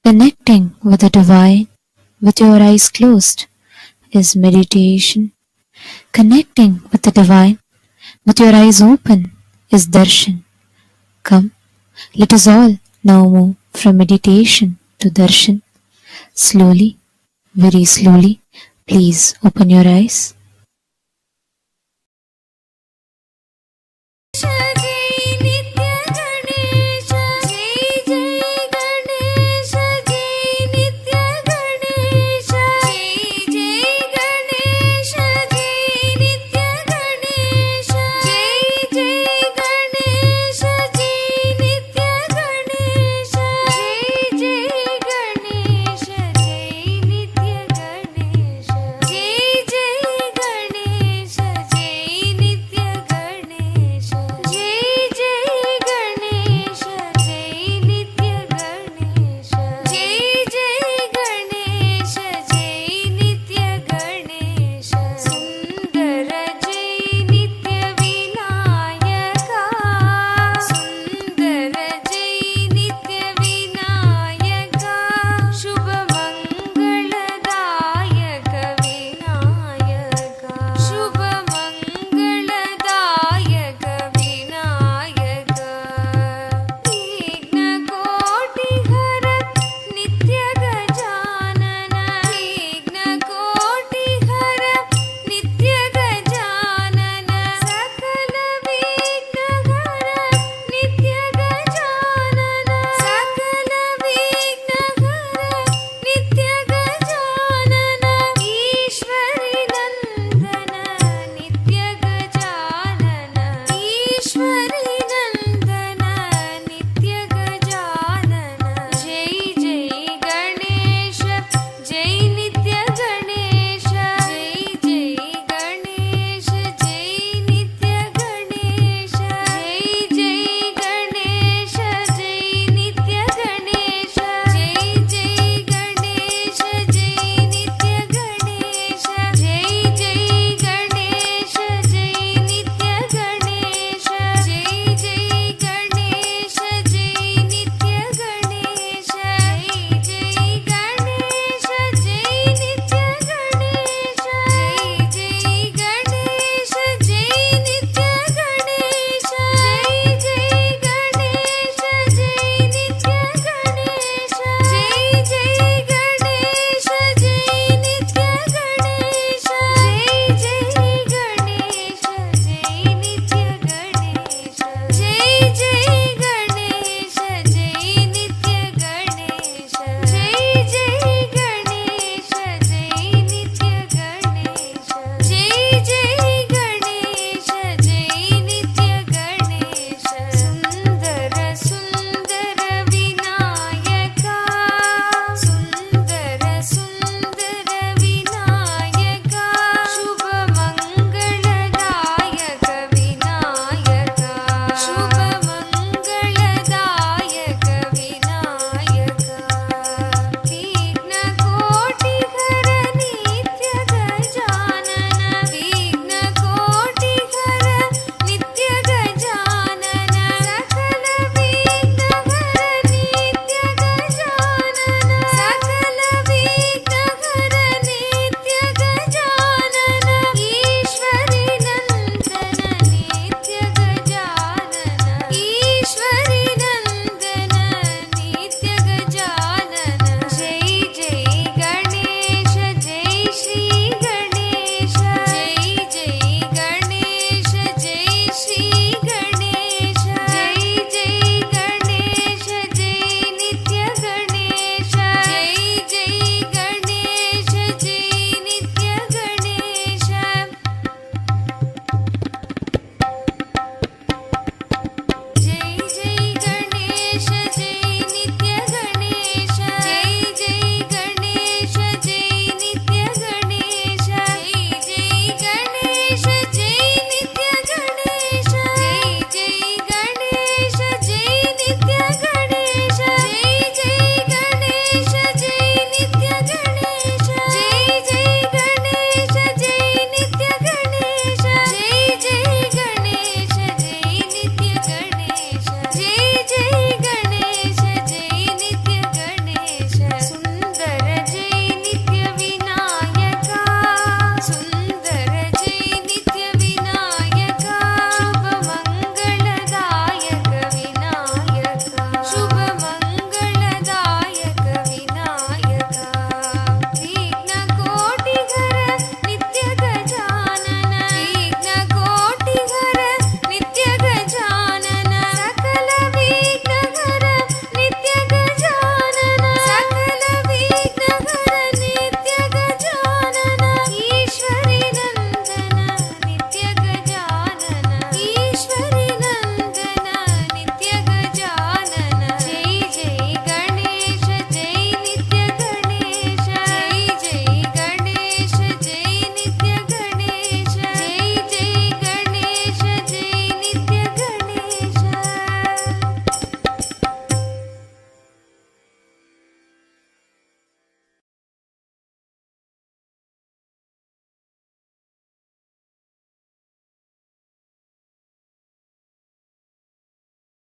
Connecting with the divine with your eyes closed is meditation. Connecting with the divine with your eyes open is darshan. Come, let us all now move from meditation to darshan. Slowly, very slowly, please open your eyes.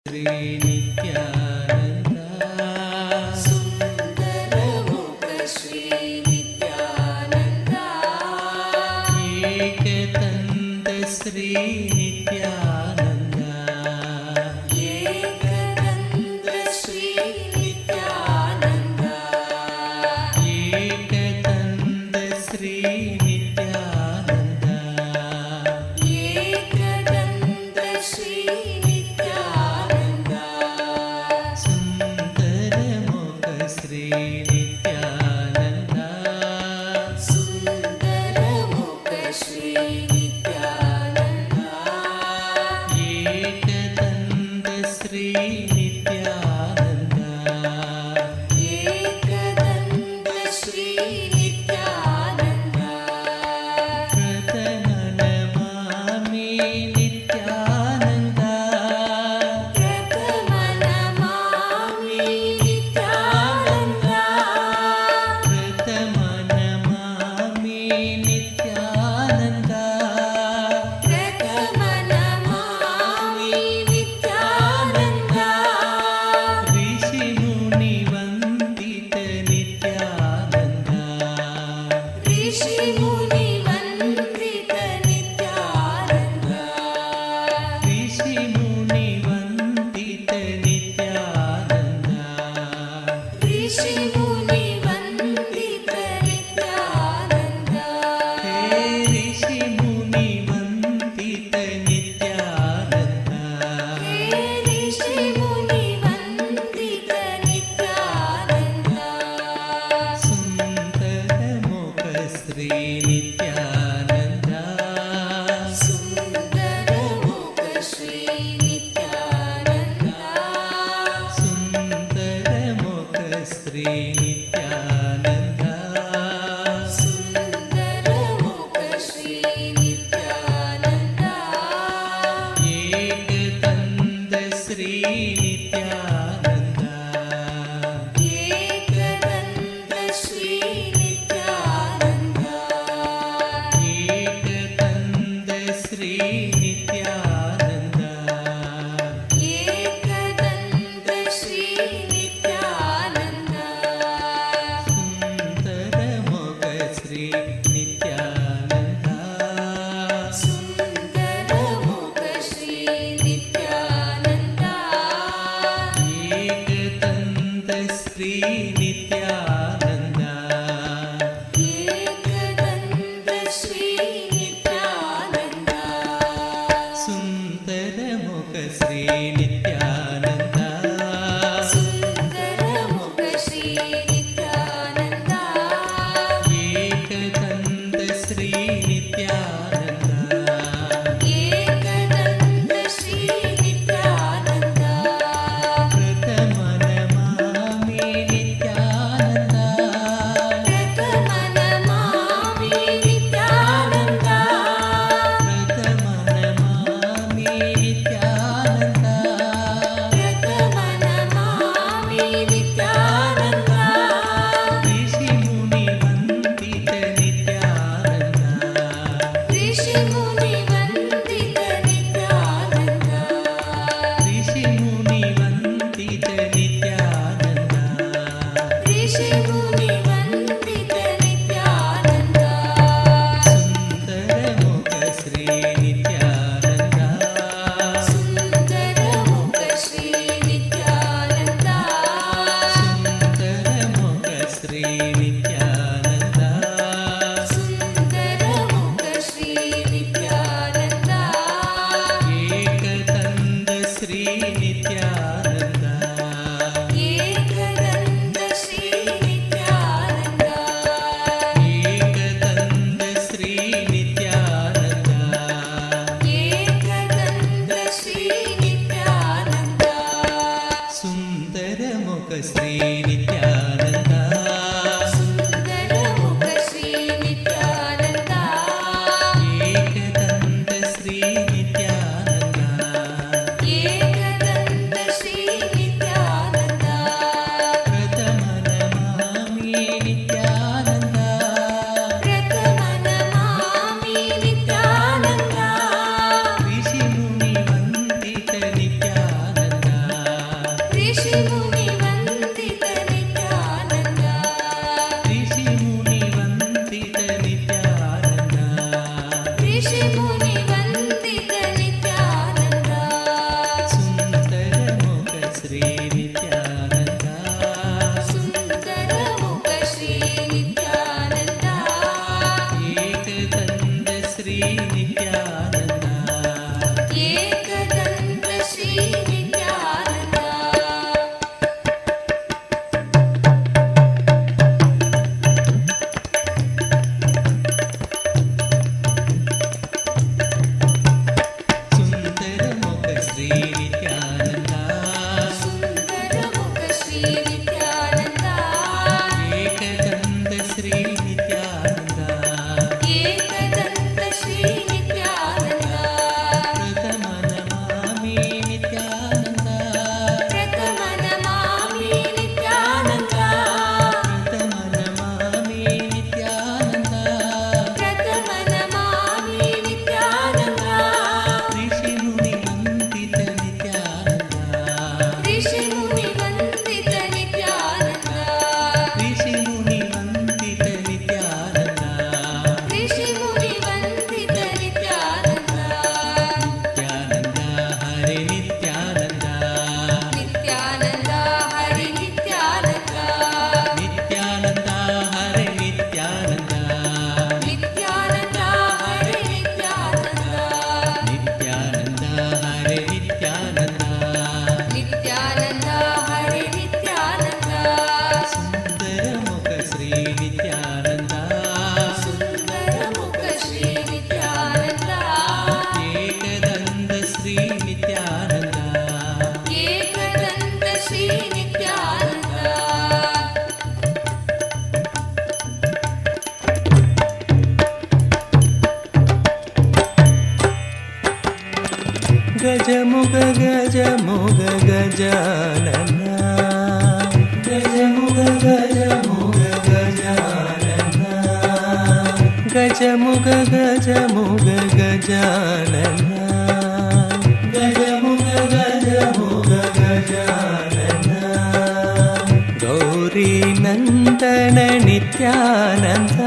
Shri Nityananda सुंदरमुख Shri Nityananda Ekdant Shri Nityananda Ekdant Shri Nityananda Ekdant Shri Nityananda Ekdant Shri Nityananda सुंदर मुख श्री नित्यानंदा सुंदरमुख श्री नित्यानंदा एकदंत श्री नित्यानंदा एकदंत श्री नित्यानंदा प्रथमनमामि नित्यानंदा प्रथमनमामि नित्यानंदा प्रथमनमामि नित्यानंदा प्रथमनमामि नित्यानंदा ऋषिमुनि वंदित नित्यानंदा ऋषिमुनि वंदित नित्यानंदा ऋषिमुनि वंदित नित्यानंदा ऋषिमुनि वंदित नित्यानंदा हे ऋषिमुनि वंदित नित्यानंदा हे ऋषिमुनि वंदित नित्यानंदा सुंदर मुख श्री नित्यानंदा सुंदरमुख श्री नित्यानंदा सुंदर मुख श्री नित्यानंदा सुंदरमुख श्री नित्यानंदा एकदंत श्री नित्यानंदा एकदंत श्री नित्यानंदा एकदंत श्री नित्यानंदा एकदंत श्री नित्यानंदा सुंदर मुख श्री नित्यानंदा सुंदरमुख श्री नित्यानंदा एकदंत श्री नित्यानंदा एकदंत श्री नित्यानंदा सुंदर मुख श्री नित्यानंदा सुंदरमुख श्री नित्यानंदा एकदंत श्री नित्यानंदा एकदंत श्री नित्यानंदा प्रथमनमामि नित्यानंदा प्रथमनमामि नित्यानंदा प्रथमनमामि नित्यानंदा प्रथमनमामि नित्यानंदा ऋषिमुनि वंदित नित्यानंदा ऋषिमुनि वंदित नित्यानंदा ऋषिमुनि वंदित नित्यानंदा ऋषिमुनि वंदित नित्यानंदा सुंदर मुख श्री नित्यानंदा सुंदरमुख श्री नित्यानंदा सुंदर मुख श्री नित्यानंदा सुंदरमुख श्री नित्यानंदा एकदंत श्री नित्यानंदा एकदंत श्री नित्यानंदा एकदंत श्री नित्यानंदा एकदंत श्री नित्यानंदा सुंदर मुख श्री नित्यानंदा सुंदरमुख श्री नित्यानंदा एकदंत श्री नित्यानंदा एकदंत श्री नित्यानंदा प्रथमनमामि नित्यानंदा प्रथमनमामि नित्यानंदा ऋषिमुनि वंदित नित्यानंदा గజముగ గజముగ గజానన గజముగ గజముగ గజానన గజముగ గజముగ గజానన గజముగ గజముగ గజానన గౌరీ నందన నిత్యానంద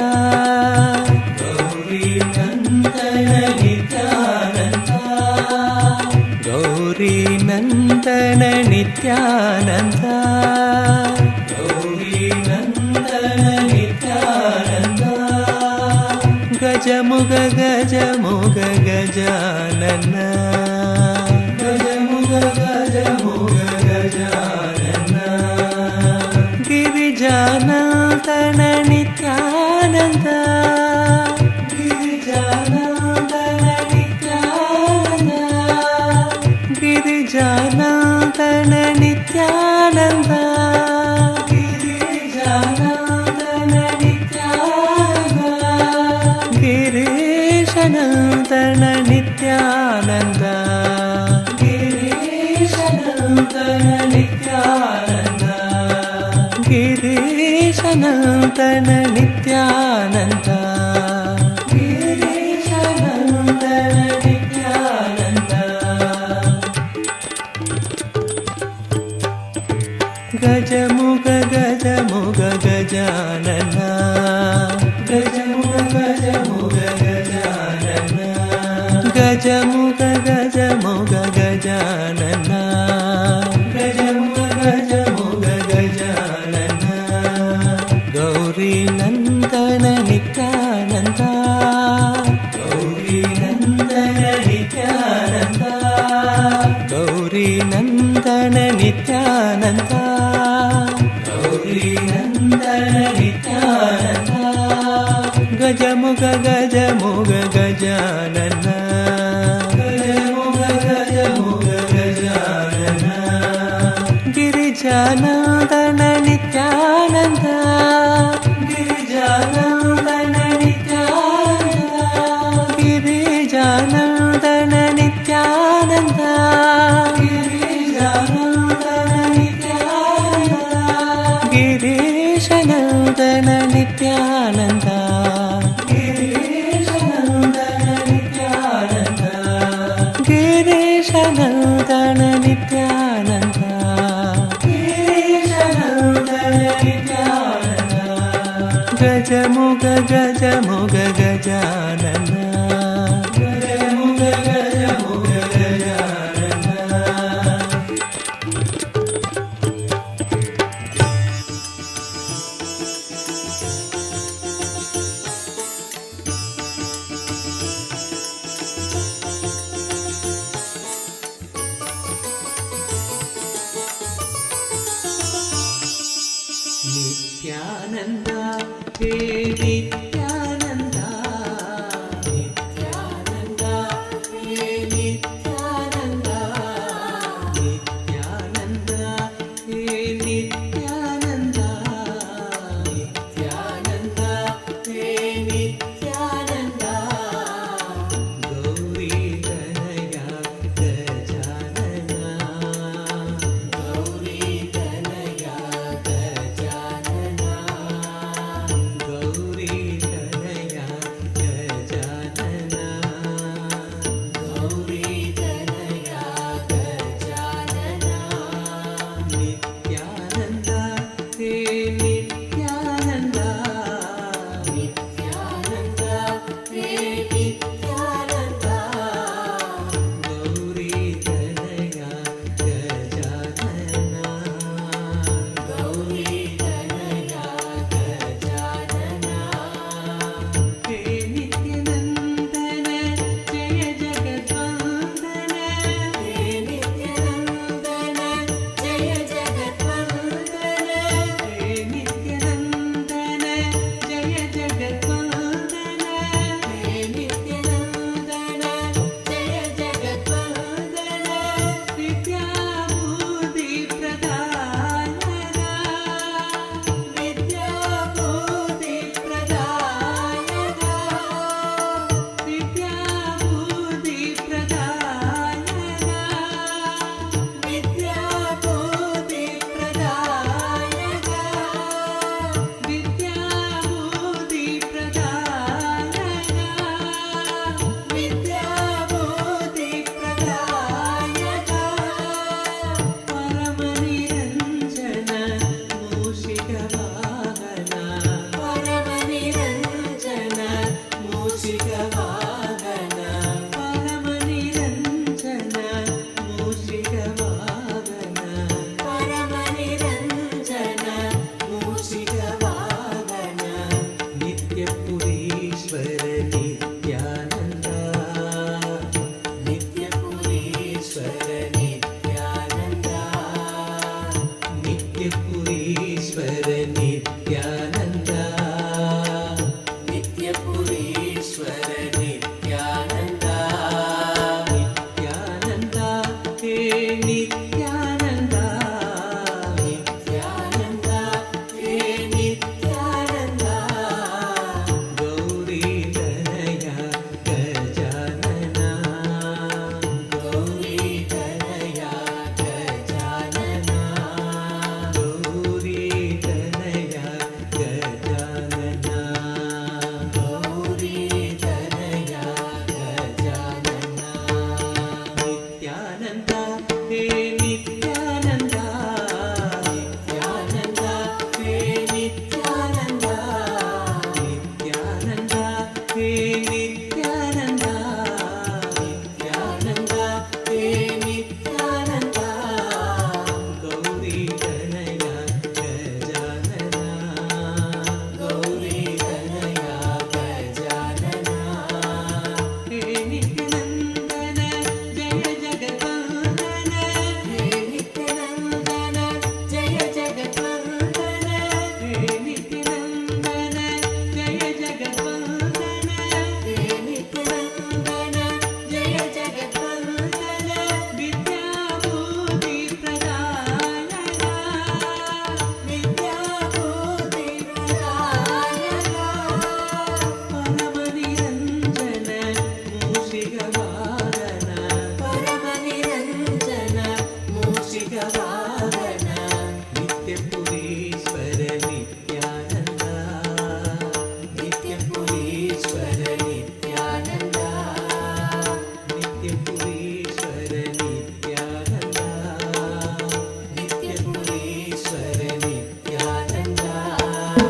గౌరీ నందన నిత్యానంద గౌరీ నందన నిత్యానంద గౌరీ నందన నిత్యానంద గజముగ గజముగ గజానన గజముగ గజముగ గజానన గిరిజానందన నిత్యానంద గిరిజానందన నిత్యానంద గిరిజానందన నిత్యానంద గిరిజానందన నిత్యానంద గిరీశనందన నిత్యానంద గిరీశనందన నిత్యానంద గిరీశనందన నిత్యానంద గిరీశనందన నిత్యానంద గజముగ గజముగ గజానన గజముగ గజముగ గజానన గజముగ గజముగ గజానన గజముగ గజముగ గజానన గౌరీ నందన నిత్యానంద గౌరీ నందన నిత్యానంద గౌరీ నందన నిత్యానంద గౌరీ నందన నిత్యానంద గజముగ గజముగ గజానన గజముగ గజముగ గజానన గిరిజానందన నిత్యానంద గిరిజానందన నిత్యానంద గిరిజానందన నిత్యానంద గిరిజానందన నిత్యానంద గిరీశనందన నిత్యానంద గిరీశనందన నిత్యానంద గిరీశనందన నిత్యానంద గిరీశనందన నిత్యానంద గజముగ గజముగ గజానన గజముగ గజముగ గజానన నిత్యానంద హే నిత్యానంద నిత్యానంద హే నిత్యానంద నిత్యానంద హే నిత్యానంద నిత్యానంద హే నిత్యానంద గౌరీ తనయ గజానన గౌరీ తనయ Gajanana Gauri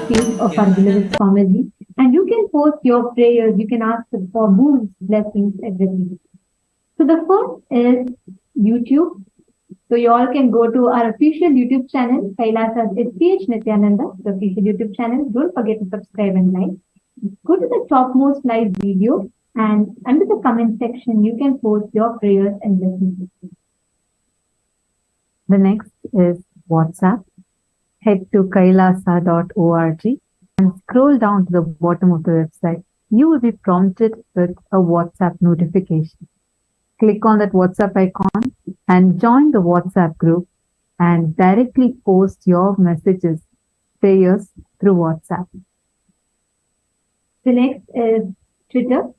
page of our beloved Swamiji, and you can post your prayers, you can ask for boons, blessings, everything. So the first is YouTube. So you all can go to our official YouTube channel, KAILASA's SPH Nithyananda, the official YouTube channel. Don't forget to subscribe and like. Go to the topmost live video, and under the comment section, you can post your prayers and blessings. The next is WhatsApp. Head to kailasa.org and scroll down to the bottom of the website. You will be prompted with a WhatsApp notification. Click on that WhatsApp icon and join the WhatsApp group and directly post your messages, prayers through WhatsApp. The next is Twitter,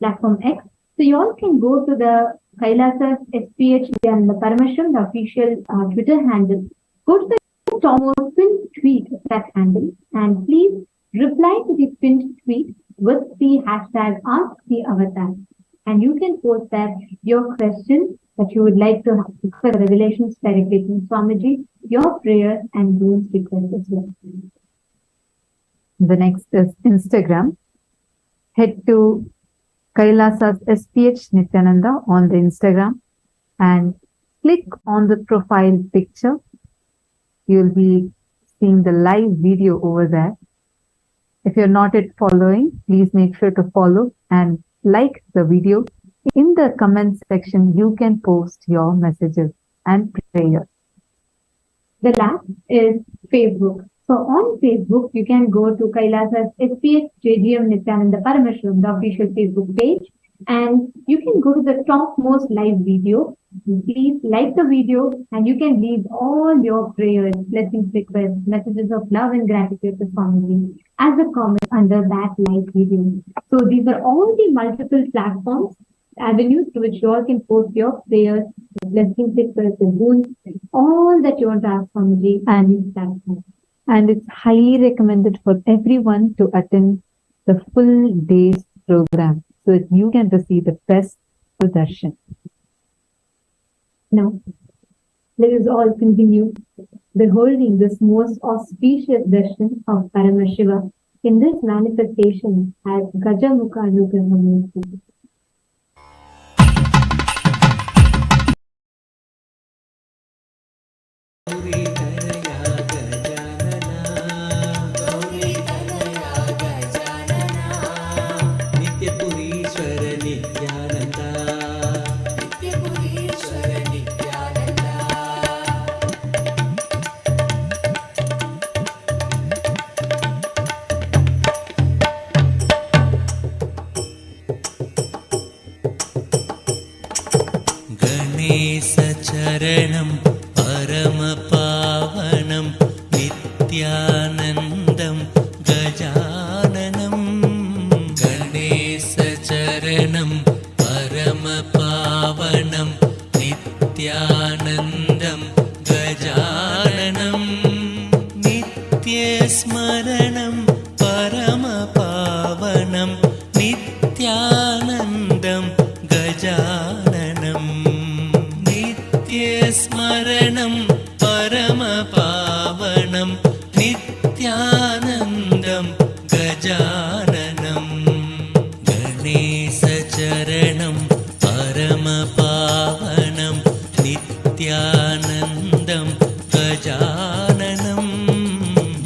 platform X. So you all can go to the KAILASA's SPH and the Paramashivam, the official Twitter handle. Go to the topmost pinned tweet of that handle and please reply to the pinned tweet with the hashtag #AskTheAvatar. And you can post that your question that you would like to have for the revelations directly from Swamiji, your prayers and rules requests as well. The next is Instagram. Head to KAILASA's SPH Nithyananda on the Instagram and click on the profile picture. You'll be seeing the live video over there. If you're not yet following, please make sure to follow and like the video. In the comment section, you can post your messages and prayers. The last is Facebook. So on Facebook, you can go to KAILASA's SPH Nithyananda Paramashivam, the official Facebook page, and you can go to the topmost live video. Please like the video and you can leave all your prayers, blessings, requests, messages of love and gratitude to Swamiji as a comment under that live video. So these are all the multiple platforms, avenues to which you all can post your prayers, blessings, requests, and boons, all that you want to ask Swamiji and these platforms. And it's highly recommended for everyone to attend the full day's program so that you can receive the best of Darshan. Now, let us all continue beholding this most auspicious darshan of Paramashiva in this manifestation as Gajamukha Anugraha Murti. Gauri Tanaya Gajanana Gauri Tanaya Gajanana नित्यपुरीश्वर Nityananda नित्यपुरीश्वर Nityananda गणेशचरणं परमपावनं नित्यानन्दं गजाननं गणेशचरणं परमपावनं नित्यानन्दं गजाननं नित्यस्मरणं परमपावनं नित्यानन्दं गजाननं नित्यस्मरणं परमपावनं नित्यानन्दं गजाननं गणेशचरणं परमपावनं नित्यानन्दं गजाननं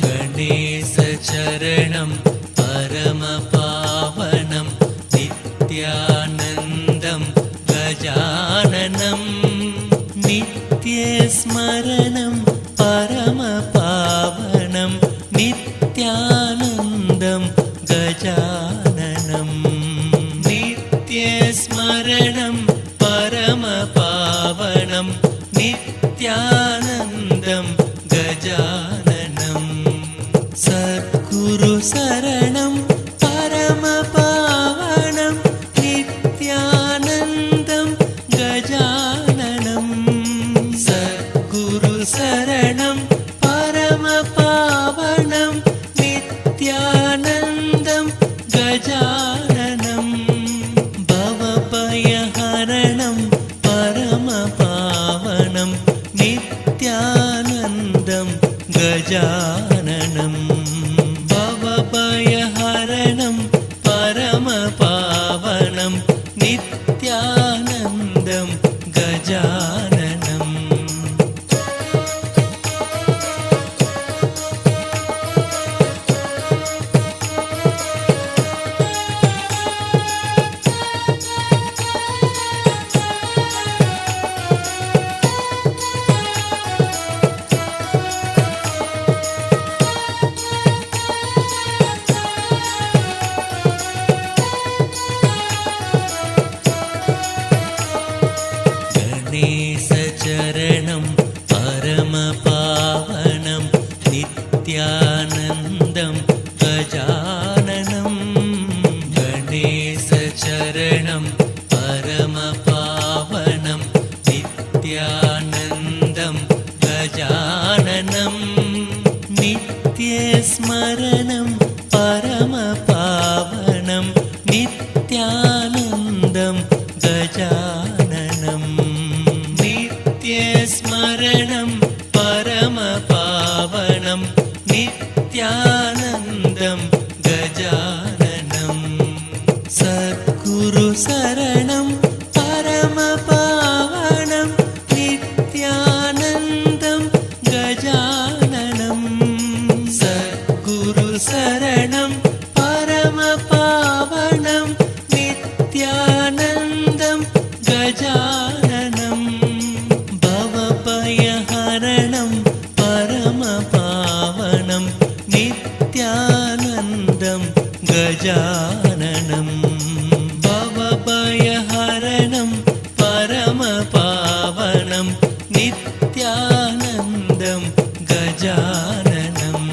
गणेशचरणं परमपावनं नित्यानन्दं गजाननं नित्यस्मरणं परमपावनं नित्यानन्दं गजाननं नित्यस्मरणं परमपावनं नित्यानन्दं गजाननं सद्गुरु शरणं परमपावनं नित्यानन्दं गजाननं सद्गुरु शरणं परमपावनं नित्यानन्दं गजाननं भवभयहरणं परमपावनं नित्यानन्दं गजाननं नित्यानन्दं गजाननं गणेशचरणं परमपावनं नित्यानन्दं गजाननं नित्यस्मरणं परमपावनं नित्यानन्दं गजाननं नित्यस्मरणं परमपावनं नित्यानन्दं गजाननं सद्गुरुशरणं परमपावनं नित्यानन्दं गजाननं सद्गुरुशरणं परमपावनं नित्यानन्दं गजाननं भवभयहरणं परमपावनं नित्यानन्दं गजाननं भवभयहरणं परमपावनं नित्यानन्दं गजाननम्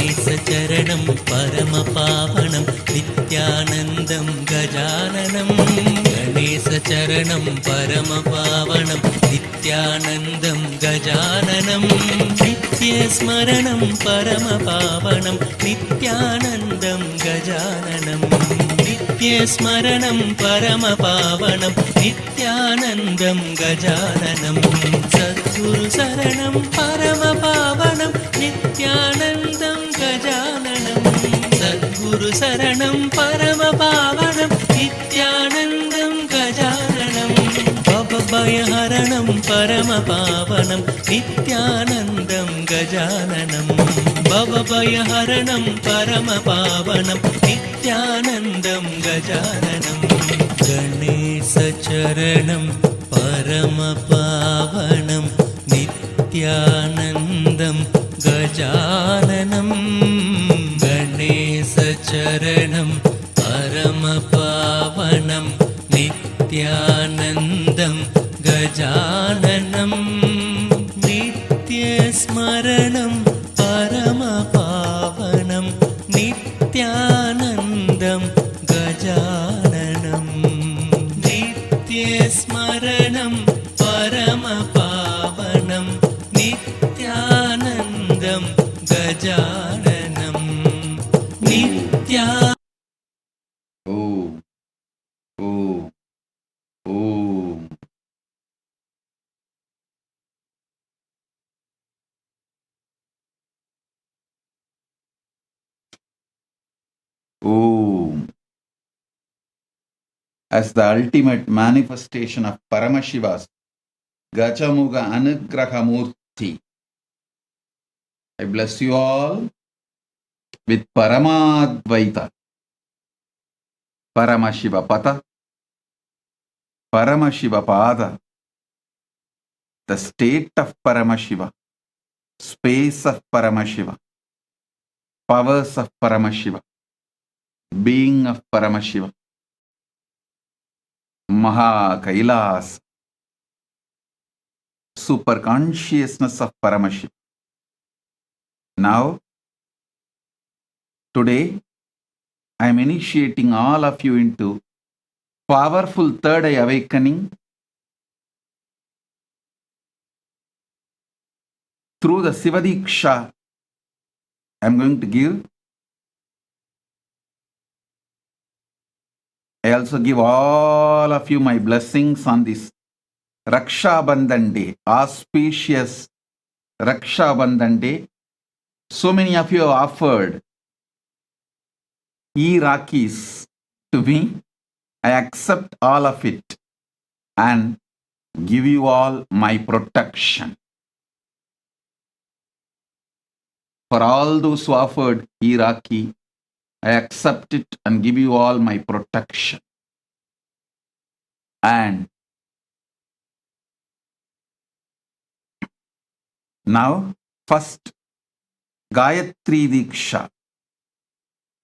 गणेशचरणं परमपावनं नित्यानन्दं गजाननं गणेशचरणं परमपावनं नित्यानन्दं गजाननं नित्यस्मरणं परमपावनं नित्यानन्दं गजाननं नित्यस्मरणं परमपावनं नित्यानन्दं गजाननं सद्गुरुशरणं परमपावनं नित्यानन्दं गजाननं सद्गुरुशरणं परमपावनं नित्यानन्दं गजाननं भवभयहरणं परमपावनं नित्यानन्दं गजाननं भवभयहरणं परमपावनं नित्यानन्दं गजाननं गणेशचरणं परमपावनं नित्यानन्दं गजाननं गणेशचरणं परमपावनं नित्यानन्दं गजाननं नित्यस्मरणं परमपावनं नित्यानन्दं गजाननं नित्यस्मरणं परमपावनं नित्यानन्दं गजाननं नित्या Om, Om, Om. Om. As the ultimate manifestation of Paramashiva's Gajamukha Anugraha Murti, I bless you all with Paramadvaita, Paramashiva Pata, Paramashiva Pada, the state of Paramashiva, space of Paramashiva, powers of Paramashiva, being of Paramashiva, KAILASA, super consciousness of Paramashiva. Now, today, I am initiating all of you into powerful third eye awakening through the Sivadiksha. I am going to give. I also give all of you my blessings on this Raksha Bandhan day, auspicious Raksha Bandhan day. So many of you have offered e-Rakis to me. I accept all of it and give you all my protection. For all those who offered e-Raki, I accept it and give you all my protection. And now, first, Gayatri Diksha.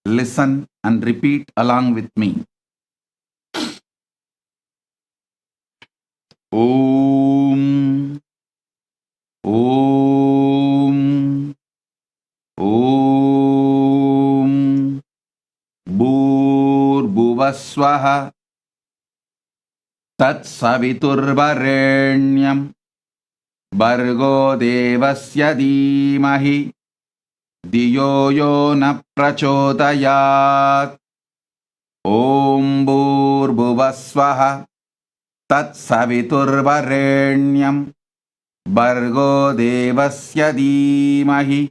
Listen and repeat along with me. Om, Om, Om, Bhuvaswaha, Tat Saviturvarenyam, Bhargo Devasya Dhimahi, Diyo Yo Na Prachodayat. Om Bhuvaswaha, Tat Saviturvarenyam, Bhargo Devasya Dhimahi,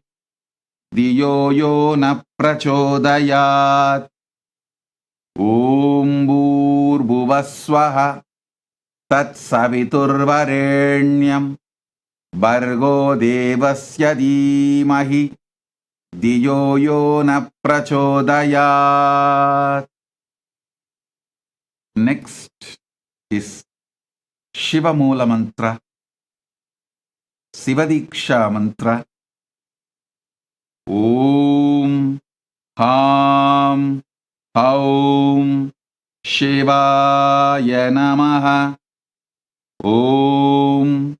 Diyo Yo Na Prachodayat. Om Bhuvaswaha, Tat Saviturvarenyam, Bhargo Devasya Dhimahi, Diyo Yo Na Prachodayat. Next is Shiva Mula Mantra, Sivadiksha Mantra. Om Ham Haum Shivaya Namaha. Om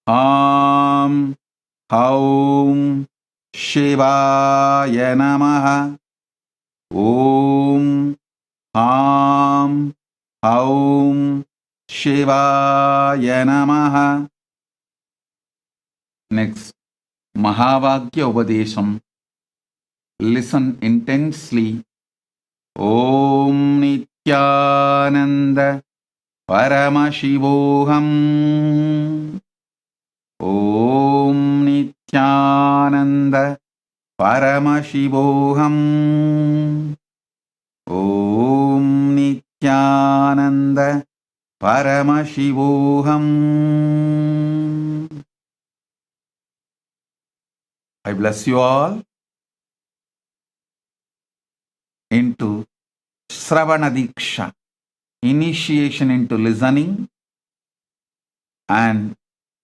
Ham Haum Shivaya Namaha. Om Ham Haum Shivaya Namaha. Next, Mahavagya Upadesham. Listen intensely. Om Nithyananda Paramashivoham. Om Nithyananda Paramashivoham. Om Nithyananda Paramashivoham. I bless you all into Shravana Diksha, initiation into listening and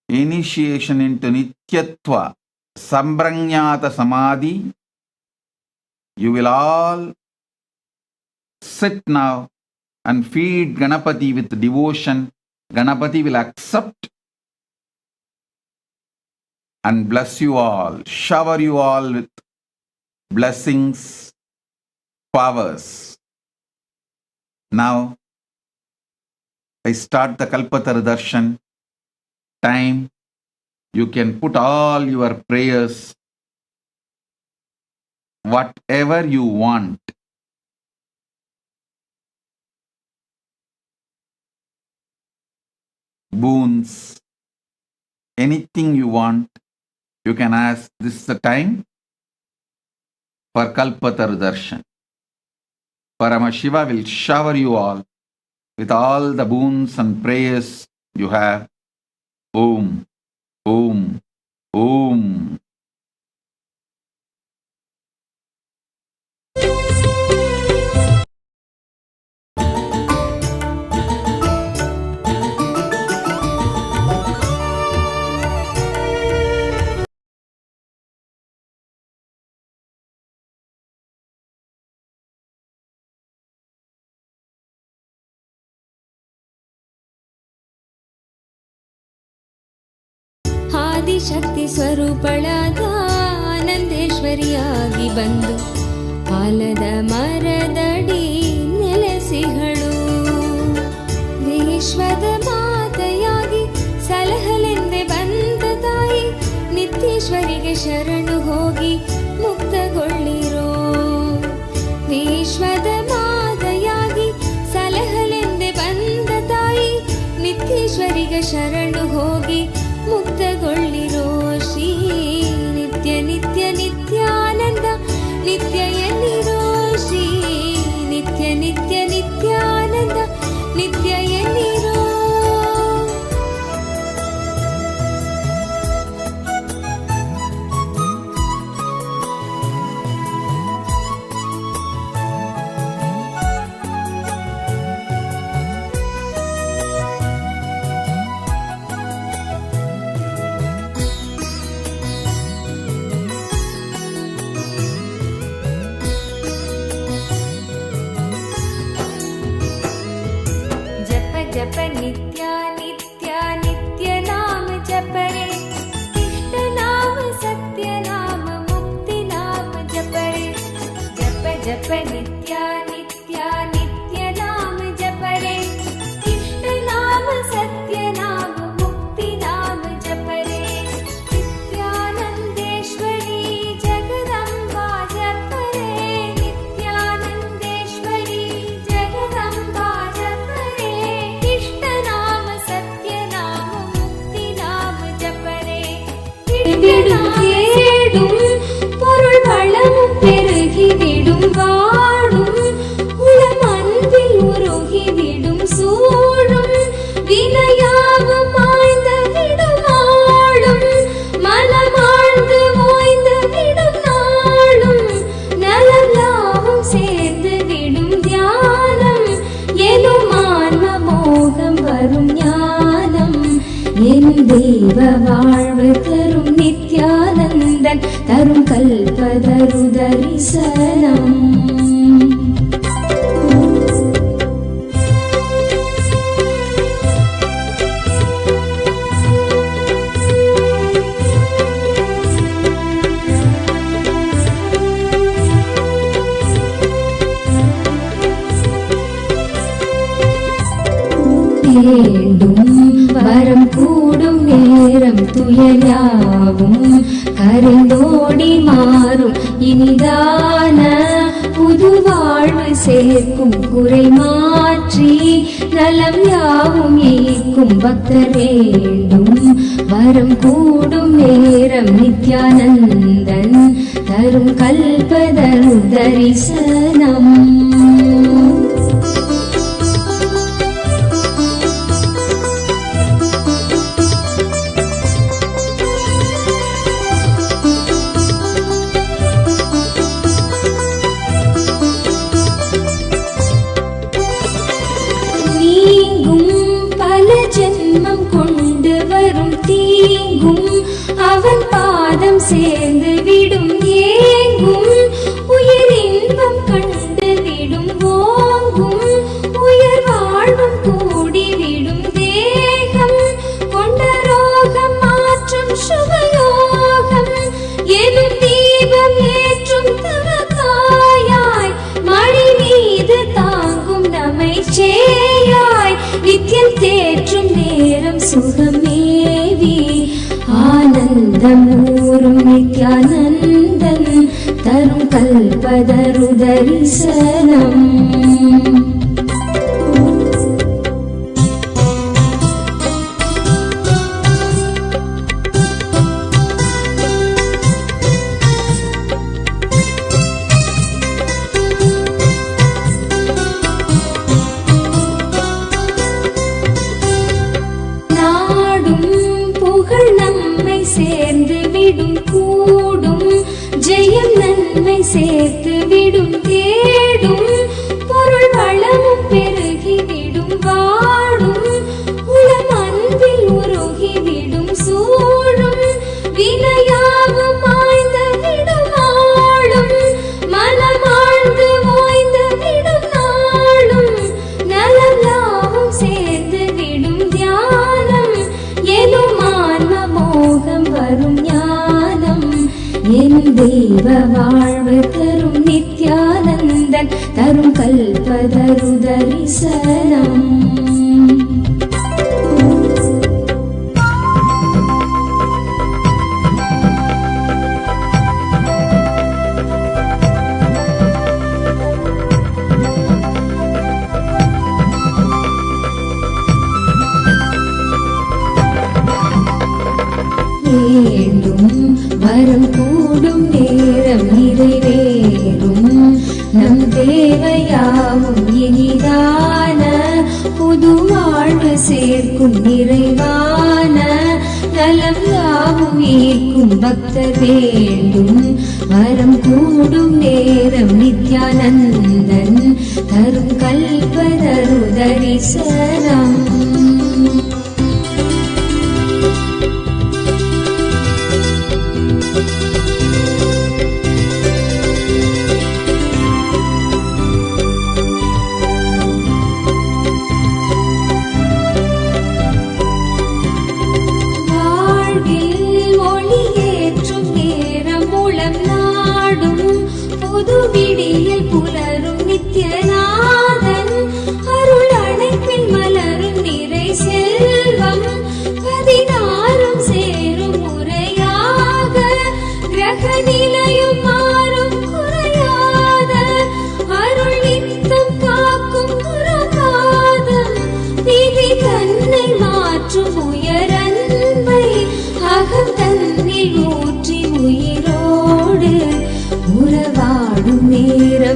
initiation into Nityatva, Sambranyata Samadhi. You will all sit now and feed Ganapati with devotion. Ganapati will accept and bless you all, shower you all with blessings, powers. Now, I start the Kalpatara Darshan. Time, you can put all your prayers, whatever you want. Boons, anything you want, you can ask. This is the time for Kalpatara Darshan. Paramashiva will shower you all with all the boons and prayers you have. Om, Om, Om. Adishakti ಸ್ವರೂಪಳಾದ ಆನಂದೇಶ್ವರಿಯಾಗಿ ಬಂದು ಆಲದ ಮರದಡಿ ನೆಲೆಸಿಹಳು. ವಿಶ್ವದ ಮಾತೆಯಾಗಿ ಸಲಹಲೆಂದೆ ಬಂದ ತಾಯಿ ನಿತ್ಯೇಶ್ವರಿಗೆ ಶರಣು ಹೋಗಿ ಮುಕ್ತಗೊಳ್ಳಿರೋ. ವಿಶ್ವದ ಮಾತೆಯಾಗಿ ಸಲಹಲೆಂದೆ ಬಂದ ತಾಯಿ ನಿತ್ಯೇಶ್ವರಿಗೆ ಶರಣು ಹೋಗಿ ಮುಕ್ತಗೊಳ್ಳಿರೋ. ಶ್ರೀ ನಿತ್ಯ ನಿತ್ಯ ನಿತ್ಯಾನಂದ ನಿತ್ಯ ಎನ್ನಿರೋ. ಶ್ರೀ ನಿತ್ಯ ನಿತ್ಯ ನಿತ್ಯಾನಂದ ನಿತ್ಯ ಎನ್ನಿರೋ. जप नित्या नित्या नित्य नाम जप रे इष्ट नाम सत्य नाम मुक्ति नाम जप रे जप जप नित्या नित्या नित्य नाम जप रे इष्ट नाम सत्य नाम मुक्ति नाम जप रे नित्यानंदेश्वरी जगदम्बा जप रे नित्यानंदेश्वरी जगदम्बा जप रे इष्ट नाम सत्य नाम मुक्ति नाम जप रे தேடும் பொருள் வளமும் பெருகிவிடும் வாடும் உளம் அன்பில் உருகிவிடும் சூழும் வினையாவும் மாய்ந்த விடும் ஆளும் மனமாழ்ந்து ஓய்ந்து விடும் நாளும் நலம் யாவும் சேர்ந்து விடும் தியானம் எனும் ஆன்ம மோகம் வரும் ஞானம் எனும் தெய்வ வாழ்வு தரும் நித்யானந்தன் தரும் கல்பதரு தரிசனம் வேண்டும் வரம் கூடும் நேரம் துயராவும் கரைந்தோடி மாறும் இனிதான புது வாழ்வு சேர்க்கும் குறை மாற்றி நலம் யாவும் ஏற்கும் பக்தர் வேண்டும் வரம் கூடும் நேரம் நித்யானந்தன் தரும் கல்பதரு தரிசனம் ஜென்மம் கொண்டு வரும் தீங்கும் அவன் பாதம் சேர்ந்து விடும் ஏங்கும் உயிர் இன்பம் கண்டு விடும் ஓங்கும் உயர் வாழ்வும் கூடிவிடும் தேகம் கொண்ட ரோகம் மாற்றும் சுபயோகம் எனும் தீபம் ஏற்றும் தவக்காயாய் மழை மீது தாங்கும் நம்மை சேயாய் நித்தியம் தேற்றும் நேரம் சுகமேவி ஆனந்தம் ஊரும் நித்யானந்தன் தரும் கல்பதரு தரிசனம் சேர்ந்து விடும் கூடும் ஜெயம் நன்மை சேர்த்து விடும் தேடும் பொருள் வளமும் பெருகி விடும் வாடும் உளம் அன்பில் உருகி விடும் சூழும் வினையாவும் மாய்ந்த விடும் ஆளும் மனமாழ்ந்து ஓய்ந்து விடும் நாளும் நலம் யாவும் சேர்ந்து விடும் தியானம் எனும் ஆன்ம மோகம் வரும் ஞானம் என் தெய்வ வாழ்வு தரும் நித்யானந்தன் தரும் கல்பதரு தரிசனம் வேண்டும் வரம் கூடும் நேரம் நிறைவேறும் நம் தேவையாவும் இனிதான புது வாழ்வு சேர்க்கும் நிறைவான நலம் யாவும் ஏற்கும் பக்தர் வேண்டும் வரம் கூடும் நேரம் நித்யானந்தன் தரும் கல்பதரு தரிசனம்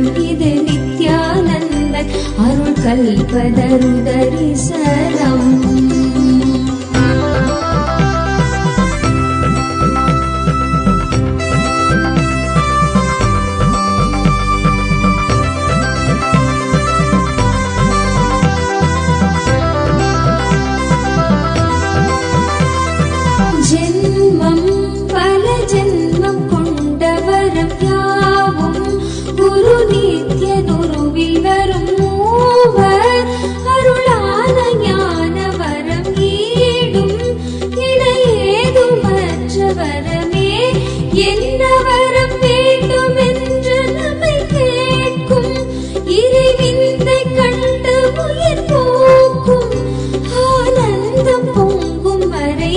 வரம் இது நித்யானந்தன் அருள் கல்பதரு தரிசனம். ஜென்மம் பல ஜென்மம் கொண்டவரம் யாவும் குரு நித்ய குருவில் வரும் மூவர் அருளான ஞான வரம் ஈடும் இணையேதுமற்ற வரமே. என்ன வரம் வேண்டும் என்று நம்மை கேட்கும் இறைவிந்தை கண்டு உயிர் போக்கும் ஆனந்தம் பொங்கும் வரை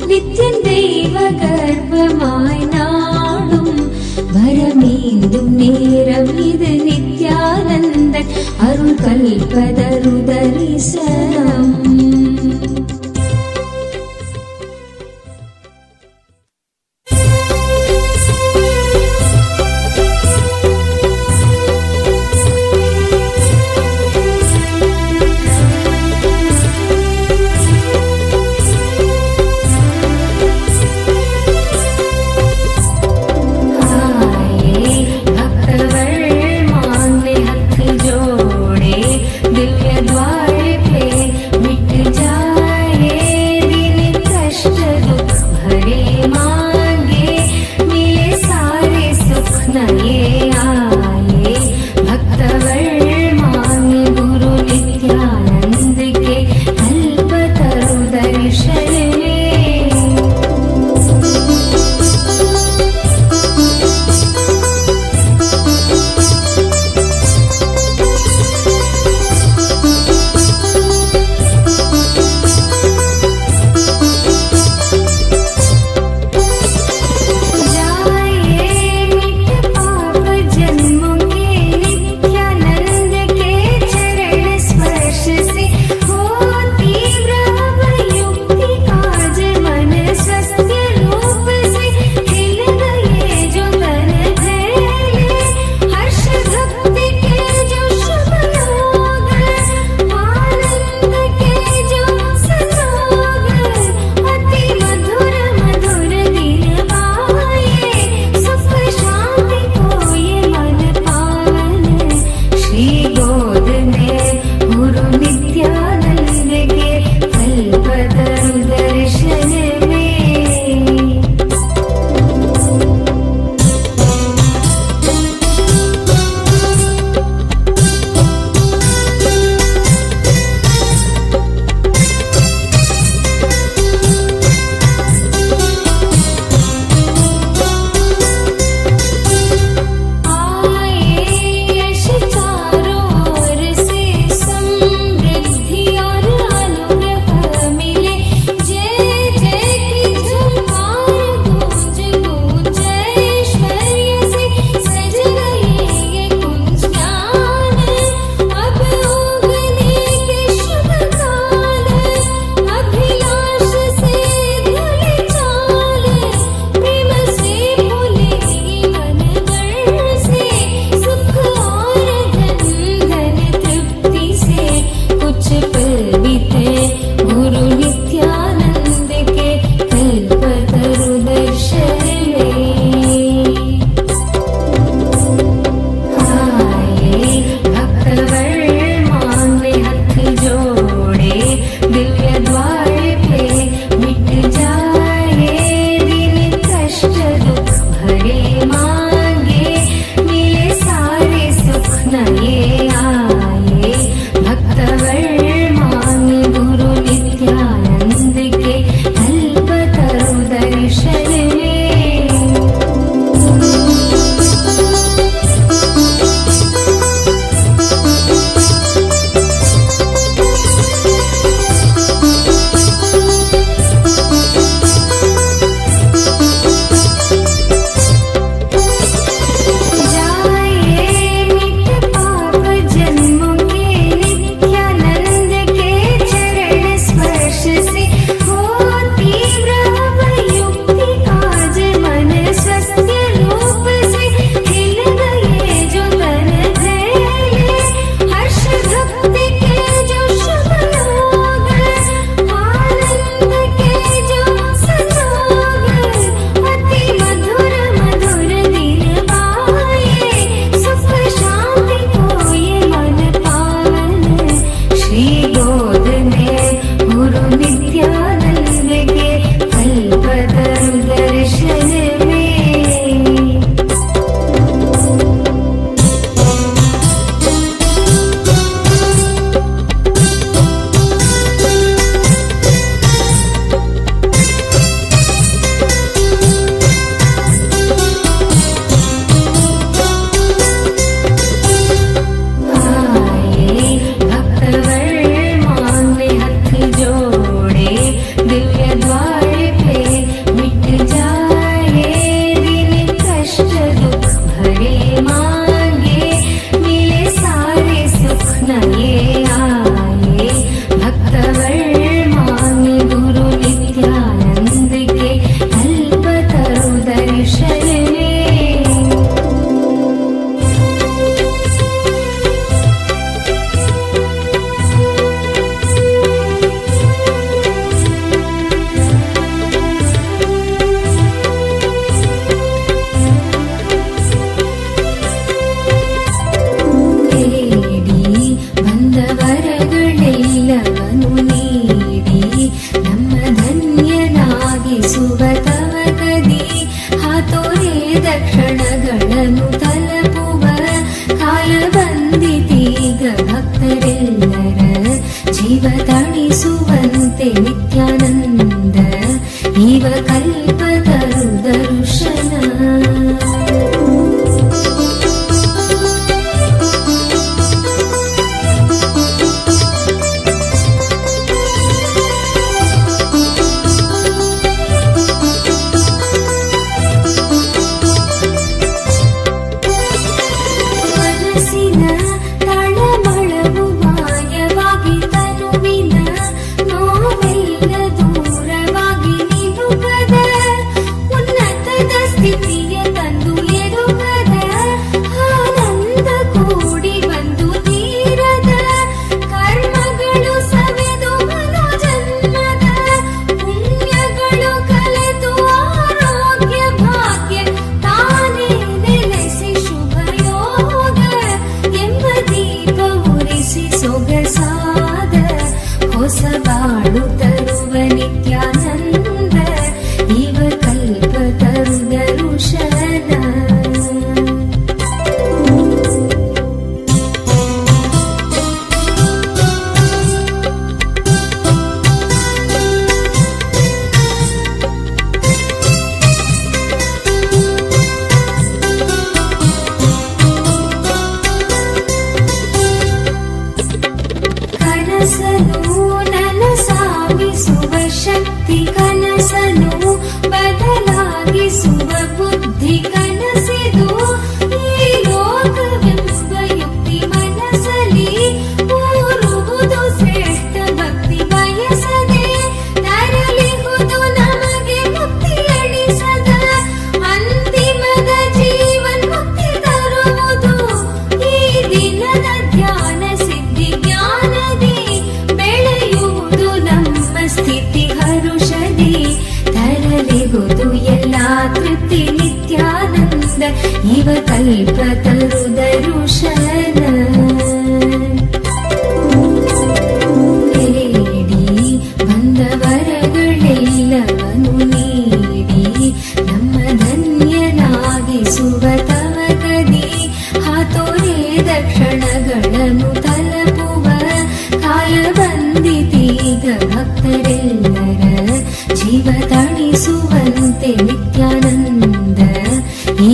நித்தியன் தெய்வ கர்ப்பமாய் நாடும் வரமீண்டும் நேரம் இது நித்யானந்தன் அருள் கல்பதரு தரிசனம். दिव्य द्वारे पे ಕಲ್ಪತರುದರುಶನ ಬೇಡಿ ಬಂದವರಗಳೆಲ್ಲವನು ನೀಡಿ ನಮ್ಮ ಧನ್ಯನಾಗಿಸುವ ತವ ಕದಿ ಹಾತೋರೆ ದಕ್ಷಿಣಗಳನ್ನು ತಲಪುವ ಕಾಲ ಬಂದಿತೀಗ ಭಕ್ತರೆಲ್ಲರ ಜೀವ ತಣಿಸುವಂತೆ ನಿತ್ಯಾನಂದ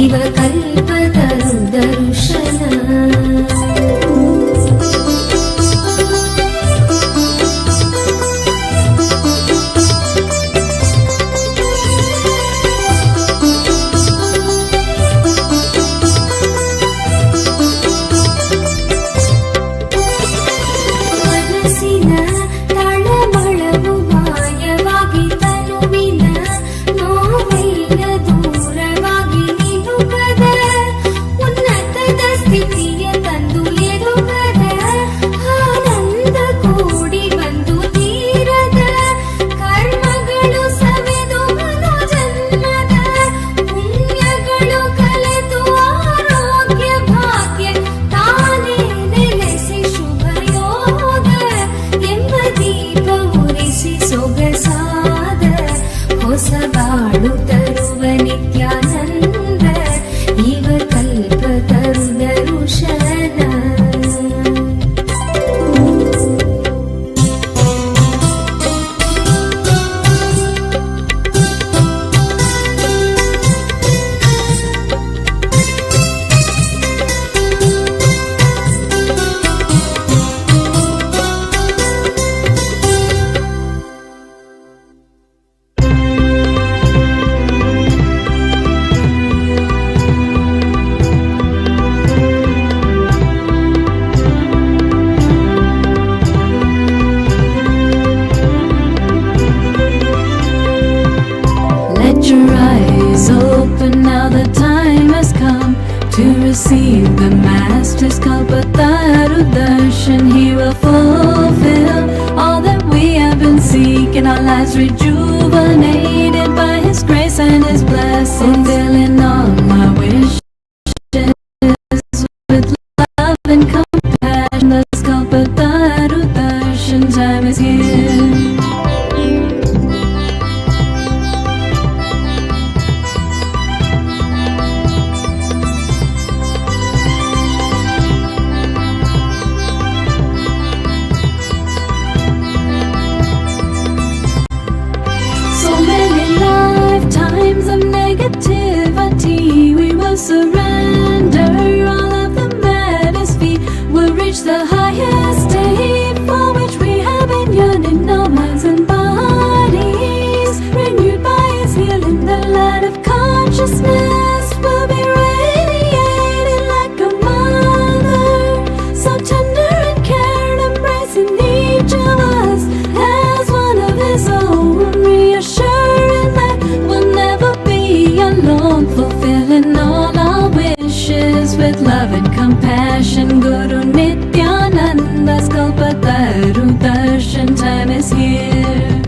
ಇವ ಕಲ್ಪತರು ದರ್ಶನ ಮನಸ್ಸಿನ ತಳಮಳವು ಮಾಯವಾಗಿ ತನುವಿನ ನೋವೆಲ್ಲ ದೂರವಾಗಿ ನಿಲುಕದ ಉನ್ನತದ ಸ್ಥಿತಿಯ ತಂದು ಎದುಕದ ಆನಂದ ಕೂಡಿ ಬಂದು ತೀರದ ಕರ್ಮಗಳು ಸವೆದು ಮನು ಜನ್ಮದ ಪುಣ್ಯಗಳು ಕಲೆತು ಆರೋಗ್ಯ ಭಾಗ್ಯ ತಾನೇ ನೆಲೆಸಿ ಶುಭ ಯೋಗ ಎಂಬ ದೀಪ ಉರಿಸಿ ಸೊಗಸಾದ ಹೊಸ ಬಾಳು ತರುವ ನಿತ್ಯಾನಂದ ಇವ ಕಲ್ಪತರು ದರುಶನ Let your eyes open, now the time has come to receive the Master's Kalpataru Darshan. He will fulfill all that we have been seeking, our lives rejuvenated by His grace and His blessing, fulfilling all my wishes with love and compassion. The Kalpataru Darshan time is here. So many lifetimes of negativity, we will surrender all of the madness feet. We'll reach the highest state for which we have been yearning. Our minds and bodies renewed by His healing. The light of consciousness will be radiating like a mother, so tender and caring, embracing each of us as one of His own, reassuring that we'll never be alone, fulfilling all our wishes with love and compassion. Guru Nithyananda's Kalpataru Darshan time is here.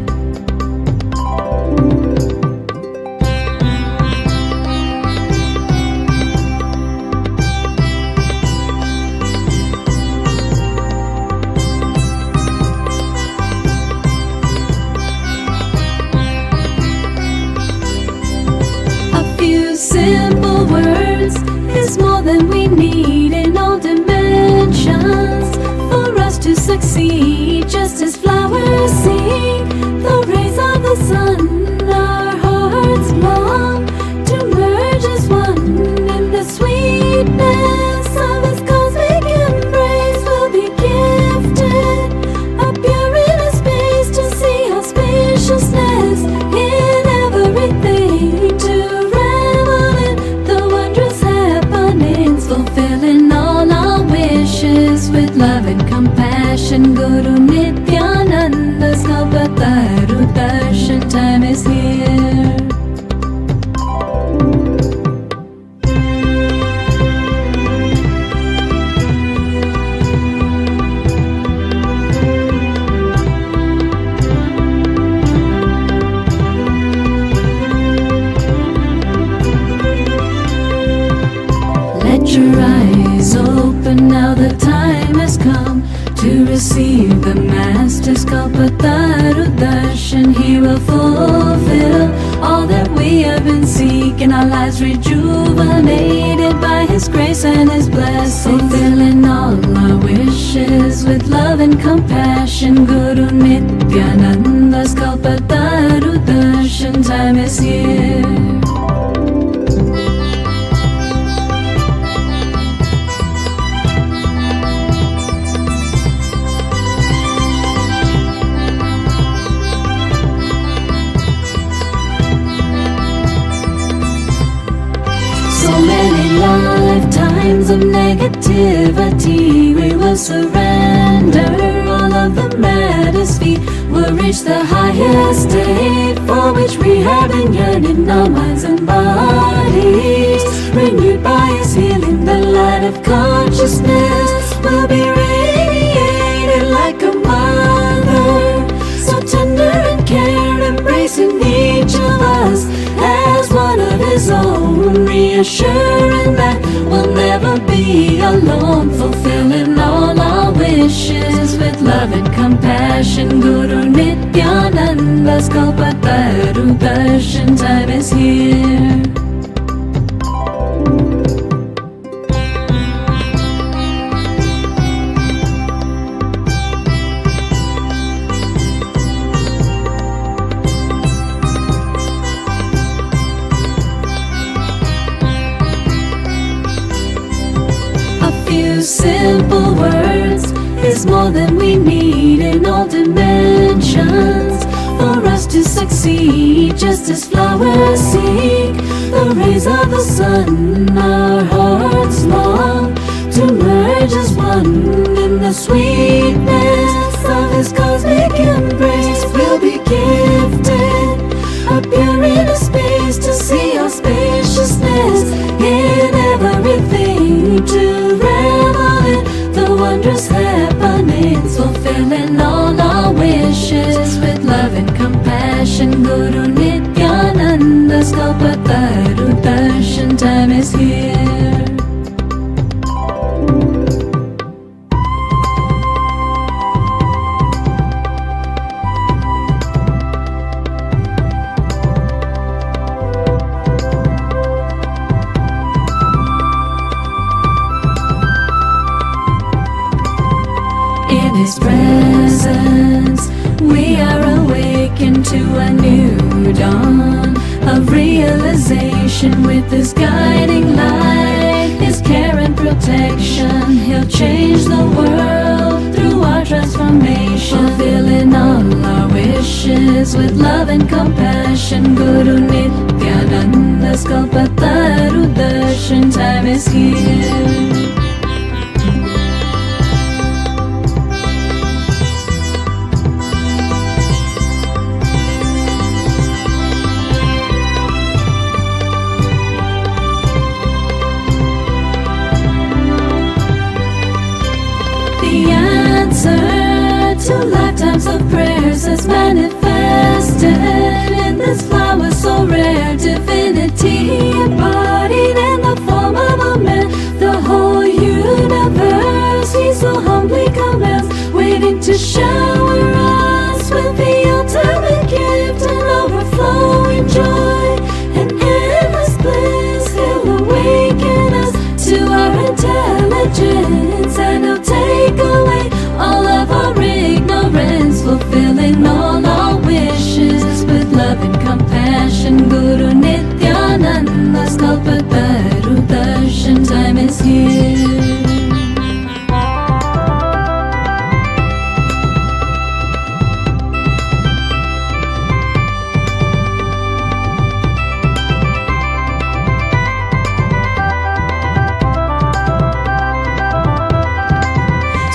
A few simple words is more than we need in all dimensions for us to succeed. Just as flowers sing the rays of the sun, our hearts long to merge as one in the sweetness of His cosmic embrace. We'll be gifted a pure inner space to see auspiciousness in everything, to revel in the wondrous happenings, fulfilling all our wishes with love and compassion. Guru Nithyananda's Kalpataru Darshan time is here. Let His Kalpataru Darshan, He will fulfill all that we have been seeking. Our lives rejuvenated by His grace and His blessing, fulfilling all our wishes with love and compassion. Guru Nithyananda's Kalpataru Darshan time is here. Lifetimes of negativity, we will surrender all of the matters feet. We'll reach the highest state for which we have been yearning. Our minds and bodies renewed by His healing. The light of consciousness will be radiated like a mother, so tender and care, embracing each of us as one of His own, reassuring that we'll never be alone, fulfilling all our wishes with love and compassion. Guru Nithyananda's Kalpataru Darshan time is here. Simple words is more than we need in all dimensions for us to succeed. Just as flowers seek the rays of the sun, our hearts long to merge as one in the sweetness of His cosmic embrace. We'll be gifted, appear in a space to see our spaciousness in everything, to revel in the wondrous happenings, fulfilling all our wishes with love and compassion. Guru Nithyananda's Kalpataru Darshan time is here. In His presence, we are awakened to a new dawn of realization. With His guiding light, His care and protection, He'll change the world through our transformation, fulfilling all our wishes with love and compassion. Guru Nithyananda's Kalpataru Darshan time is here. To lifetimes of prayers is manifested in this flower so rare, divinity embodied in the form of a man. The whole universe He so humbly commands, waiting to shower us with the ultimate gift and overflowing joy and endless bliss. He'll awaken us to our intelligence, and He'll take away all of our ignorance, fulfilling all our wishes with love and compassion. Guru Nithyananda's Kalpataru Darshan time is here.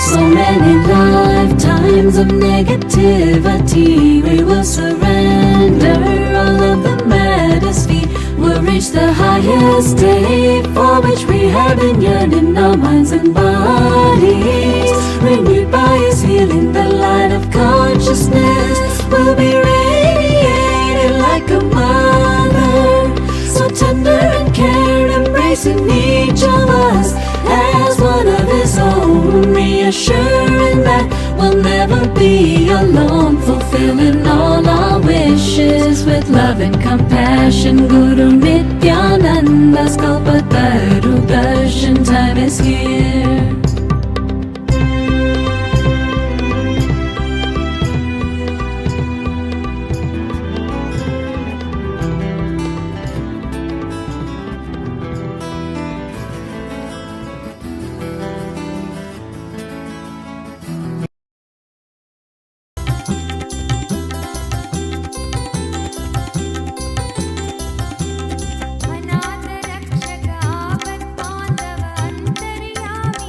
So many lifetimes of negativity, we will surrender all of the matters feet. We'll reach the highest state for which we have been yearning. Our minds and bodies renewed by His healing. The light of consciousness will be radiated like a mother, so tender and care, embracing each of us as one of His own, reassuring that We'll never be alone, fulfilling all our wishes with love and compassion. Guru Nithyananda's Kalpataru Darshan time is here. अनाथ रक्षक आपद्बान्धव अन्तर्यामी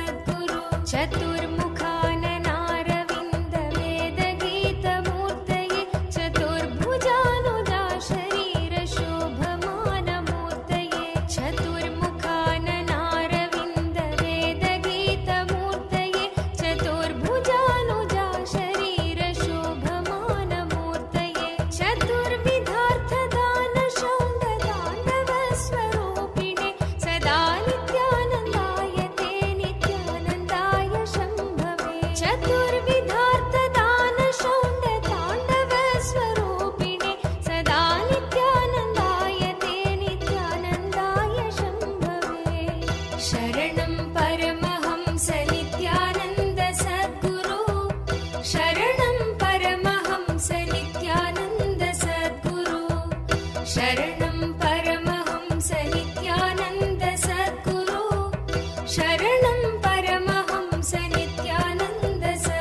सद्गुरु चतुर्मुखाननारविन्द वेदगीतमूर्तये चतुर्भुजानुजा शरीर शोभमानमूर्तये चतुर्मुखाननारविन्द वेदगीतमूर्तये चतुर्भुजानुजा शरीर शोभमानमूर्तये चतुर्विधार्थदानशौण्डताण्डवस्वरूपिणे सदा नित्यानन्दाय ते नित्यानन्दाय शम्भवे चतुर्विधार्थदानशौण्डताण्डवस्वरूपिणे सदा नित्यानन्दाय ते नित्यानन्दाय शम्भवे शरणं परमहंस नित्यानन्द सद्गुरु शरणं परमहंस नित्यानन्द सद्गुरु शरणं परमहंस नित्यानन्द सद्गुरु शरणं परमहंस नित्यानन्द सद्गुरु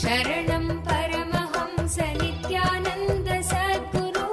शरणं परमहंस नित्यानन्द सद्गुरु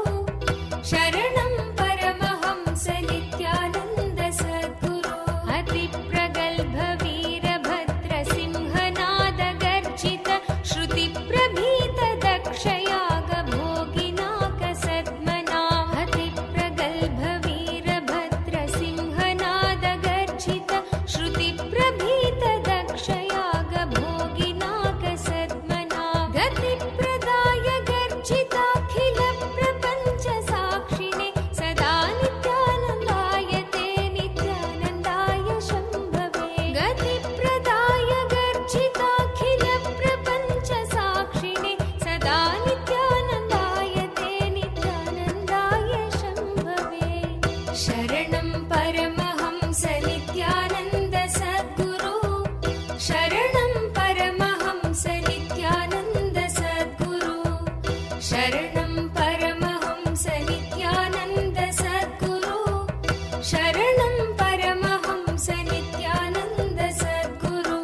शरणं परमहंस नित्यानन्द सद्गुरु अतिप्रगल्भ वीरभद्र सिंहनाद गर्जित श्रुतिप्रभीत दक्षयाग भोगिनाक सद्मना अतिप्रगल्भ वीरभद्र सिंहनाद गर्जित श्रुतिप्रभीत दक्षयाग भोगिनाक सद्मना गतिप्रदाय गर्जिताखिल प्रपञ्च साक्षिणे सदा नित्यानन्दाय ते नित्यानन्दाय शम्भवे गतिप्रदाय गर्जिताखिल प्रपञ्च साक्षिणे सदा नित्यानन्दाय ते नित्यानन्दाय शम्भवे शरणं परमहंस नित्यानन्द सद्गुरु शरणं परमहंस नित्यानन्द सद्गुरु शरणं परमहंस नित्यानन्द सद्गुरु शरणं परमहंस नित्यानन्द सद्गुरु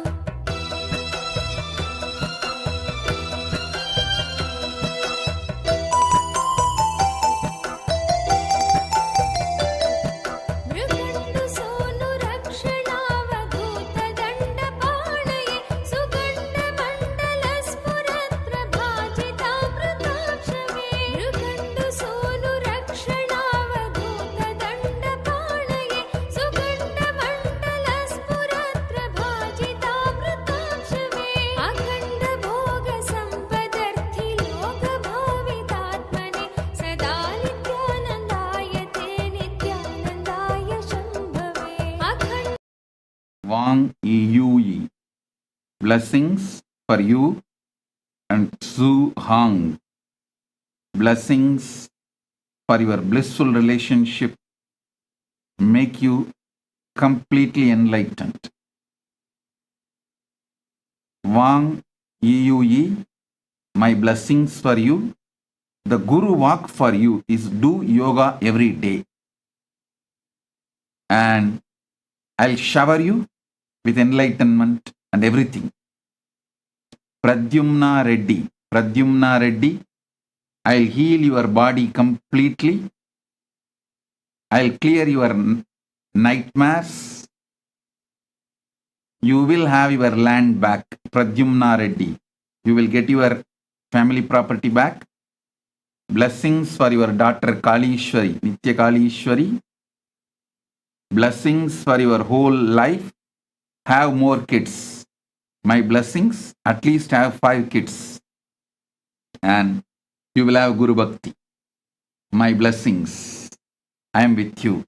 मृगण्डु सोनु रक्षणावधूत दण्डपाणये सुगण्डमण्डलस्फुरत्प्रभाजितामृताक्षमे मृगण्डु सोनु रक्षणावधूत दण्डपाणये सुगण्डमण्डलस्फुरत्प्रभाजितामृताक्षमे अखण्ड भोग सम्पदर्थि लोकभावितात्मने सदा नित्यानन्दाय ते नित्यानन्दाय शम्भवे अखण्ड Wang Yui. Blessings for you and Su Hang. Blessings for your blissful relationship. Make you completely enlightened. Wang Yui. My blessings for you. The Guru walk for you is do yoga every day. And I'll shower you with enlightenment and everything. Pradyumna Reddy. Pradyumna Reddy. I'll heal your body completely. I'll clear your nightmares. You will have your land back. Pradyumna Reddy. You will get your family property back. Blessings for your daughter Kalishwari, Nitya Kalishwari. Blessings for your whole life. Have more kids. My blessings, at least have 5 kids. And you will have Guru Bhakti. My blessings. I am with you.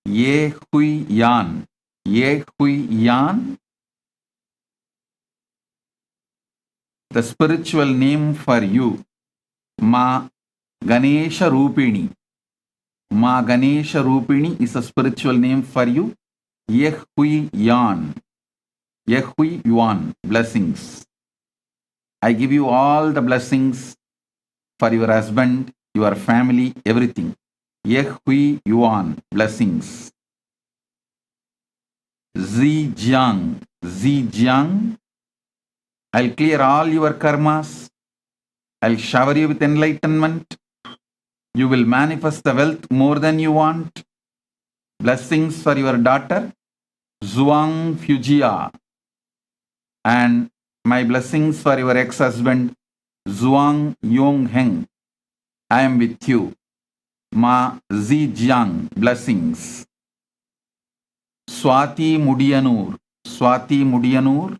Ye Hui Yan. Ye Hui Yan. The spiritual name for you. Ma Ganesha Rupini. Ma Ganesha Rupini is a spiritual name for you. Yehui Yan. Yehui Yuan. Blessings. I give you all the blessings for your husband, your family, everything. Yehui Yuan. Blessings. Zijiang. Zijiang. I'll clear all your karmas. I'll shower you with enlightenment. You will manifest the wealth more than you want. Blessings for your daughter, Zhuang Fujia. And my blessings for your ex-husband, Zhuang Yongheng. I am with you. Ma Zijiang. Blessings. Swati Mudiyanur. Swati Mudiyanur.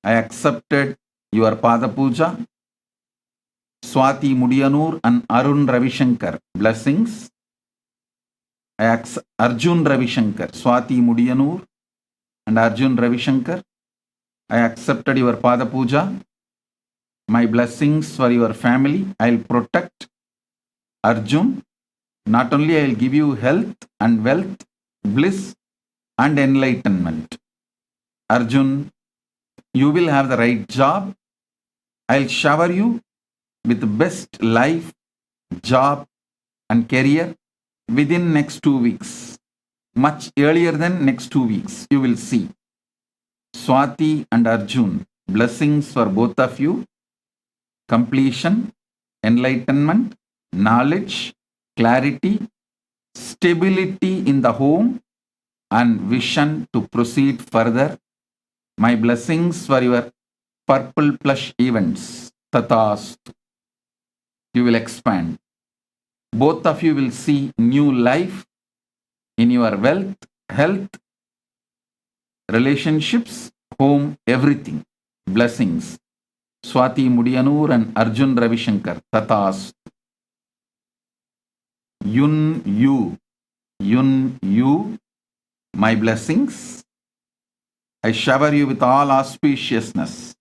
I accepted your Pada Puja. Swati Mudiyanur and Arun Ravishankar. Blessings. Arjun Ravishankar. Swati Mudiyanur and Arjun Ravishankar. I accepted your Pada Puja. My blessings for your family. I'll protect Arjun. Not only I'll give you health and wealth, bliss and enlightenment. Arjun, you will have the right job. I'll shower you with the best life, job and career within next 2 weeks. Much earlier than next 2 weeks. You will see. Swati and Arjun, blessings for both of you. Completion, enlightenment, knowledge, clarity, stability in the home, and vision to proceed further. My blessings for your purple plush events. Tatast. You will expand. Both of you will see new life in your wealth, health, relationships, home, everything. Blessings. Swati Mudiyanur and Arjun Ravishankar. Tatas. Yun you, my blessings. I shower you with all auspiciousness.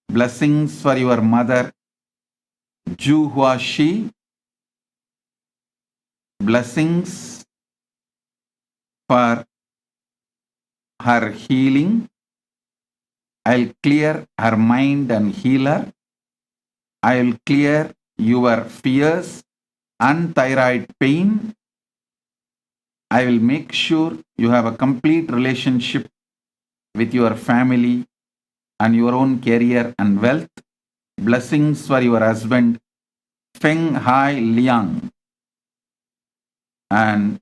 Blessings for your mother, Ju Hua Shi. Blessings for her healing. I'll clear her mind and heal her. I'll clear your fears and thyroid pain. I will make sure you have a complete relationship with your family and your own career and wealth. Blessings for your husband, Feng Hai Liang. And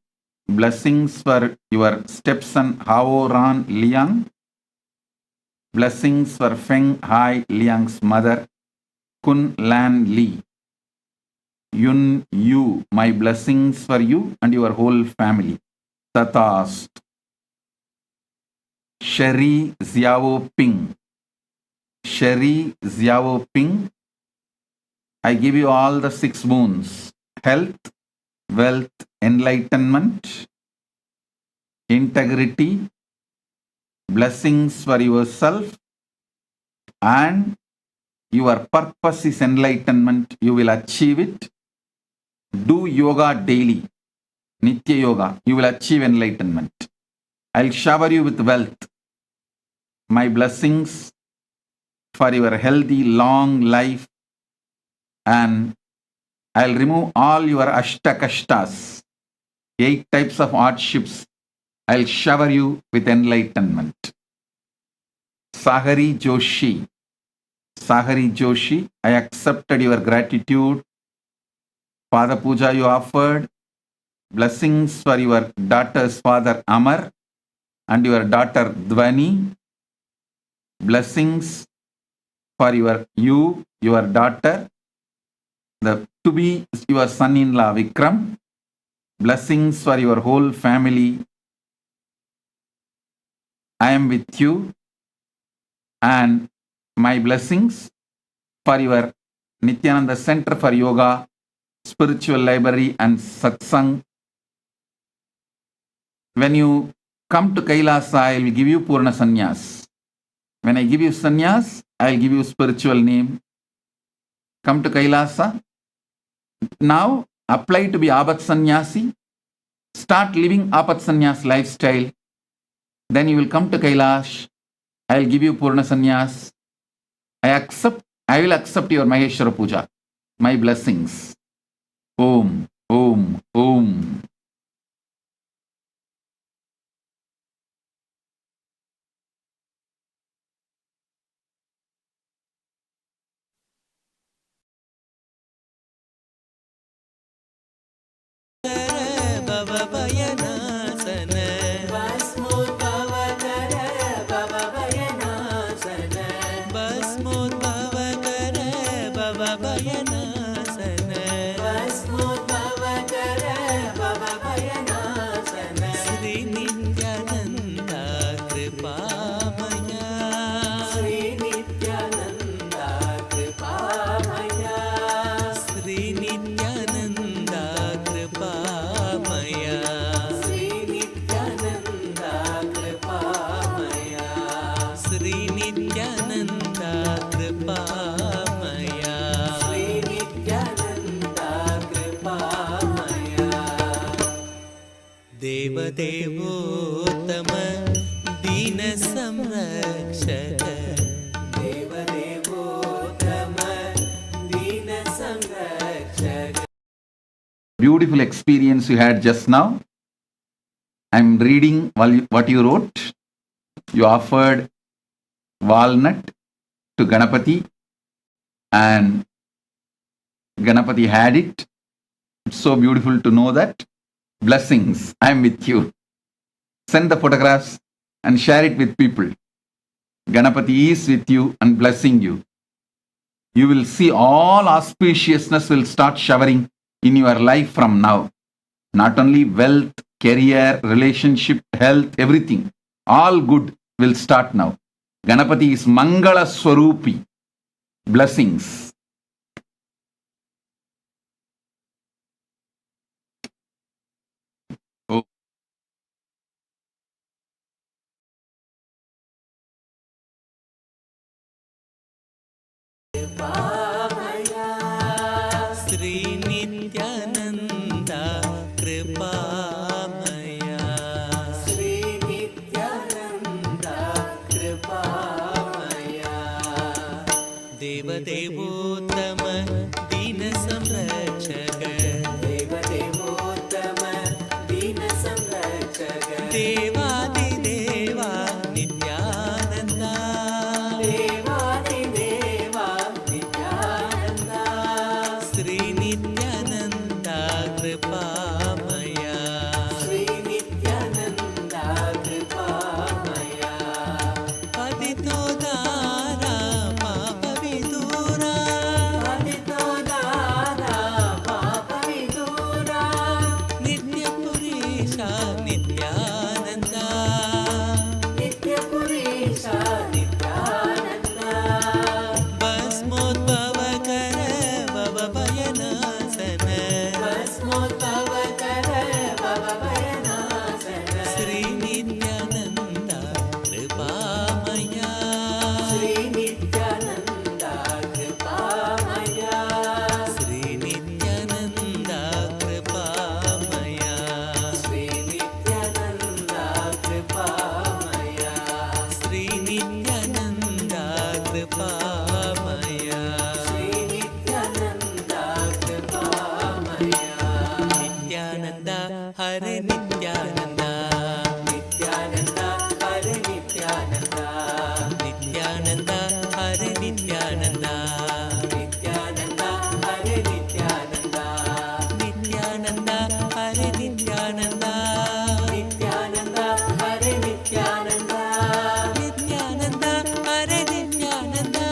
blessings for your stepson, Hao Ran Liang. Blessings for Feng Hai Liang's mother, Kun Lan Li. Yun you, my blessings for you and your whole family. Tatast. Sheri Xiao Ping. Sheri Xiao Ping. I give you all the 6 moons. Health, wealth, enlightenment, integrity, blessings for yourself, and your purpose is enlightenment. You will achieve it. Do yoga daily. Nitya yoga. You will achieve enlightenment. I'll shower you with wealth. My blessings for your healthy, long life, and I'll remove all your ashtakashtas, 8 types of hardships. I'll shower you with enlightenment. Sahari Joshi. Sahari Joshi, I accepted your gratitude. Father Puja you offered. Blessings for your daughter's father Amar and your daughter Dvani. Blessings for your daughter, to be your son-in-law Vikram. Blessings for your whole family. I am with you. And my blessings for your Nithyananda Center for Yoga, Spiritual Library and Satsang. When you come to Kailasa, I will give you Purna Sannyas. When I give you Sannyas, I will give you spiritual name. Come to Kailasa. Now, apply to be Apat Sannyasi. Start living Apat Sannyas lifestyle. Then you will come to Kailash. I will give you Purna Sannyas. I will accept your Maheshwara Puja. My blessings. Om, Om, Om. देवदेवोत्तम दीन संरक्षक देवदेवोत्तम दीन संरक्षक. Beautiful experience you had just now. I'm reading what you wrote. You offered walnut to Ganapati and Ganapati had it. It's so beautiful to know that. Blessings, I am with you. Send the photographs and share it with people. Ganapati is with you and blessing you. You will see all auspiciousness will start showering in your life from now. Not only wealth, career, relationship, health, everything. All good will start now. Ganapati is Mangala Swarupi. Blessings. Oh. Sri Nithyananda Kripamaya. Sri Nithyananda Kripamaya. Deva Devottama Dina Samrakshaka. Deva Devottama Dina Samrakshaka. Devadi Deva Nithyananda. Devadi Deva Nithyananda. Sri Nithyananda Kripamaya. Sri Nithyananda Kripamaya. Aditodara Papa Vidura. Aditodara Papa Vidura. Nitya Purisha Nithyananda. Nitya Purisha Nithyananda. Basmodbhavakara Bhavayanasana. Basmodbhavakara Bhavayanasana. Sri Nithyananda Kripamaya. Sri Nithyananda Kripamaya. Sri Nithyananda Kripamaya. Sri Nithyananda Kripamaya. Sri Nithyananda Kripamaya. Sri Nithyananda Kripamaya. Nithyananda Hare Nithyananda. Nithyananda Hare Nithyananda. Nithyananda Hare Nithyananda. Nithyananda Hare Nithyananda. Nithyananda Hare Nithyananda. Nithyananda Hare Nithyananda. Nithyananda Hare Nithyananda.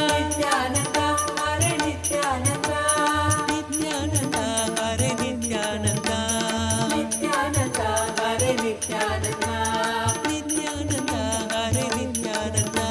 Nithyananda Hare Nithyananda. Nithyananda Hare Nithyananda. Nithyananda Hare Nithyananda. Nithyananda Hare Nithyananda.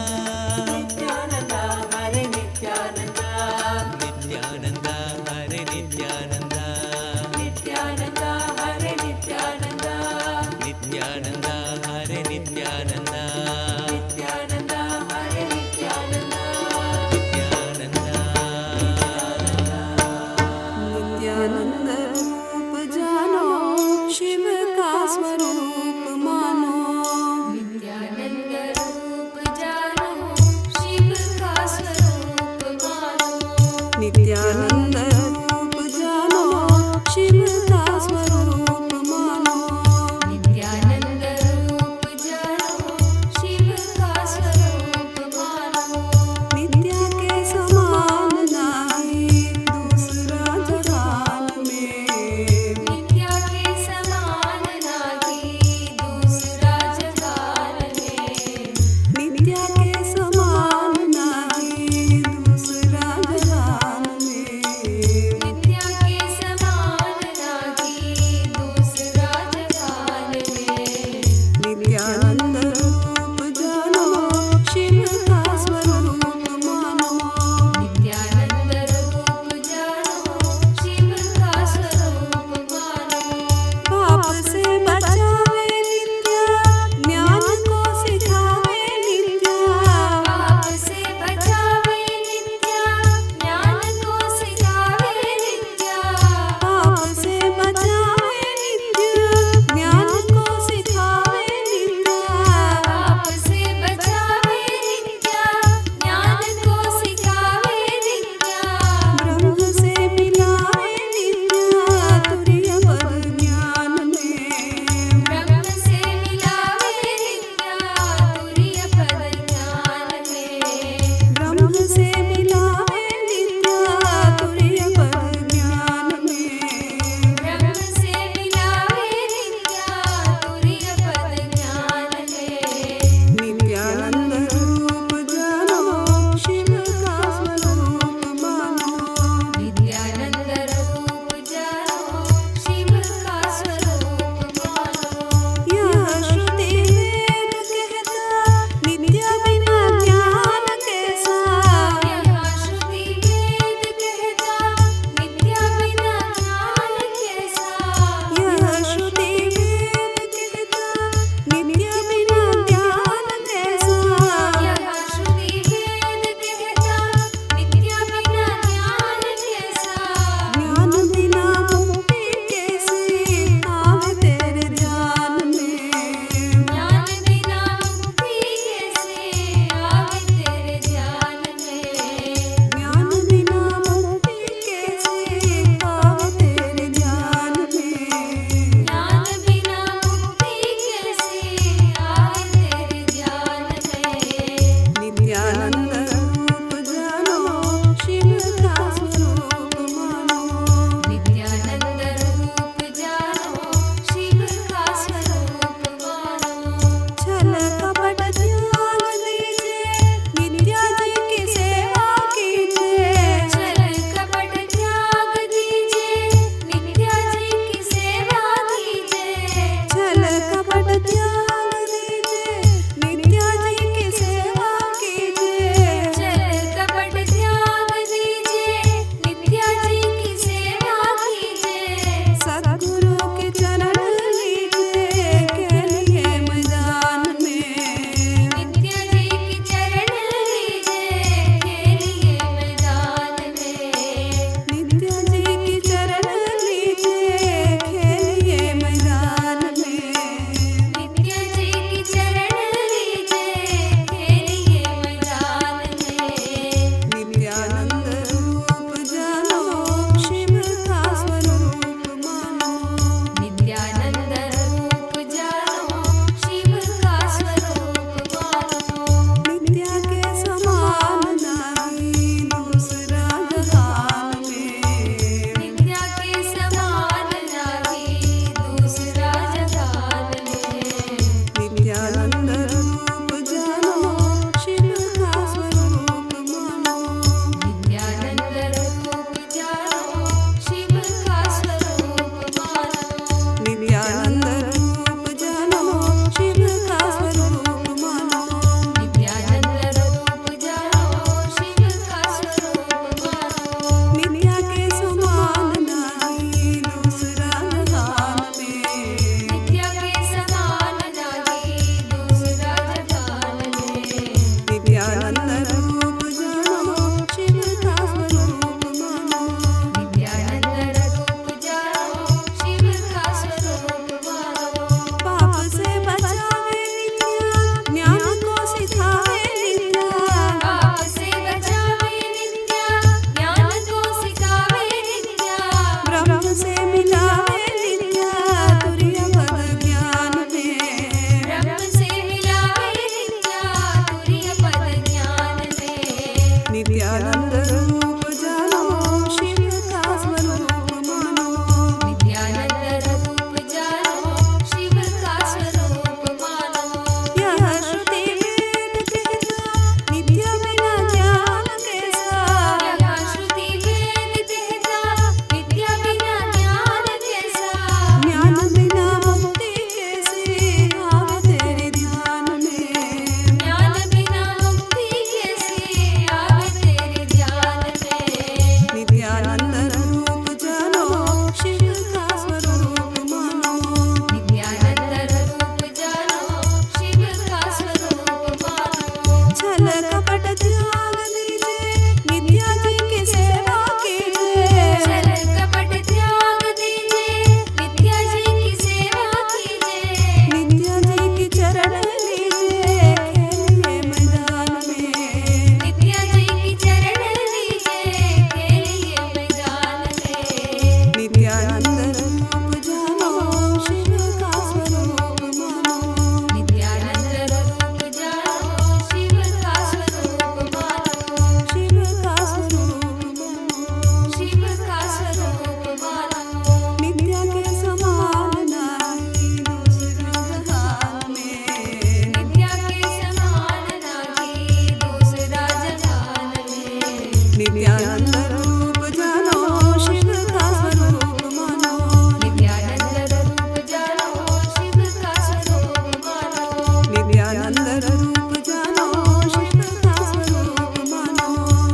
Nityanand रूप जानो शिव का स्वरूप मानो नित्यानंद रूप जानो शिव का स्वरूप मानो पाप से बचावे नित्या ज्ञान को सिखावे नित्या पाप से बचावे नित्या ज्ञान को सिखावे नित्या ब्रह्म से मिलावे नित्या तुरिय पद ज्ञान में ब्रह्म से मिलावे नित्या तुरिय पद ज्ञान में नित्यानंद रूप जानो शिव का स्वरूप मानो नित्यानंद रूप जानो शिव का स्वरूप मानो यह श्रुति वेद कहता नित्य बिना ज्ञान कैसा यह श्रुति वेद कहता विद्या बिना ज्ञान कैसा ज्ञान बिना मुक्ति कैसे आवे तेरे ध्यान में ज्ञान बिना मुक्ति कैसे आवे तेरे ध्यान में नित्यानंद रूप जानो शिव का स्वरूप मानो नित्यानंद रूप जानो शिव का स्वरूप मानो छल कपट त्याग दीजिए नित्या जी की सेवा कीजिए छल कपट त्याग दीजिए नित्या जी की सेवा कीजिए नित्या जी की चरण लीजिए खेलिए मैदान में नित्या जी की चरण लीजिए खेलिए मैदान में नित्यानंद रूप जानो शिव का स्वरूप मानो नित्यानंद रूप जानो शिव का स्वरूप मानो शिव का स्वरूप मानो शिव का स्वरूप मानो नित्या के समान नहीं दूसरा जहान में नित्या के समान नाही दूसरा जहान में नित्यानंद रूप जानो शिव का स्वरूप मानो नित्यानंद रूप जानो शिव का स्वरूप मानो नित्यानंद रूप जानो शिव का स्वरूप मानो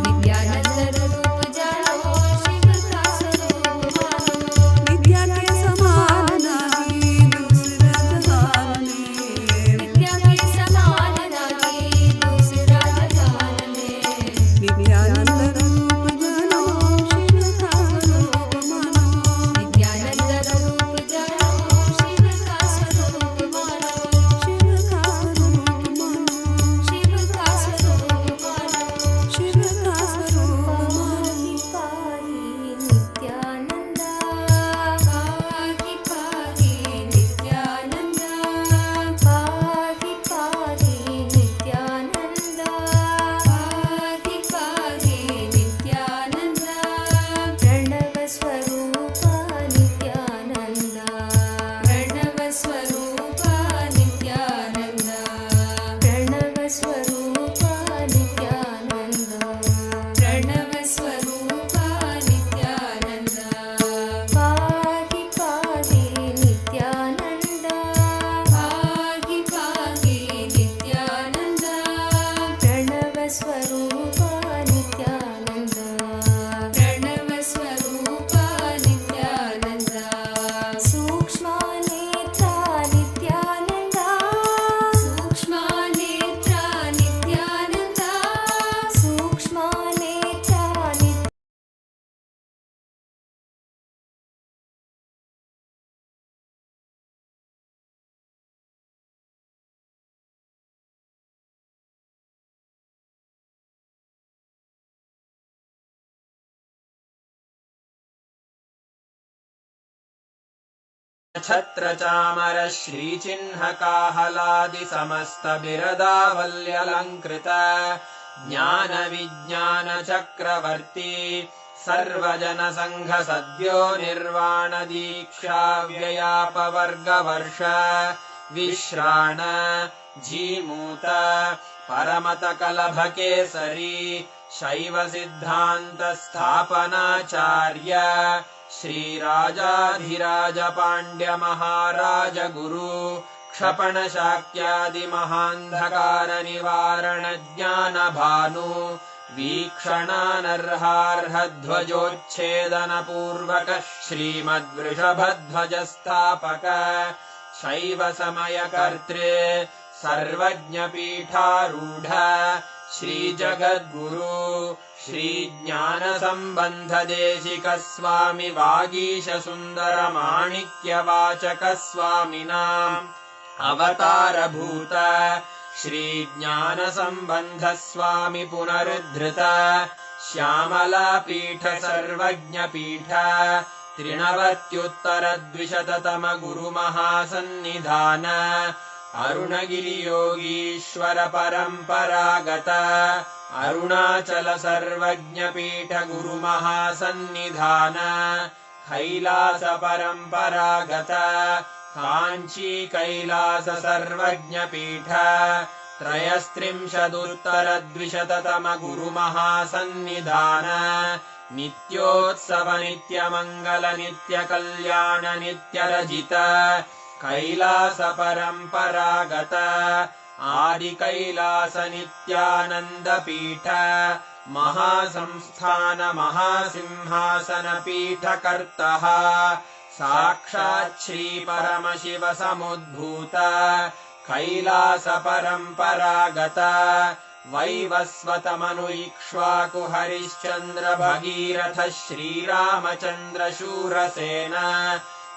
नित्यानंद रूप जानो शिव का स्वरूप मानो नित्या के समान नहीं दूसरा जहान में नित्या के समान नाही दूसरा जहान में नित्यानंद रूप जानो शिव का स्वरूप मानो नित्यानंद रूप जानो शिव का स्वरूप मानो शिव का स्वरूप मानो शिव का स्वरूप मानो शिव का स्वरूप मानो पाहि नित्यानंद पाहि पाहि नित्यानंद पाहि पाहि नित्यानंद पाहि पाहि नित्यानंद प्रणव स्वरूप नित्यानंद प्रणव स्वरूप नित्यानंद प्रणव स्वरूप नित्यानंद प्रणव स्वरूप नित्यानंद पाहि पाहि नित्यानंद पाहि पाहि नित्यानंद प्रणव स्वरूप नित्यानंद प्रणव स्वरूप नित्यानंद सूक्ष्म नेत्र नित्यानंद सूक्ष्म नेत्र नित्यानंद सूक्ष्म नेत्र छत्र चामर श्रीचिह्न काहलादि समस्त बिरदावल्यलङ्कृत ज्ञान विज्ञान चक्रवर्ती सर्वजन संघ सद्यो निर्वाण दीक्षा व्ययापवर्गवर्ष विश्राण जीमूत परमत कलभ केसरी शैव सिद्धांत स्थापनाचार्य श्रीराजाधिराज पाण्ड्य महाराज गुरु क्षपण शाक्यादि महान्धकार निवारण ज्ञान भानु वीक्षणानर्हार्हध्वजोच्छेदन पूर्वक श्रीमद्वृषभध्वजस्थापक शैव समय कर्तृ सर्वज्ञ पीठारूढ़ श्रीजगद्गुरु श्रीज्ञानसम्बन्धदेशिकस्वामि वागीशसुन्दरमाणिक्यवाचकस्वामिनाम् अवतारभूत श्रीज्ञानसम्बन्धस्वामि पुनरुद्धृत श्यामलापीठ सर्वज्ञपीठ त्रिनवत्युत्तरद्विशततम गुरुमहासन्निधान अरुणगिरियोगीश्वर परम्परागत अरुणाचल सर्वज्ञपीठ गुरुमहासन्निधान कैलास परम्परागत काञ्ची कैलास सर्वज्ञपीठ त्रयस्त्रिंशदुत्तरद्विशततम गुरुमहासन्निधान नित्योत्सव नित्यमङ्गल नित्यकल्याण नित्यरजित कैलास परम्परागत आदिकैलास नित्यानन्दपीठ महासंस्थान महासिंहासनपीठकर्तः साक्षात् श्रीपरमशिव समुद्भूत कैलास परम्परागत वैवस्वतमनु इक्ष्वाकु हरिश्चन्द्र भगीरथ श्रीरामचन्द्र शूरसेन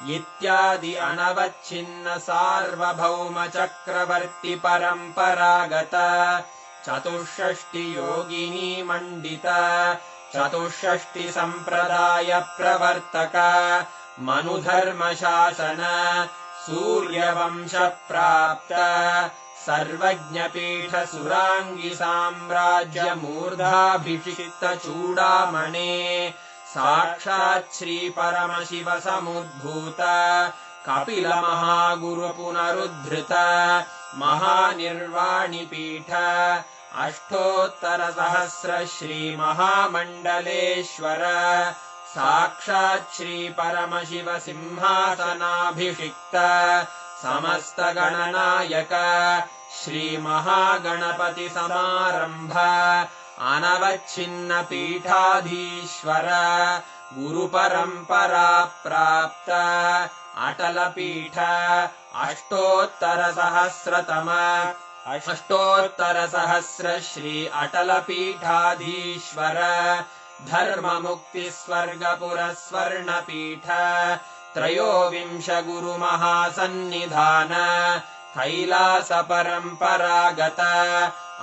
इत्यादि अनवच्छिन्न सार्वभौम चक्रवर्ति परम्परागत चतुष्षष्टि योगिनी मण्डित चतुष्षष्टि सम्प्रदाय प्रवर्तक मनुधर्मशासन सूर्यवंश प्राप्त सर्वज्ञपीठ सुराङ्गि साम्राज्य मूर्धाभिषिक्त चूडामणे साक्षात् श्री परमशिव समुद्भूत कपिल महागुरु पुनरुद्धृत महानिर्वाणिपीठ अष्टोत्तर सहस्र श्री महामण्डलेश्वर साक्षात् श्री परमशिव सिंहासनाभिषिक्त समस्त गणनायक श्री महागणपति समारंभ अनवच्छिन्न पीठाधीश्वर गुरुपरम्परा प्राप्त अटल पीठ अष्टोत्तर सहस्र श्री अटल पीठाधीश्वर धर्म मुक्ति स्वर्गपुर स्वर्ण पीठ त्रयोविंश गुरु महासन्निधान कैलास परम्परागत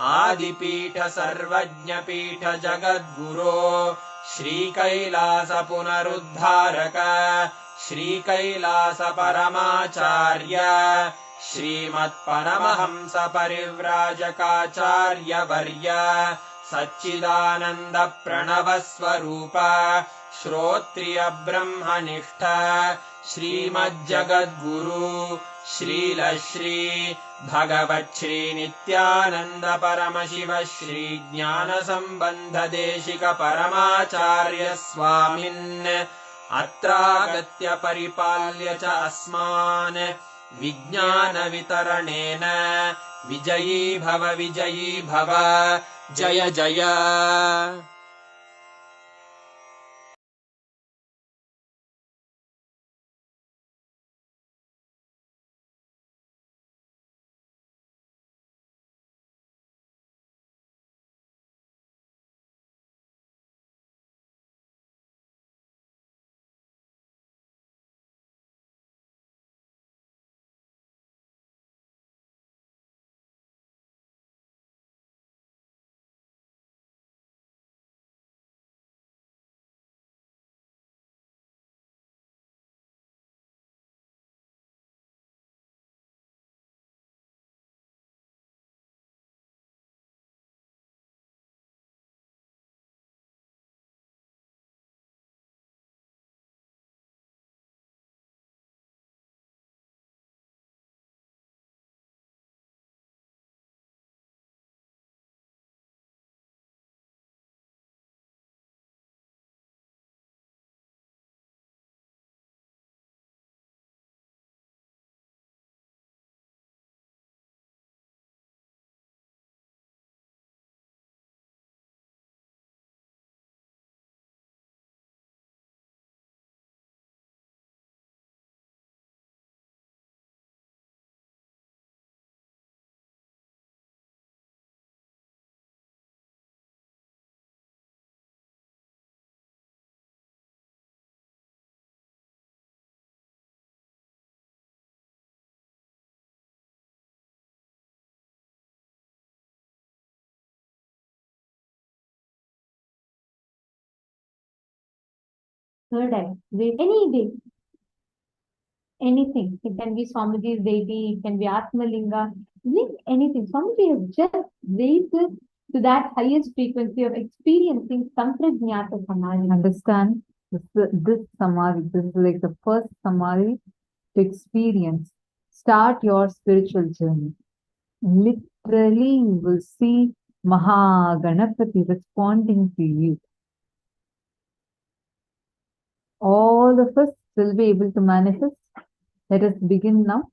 आदिपीठ सर्वज्ञपीठ जगद्गुरो श्रीकैलास पुनरुद्धारक श्रीकैलास परमाचार्य श्रीमत्परमहंस परिव्राजकाचार्य वर्य सच्चिदानन्द प्रणव स्वरूप श्रोत्रिय ब्रह्मनिष्ठ श्रीमज्जगद्गुरु श्रील श्री भगवच्छ्री नित्यानन्द परमशिव श्री ज्ञान सम्बन्ध देशिक परमाचार्य स्वामिन् अत्रागत्य परिपाल्य च अस्मान् विज्ञान वितरणेन विजयी भव जय जय। third eye, wave any day, anything. It can be Swamiji's deity, it can be Atmalinga, like anything. Swamiji has just raised it to that highest frequency of experiencing Samprajnata Samadhi. Understand? This Samadhi, this is like the first Samadhi to experience. Start your spiritual journey. Literally, you will see Mahaganapati responding to you. All of us will be able to manifest. Let us begin now.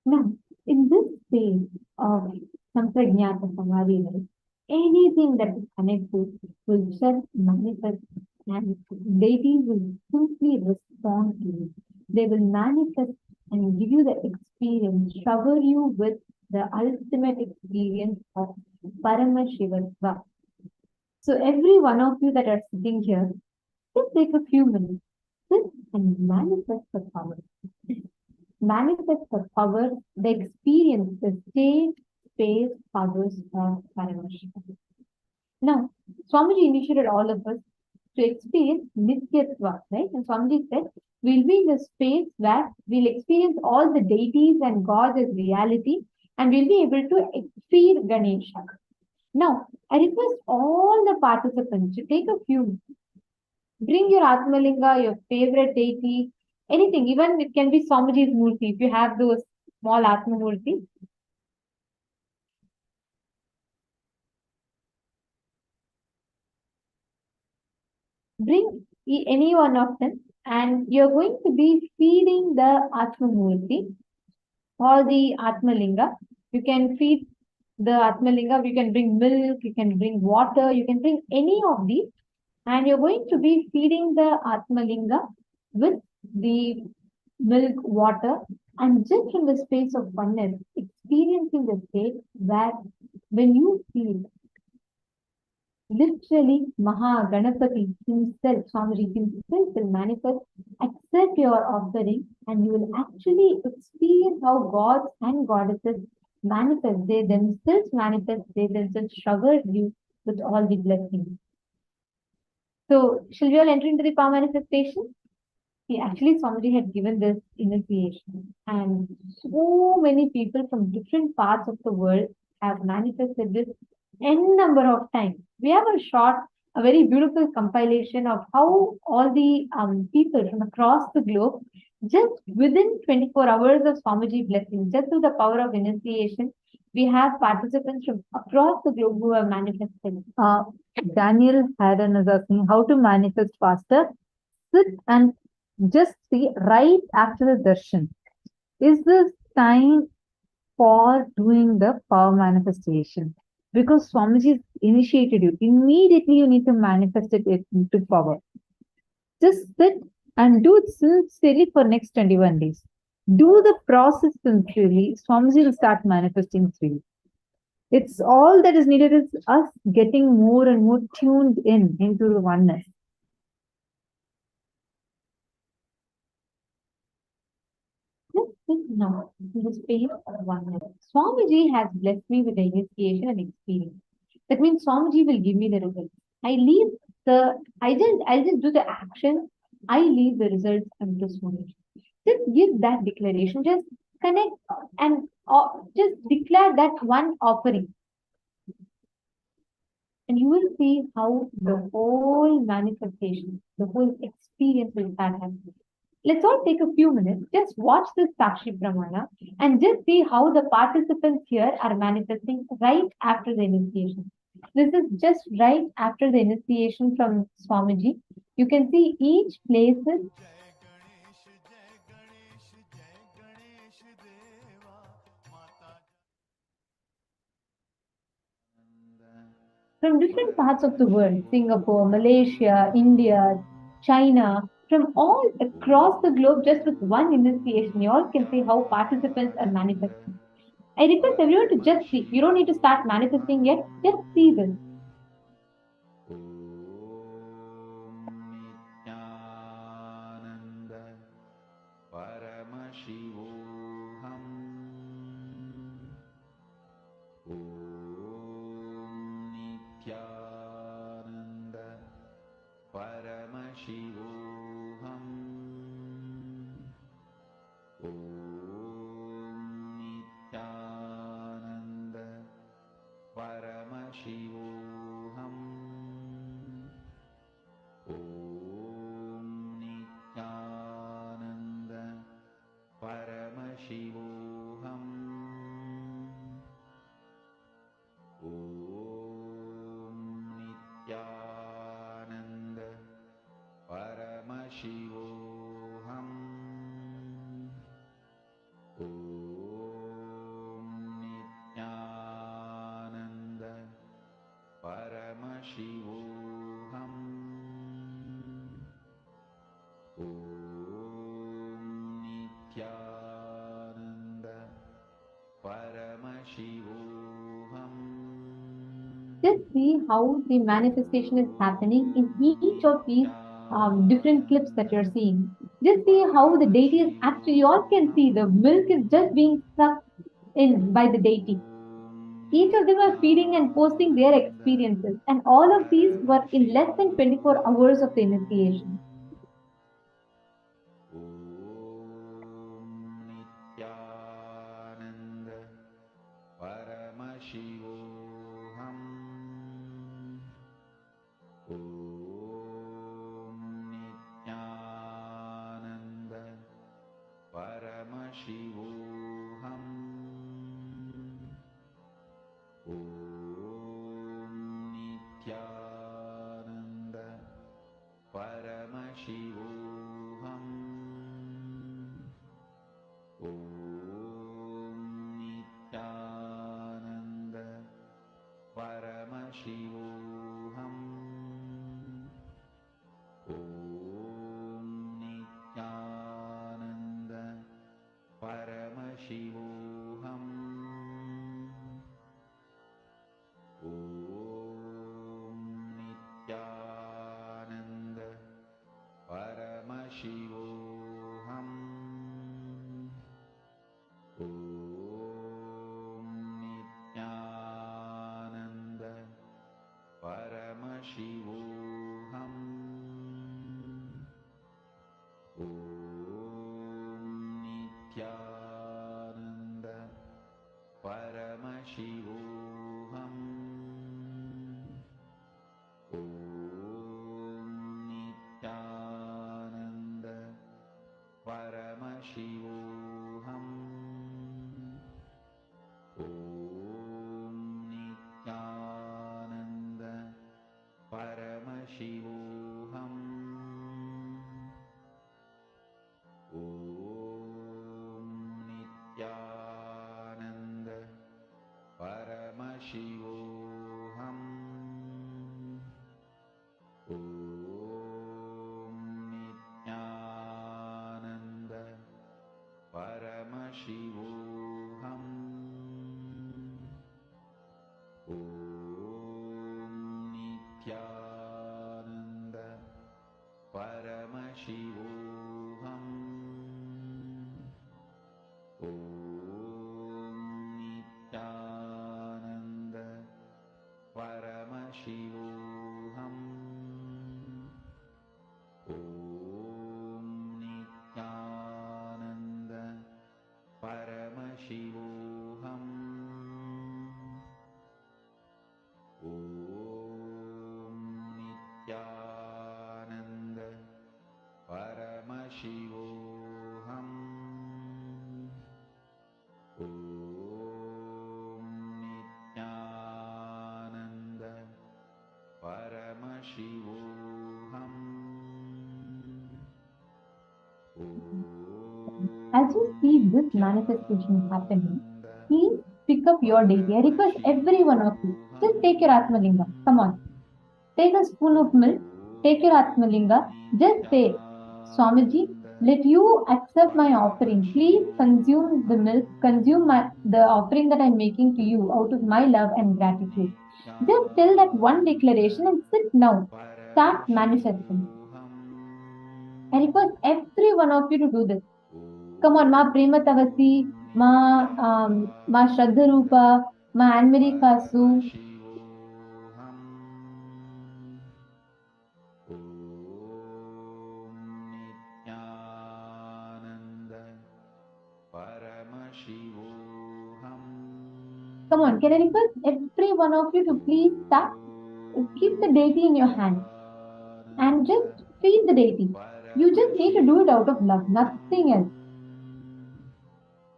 Now, in this stage of Samprajnata Samadhi, right, anything that is connected will just manifest and deities will simply respond to you. They will manifest and give you the experience, shower you with the ultimate experience of Paramashiva. So every one of you that are sitting here, just take a few minutes, sit and manifest the power. Manifest the power, the experience, the state, space, powers of Paramashiva. Now, Swamiji initiated all of us to experience Nityatva, right? And Swamiji said, we'll be in the space where we'll experience all the deities and gods as reality, and we'll be able to feed Ganesha. Now, I request all the participants to take a few minutes. Bring your Atmalinga, your favorite deity, anything, even it can be Swamiji's Murti, if you have those small Atma Murti. Bring any one of them, and you're going to be feeding the Atma Murti or the Atmalinga. You can feed the Atmalinga, you can bring milk, you can bring water, you can bring any of these, and you're going to be feeding the Atmalinga with the milk, water, and just from the space of oneness, experiencing the state where when you feel literally Mahaganapati himself, Swamiji himself will manifest, accept your offering, and you will actually experience how gods and goddesses manifest. They themselves manifest, they themselves shower you with all the blessings. So, shall we all enter into the power manifestation? Actually, Swamiji had given this initiation, and so many people from different parts of the world have manifested this n number of times. We have a very beautiful compilation of how all the people from across the globe, just within 24 hours of Swamiji blessing, just through the power of initiation, we have participants from across the globe who have manifested. Daniel Haddon is asking how to manifest faster. Sit and just see right after the darshan. Is this time for doing the power manifestation? Because Swamiji initiated you. Immediately you need to manifest it into power. Just sit and do it sincerely for next 21 days. Do the process sincerely. Swamiji will start manifesting through you. It's all that is needed is us getting more and more tuned into the oneness. Now, in the space of oneness, Swamiji has blessed me with the initiation and experience. That means Swamiji will give me the results. I'll just do the action. I leave the results unto Swamiji. Just give that declaration. Just connect and just declare that one offering. And you will see how the whole manifestation, the whole experience will start happening. Let's all take a few minutes, just watch this Sakshi Pramana and just see how the participants here are manifesting right after the initiation. This is just right after the initiation from Swamiji. You can see each places. From different parts of the world, Singapore, Malaysia, India, China, from all across the globe, just with one initiation, you all can see how participants are manifesting. I request everyone to just see. You don't need to start manifesting yet, just see this. Nithyananda Paramashivoham. Om Nithyananda Paramashivoham. Om Nithyananda Paramashivoham. Om Nithyananda Paramashivoham. Om Nithyananda Paramashivoham. Om Nithyananda Paramashivoham. Om Nithyananda Paramashivoham. Just see how the manifestation is happening in each of these different clips that you're seeing. Just see how the deity is actually, you all can see the milk is just being sucked in by the deity. Each of them are feeding and posting their experiences, and all of these were in less than 24 hours of the initiation. Om Nithyananda Paramashivoham. Om Nithyananda Paramashivoham. Om Nithyananda Paramashivoham. Om Nithyananda Paramashivoham. Om Nithyananda Paramashivoham. Om Nithyananda Paramashivoham. Om Nithyananda Paramashivoham. Om Nithyananda Paramashivoham. Om Nithyananda Paramashivoham. Om Nithyananda Paramashivoham. Om Nithyananda Paramashivoham. Om Nithyananda Paramashivoham. Om Nithyananda Paramashivoham. Om Nithyananda Paramashivoham. Om Nithyananda Paramashivoham. Om Nithyananda Paramashivoham. Om Nithyananda Paramashivoham. As you see this manifestation happening, please pick up your deity. I request every one of you, just take your Atmalinga. Come on. Take a spoon of milk, take your Atmalinga, just say, Swamiji, let you accept my offering. Please consume the milk, consume the offering that I'm making to you out of my love and gratitude. Just tell that one declaration and sit now. Start manifesting. I request every one of you to do this. Come on, Ma Prema Tavasi, Ma Shraddha Rupa, Ma Anmari Kasu. Come on, can I request every one of you to please start? Keep the deity in your hand and just feed the deity. You just need to do it out of love, nothing else.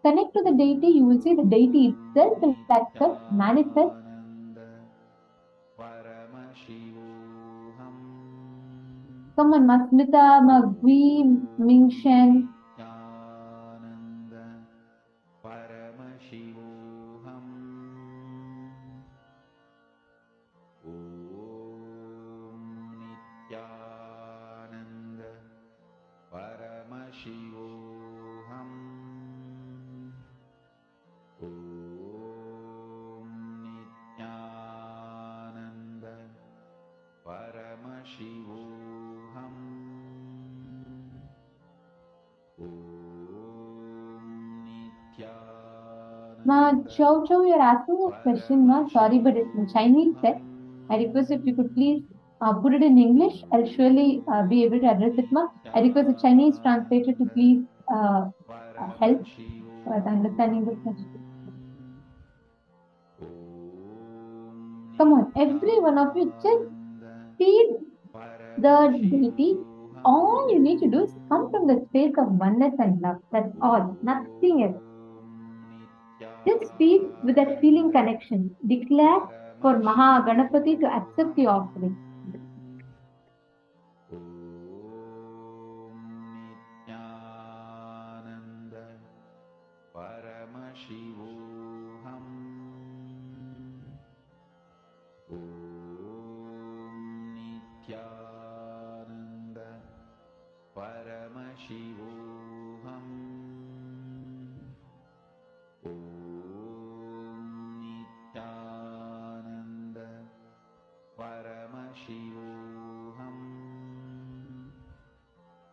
Connect to the deity, you will see the deity itself will accept, manifest. Come on, Masmita, Magvi, Mingshen. Paramashivoham. Om Nithyananda Paramashivoham. Om Nithyananda Paramashivoham. Ma Chow Chow, you're asking a question, ma. Sorry, but it's in Chinese text. I request if you could please put it in English. I'll surely be able to address it, ma. I request the Chinese translator to please help with understanding the question. Come on, every one of you, just feed the deity. All you need to do is come from the space of oneness and love. That's all, nothing else. Just feed with that feeling connection. Declare for Mahaganapati to accept the offering. Paramashivoham. Om Nithyananda Paramashivoham. Om Nithyananda Paramashivoham.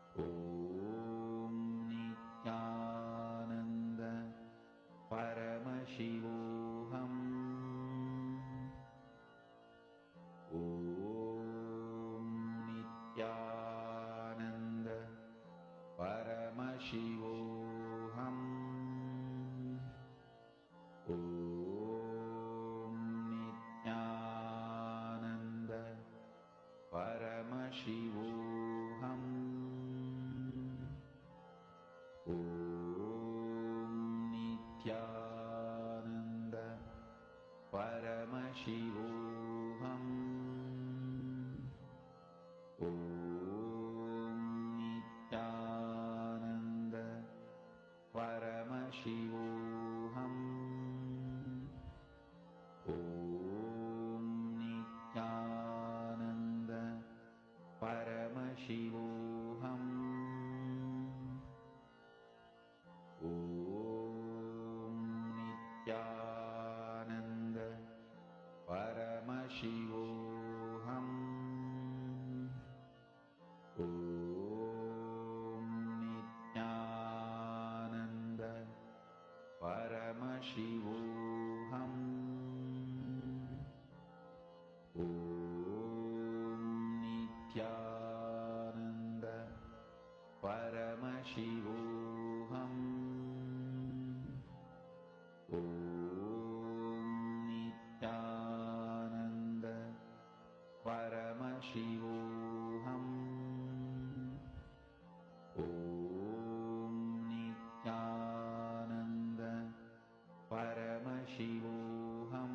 Om Nithyananda Paramashivoham. Om Nithyananda Paramashivoham. Om Nithyananda Paramashivoham. Om Nithyananda Paramashivoham. Om Nithyananda Paramashivoham. Om Nithyananda Paramashivoham. Om Nithyananda Paramashivoham. Om Nithyananda Paramashivoham. Om Nithyananda Paramashivoham. Om Nithyananda Paramashivoham. Om Nithyananda Paramashivoham.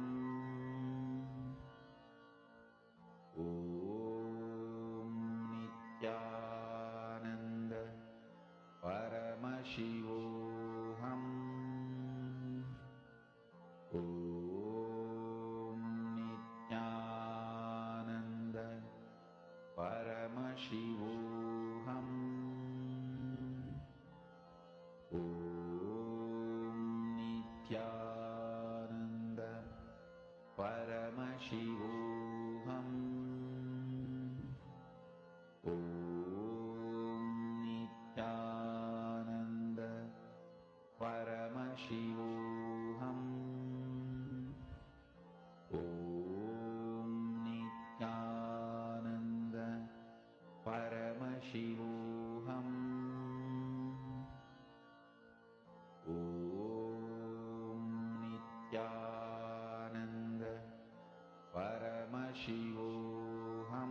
Paramashivoham.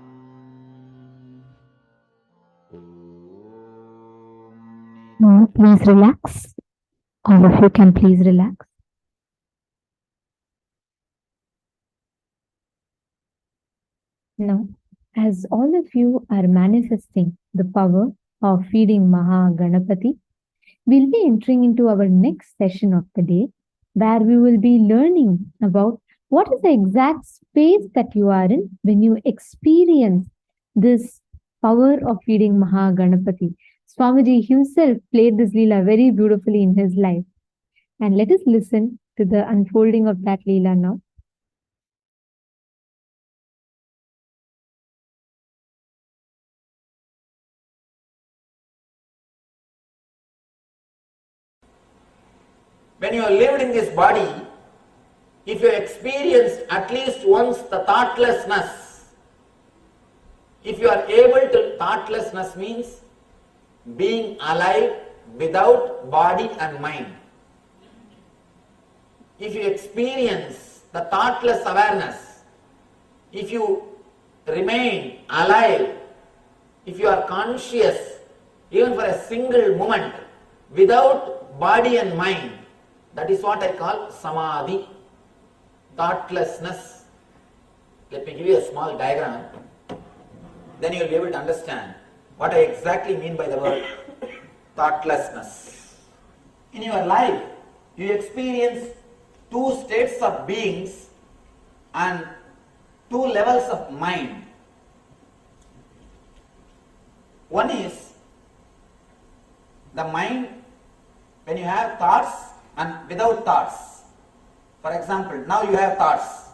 Now, please relax. All of you can please relax. Now, as all of you are manifesting the power of feeding Mahaganapati, we'll be entering into our next session of the day, where we will be learning about what is the exact space that you are in when you experience this power of feeding Mahaganapati. Swamiji himself played this Leela very beautifully in his life. And let us listen to the unfolding of that Leela now. When you are lived in this body, if you experienced at least once the thoughtlessness, if you are able to, thoughtlessness means being alive without body and mind. If you experience the thoughtless awareness, if you remain alive, if you are conscious even for a single moment without body and mind, that is what I call samadhi, thoughtlessness. Let me give you a small diagram, then you will be able to understand what I exactly mean by the word thoughtlessness. In your life, you experience two states of beings and two levels of mind. One is the mind when you have thoughts and without thoughts. For example, now you have thoughts.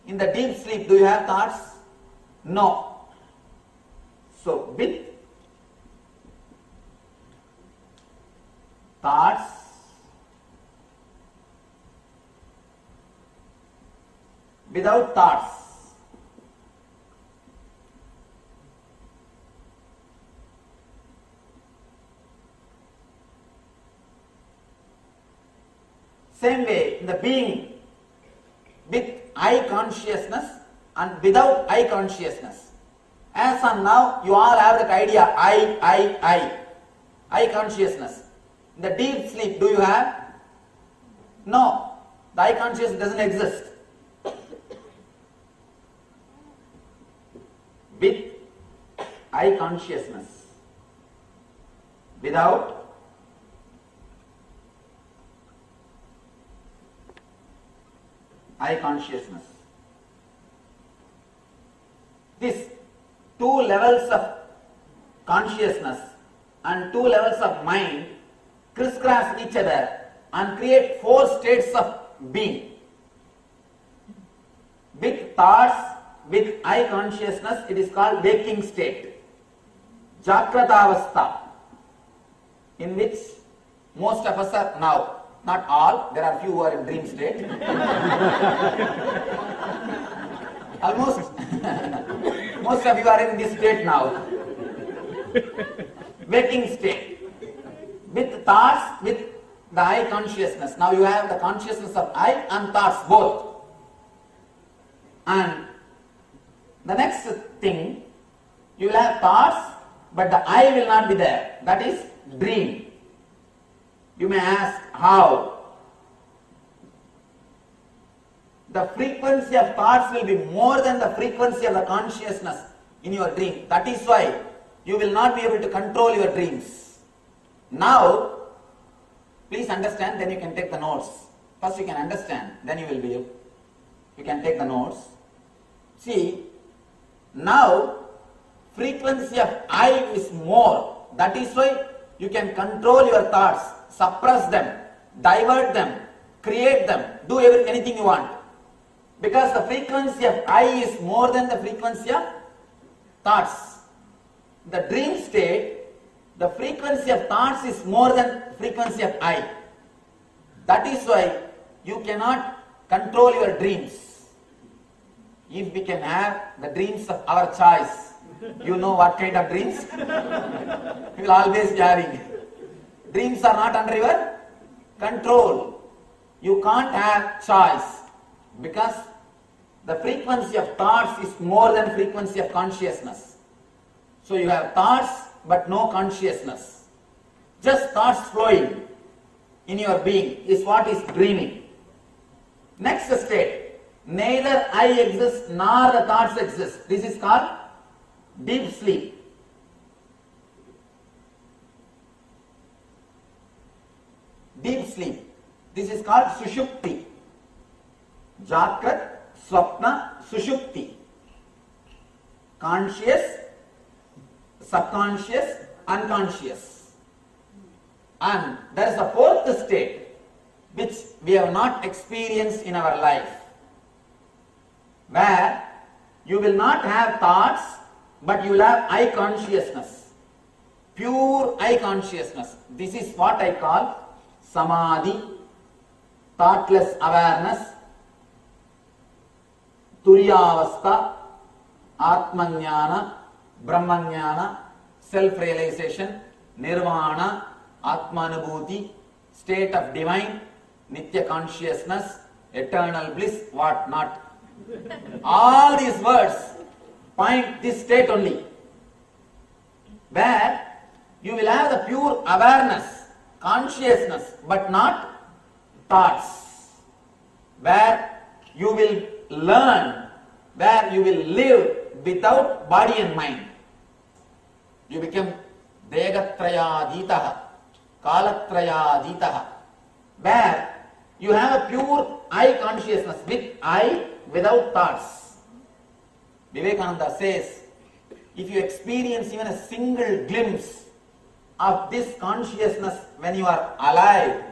In the deep sleep, do you have thoughts? No. So, with thoughts, without thoughts. Same way, in the being with I consciousness and without I consciousness. As on now, you all have that idea, I consciousness. In the deep sleep, do you have? No, the I consciousness doesn't exist. With I consciousness, without I consciousness. These two levels of consciousness and two levels of mind crisscross each other and create four states of being. With thoughts, with I consciousness, it is called waking state, Jakratavastha, in which most of us are now. Not all, there are few who are in dream state. Almost, most of you are in this state now. Waking state. With thoughts, with the I consciousness. Now you have the consciousness of I and thoughts both. And the next thing, you will have thoughts, but the I will not be there. That is dream. You may ask, how? The frequency of thoughts will be more than the frequency of the consciousness in your dream. That is why you will not be able to control your dreams. Now, please understand, then you can take the notes. First you can understand, then you will be able. You can take the notes. See, now frequency of I is more. That is why you can control your thoughts, suppress them, divert them, create them, do anything you want. Because the frequency of I is more than the frequency of thoughts. The dream state, the frequency of thoughts is more than frequency of I. That is why you cannot control your dreams. If we can have the dreams of our choice, you know what kind of dreams? You will always be having. Dreams are not under your control. You can't have choice because the frequency of thoughts is more than frequency of consciousness. So you have thoughts but no consciousness. Just thoughts flowing in your being is what is dreaming. Next state, neither I exist nor the thoughts exist. This is called deep sleep. Deep sleep. This is called sushupti. Jagrat, swapna, sushupti. Conscious, subconscious, unconscious. And there is a fourth state which we have not experienced in our life, where you will not have thoughts but you will have eye consciousness, pure eye consciousness. This is what I call samadhi, thoughtless awareness, turyavastha, atmanyana, brahmanyana, self-realization, nirvana, atmanubhuti, state of divine, nitya consciousness, eternal bliss, what not. All these words point this state only, where you will have the pure awareness, consciousness, but not thoughts, where you will learn, where you will live without body and mind. You become degatrayaditaha, kalatrayaditaha, where you have a pure eye consciousness, with eye, without thoughts. Vivekananda says, if you experience even a single glimpse of this consciousness when you are alive,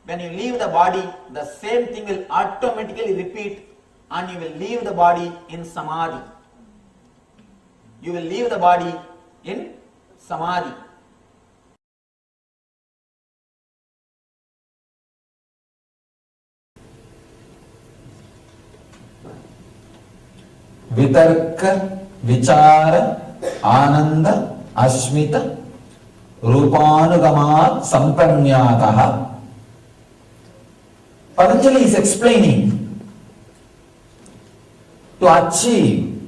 when you leave the body, the same thing will automatically repeat and you will leave the body in samadhi. You will leave the body in samadhi. Vitarka, Vichara, Ananda, Ashmita, Rupanugamat, Sampanyataha. Patanjali is explaining to achieve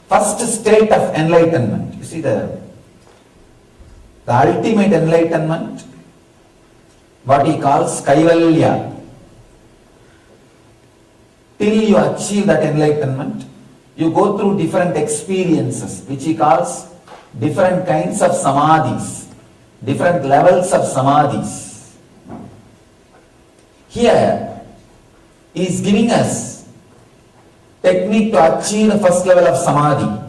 first state of enlightenment. You see the ultimate enlightenment, what he calls Kaivalya. Till you achieve that enlightenment, you go through different experiences, which he calls different kinds of samadhis, different levels of samadhis. Here, he is giving us technique to achieve the first level of samadhi.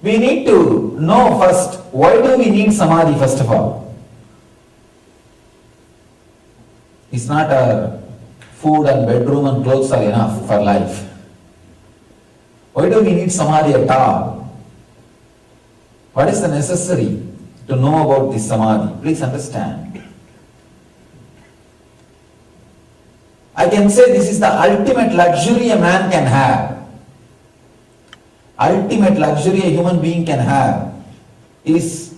We need to know first, why do we need samadhi first of all? It's not our food and bedroom and clothes are enough for life. Why do we need samadhi at all? What is the necessary to know about this samadhi? Please understand. I can say this is the ultimate luxury a man can have. Ultimate luxury a human being can have is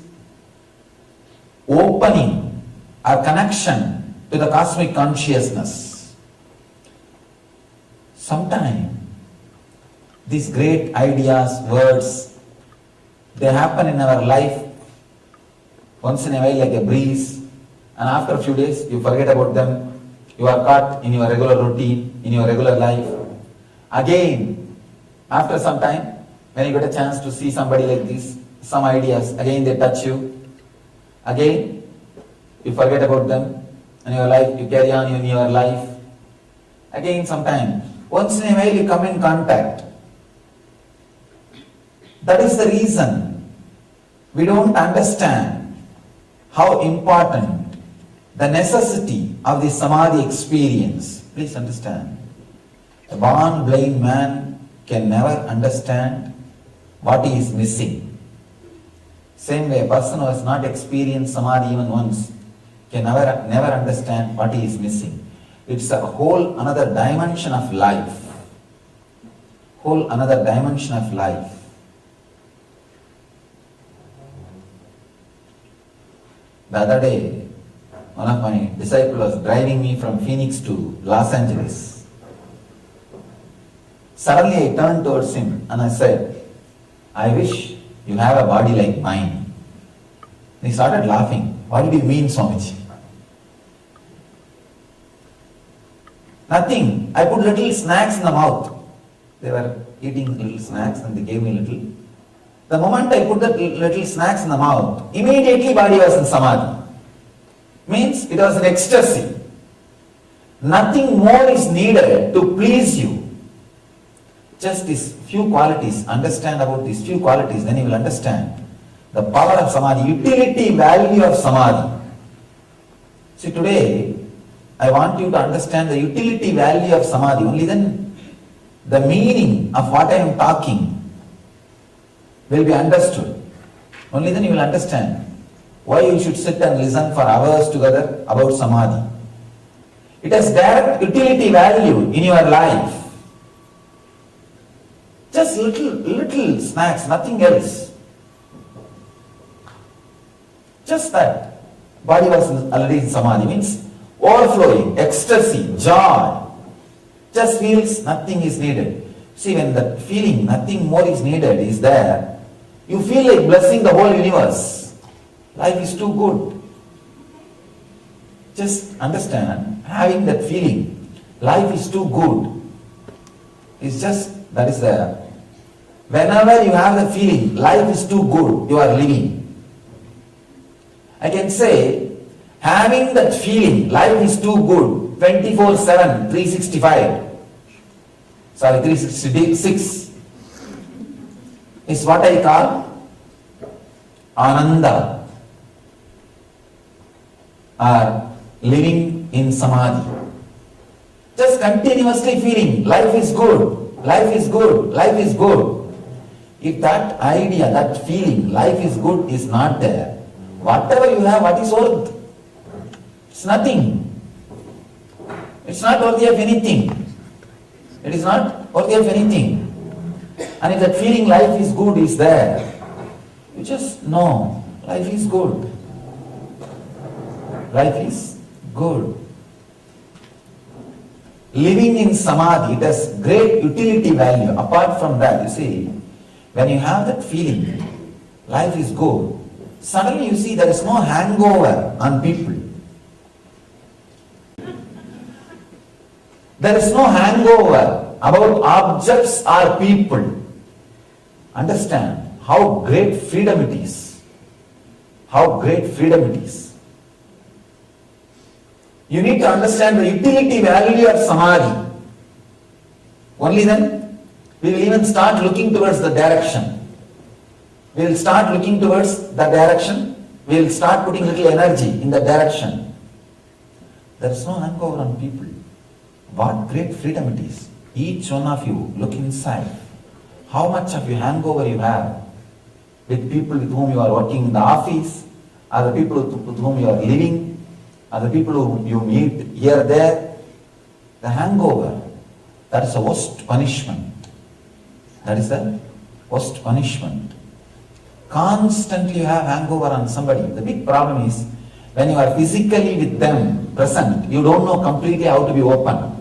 opening our connection to the cosmic consciousness. Sometimes these great ideas, words, they happen in our life once in a while like a breeze, and after a few days you forget about them. You are caught in your regular routine, in your regular life. Again, after some time, when you get a chance to see somebody like this, some ideas, again they touch you. Again, you forget about them in your life, you carry on in your life. Again, sometime, once in a while you come in contact. That is the reason we don't understand how important the necessity of the samadhi experience. Please understand. A born blind man can never understand what he is missing. Same way, a person who has not experienced samadhi even once can never understand what he is missing. It's a whole another dimension of life. Whole another dimension of life. The other day, one of my disciples was driving me from Phoenix to Los Angeles. Suddenly I turned towards him and I said, I wish you have a body like mine. And he started laughing. What did you mean, Swamiji? Nothing. I put little snacks in the mouth. They were eating little snacks and they gave me little. The moment I put the little snacks in the mouth, immediately body was in samadhi. Means it was an ecstasy. Nothing more is needed to please you. Just these few qualities, understand about these few qualities, then you will understand the power of samadhi, utility value of samadhi. See, today I want you to understand the utility value of samadhi. Only then the meaning of what I am talking will be understood. Only then you will understand why you should sit and listen for hours together about samadhi. It has direct utility value in your life. Just little snacks, nothing else. Just that. Body was already in samadhi, means overflowing, ecstasy, joy. Just feels nothing is needed. See, when that feeling nothing more is needed is there, you feel like blessing the whole universe. Life is too good. Just understand, having that feeling, life is too good. It's just, that is there. Whenever you have the feeling, life is too good, you are living. I can say, having that feeling, life is too good, 24/7, 365. Sorry, 366 is what I call Ananda, or living in samadhi. Just continuously feeling life is good, life is good, life is good. If that idea, that feeling, life is good is not there, whatever you have, what is worth? It's nothing. It's not worthy of anything. It is not worthy of anything. And if that feeling life is good is there, you just know life is good. Life is good. Living in samadhi, it has great utility value. Apart from that, you see, when you have that feeling, life is good, suddenly you see there is no hangover on people. There is no hangover about objects or people. Understand how great freedom it is. How great freedom it is. You need to understand the utility value of samadhi. Only then we will even start looking towards the direction. We will start looking towards the direction. We will start putting little energy in the direction. There is no hangover on people. What great freedom it is. Each one of you look inside. How much of your hangover you have with people with whom you are working in the office, or the people with whom you are living, or the people whom you meet here, there. The hangover, that is the worst punishment. That is the worst punishment. Constantly you have hangover on somebody. The big problem is when you are physically with them present, you don't know completely how to be open.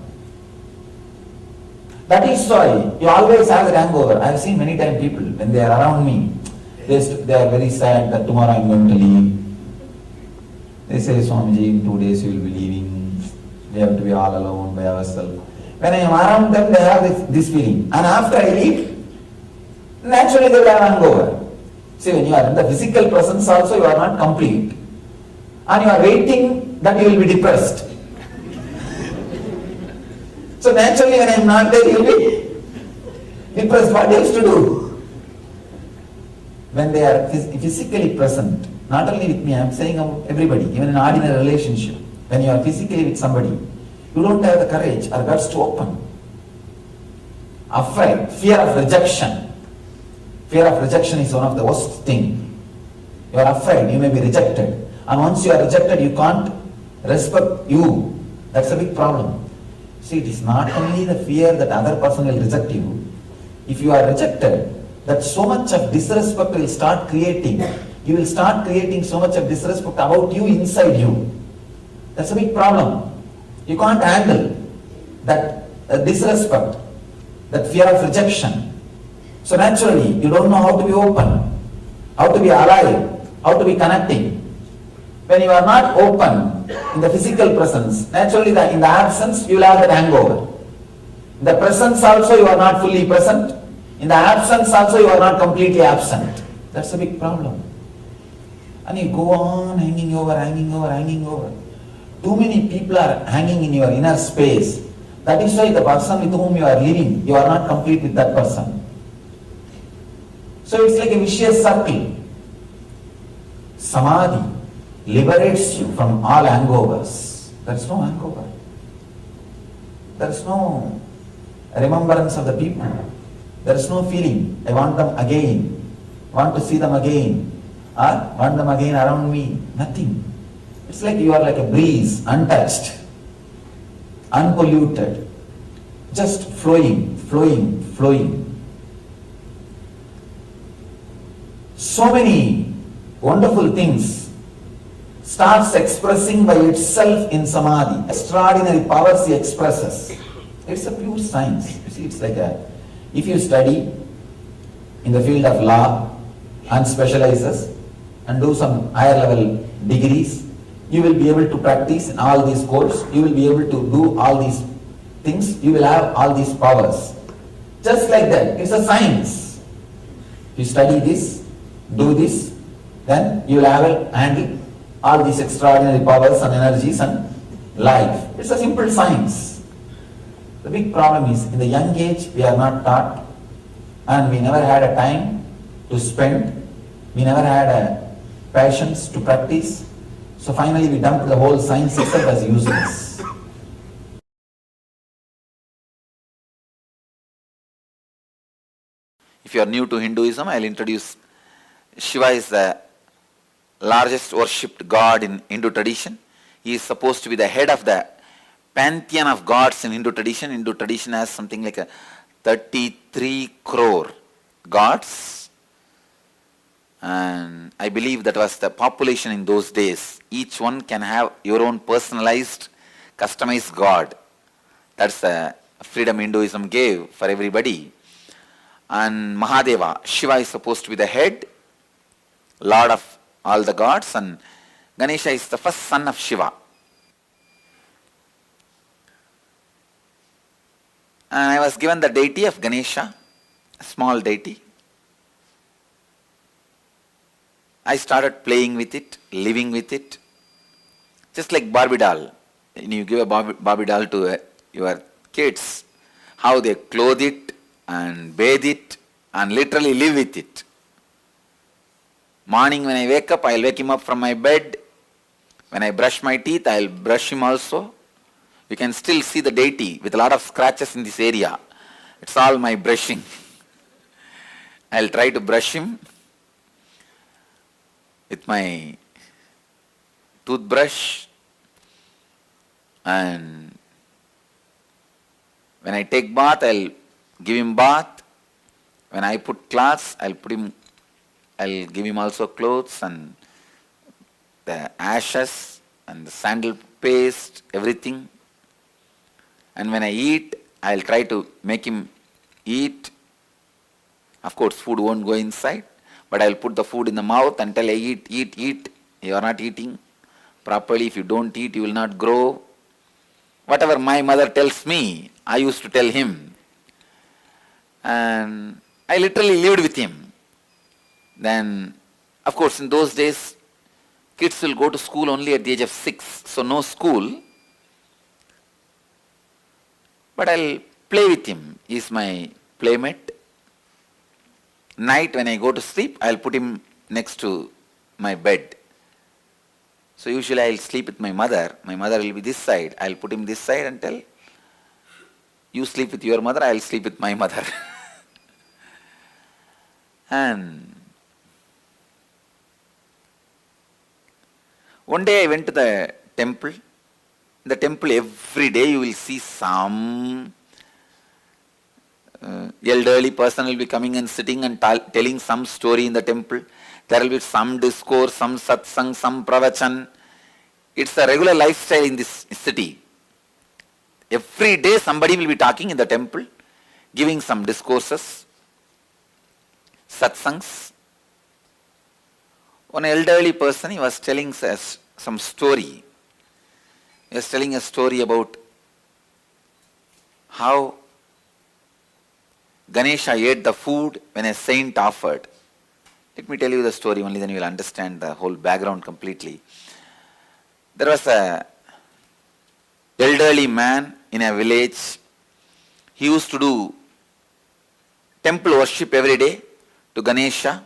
That is why you always have that hangover. I have seen many times people, when they are around me, they are very sad that tomorrow I am going to leave. They say, Swamiji, in 2 days you will be leaving. We have to be all alone by ourselves. When I am around them, they have this feeling. And after I leave, naturally they will have hangover. See, when you are in the physical presence also, you are not complete. And you are waiting that you will be depressed. So naturally when I am not there, you will be depressed. What else to do? When they are physically present, not only with me, I am saying about everybody, even in an ordinary relationship, when you are physically with somebody, you don't have the courage or guts to open. Afraid, fear of rejection. Fear of rejection is one of the worst things. You are afraid you may be rejected. And once you are rejected, you can't respect you. That's a big problem. See, it is not only the fear that other person will reject you. If you are rejected, that so much of disrespect will start creating. You will start creating so much of disrespect about you inside you. That's a big problem. You can't handle that disrespect. that fear of rejection. So naturally, you don't know how to be open, how to be alive, how to be connecting. When you are not open in the physical presence, naturally in the absence, you will have that hangover. In the presence also, you are not fully present. In the absence also, you are not completely absent. That's a big problem. And you go on hanging over, hanging over, hanging over. Too many people are hanging in your inner space. That is why the person with whom you are living, you are not complete with that person. So it's like a vicious circle. Samadhi liberates you from all hangovers. There is no hangover. There is no remembrance of the people. There is no feeling, I want them again, want to see them again, or want them again around me. Nothing. It's like you are like a breeze, untouched, unpolluted, just flowing, flowing, flowing. So many wonderful things starts expressing by itself in Samadhi. Extraordinary powers he expresses. It's a pure science. You see, it's like if you study in the field of law and specializes and do some higher level degrees, you will be able to practice in all these courses, you will be able to do all these things, you will have all these powers. Just like that, it's a science. You study this, do this, then you will handle all these extraordinary powers and energies and life. It's a simple science. The big problem is, in the young age, we are not taught, and we never had a time to spend, we never had a passions to practice, so finally we dumped the whole science itself as useless. If you are new to Hinduism, I will introduce Shiva is the largest worshipped god in Hindu tradition. He is supposed to be the head of the pantheon of gods in Hindu tradition. Hindu tradition has something like a 33 crore gods, and I believe that was the population in those days. Each one can have your own personalized, customized god. That's the freedom Hinduism gave for everybody. And Mahadeva, Shiva is supposed to be the head, lord of all the gods, and Ganesha is the first son of Shiva. And I was given the deity of Ganesha, a small deity. I started playing with it, living with it, just like Barbie doll. When you give a Barbie doll to your kids, how they clothe it and bathe it and literally live with it. Morning when I wake up, I'll wake him up from my bed. When I brush my teeth, I'll brush him also. You can still see the deity with a lot of scratches in this area. It's all my brushing. I'll try to brush him with my toothbrush, and when I take bath, I'll give him bath. When I put clothes, I'll give him also clothes, and the ashes and the sandal paste, everything. And when I eat, I'll try to make him eat. Of course, food won't go inside, but I'll put the food in the mouth until I eat. You are not eating properly. If you don't eat, you will not grow. Whatever my mother tells me, I used to tell him. And I literally lived with him. Then, of course, in those days, kids will go to school only at the age of 6, so no school. But I'll play with him. He's my playmate. Night when I go to sleep, I'll put him next to my bed. So usually I'll sleep with my mother. My mother will be this side. I'll put him this side and tell, you sleep with your mother, I'll sleep with my mother. And one day I went to the temple. In the temple every day you will see some elderly person will be coming and sitting and telling some story in the temple. There will be some discourse, some satsang, some pravachan. It's a regular lifestyle in this city. Every day somebody will be talking in the temple, giving some discourses, satsangs. One elderly person, he was telling us some story. He was telling a story about how Ganesha ate the food when a saint offered. Let me tell you the story, only then you will understand the whole background completely. There was a elderly man in a village. He used to do temple worship every day to Ganesha.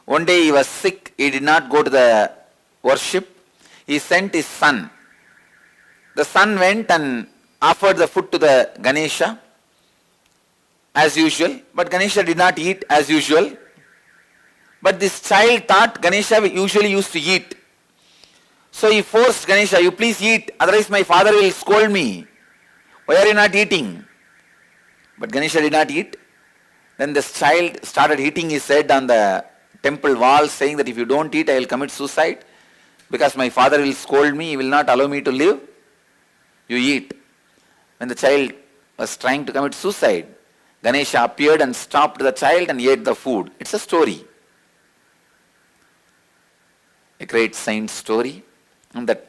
One day he was sick, he did not go to the worship. He sent his son. The son went and offered the food to the Ganesha as usual, but Ganesha did not eat as usual. But this child thought Ganesha usually used to eat. So he forced Ganesha, you please eat, otherwise my father will scold me. Why are you not eating? But Ganesha did not eat. Then this child started hitting his head on the temple wall, saying that if you don't eat, I will commit suicide because my father will scold me, he will not allow me to live. You eat. When the child was trying to commit suicide, Ganesha appeared and stopped the child and ate the food. It's a story. A great saint story. And that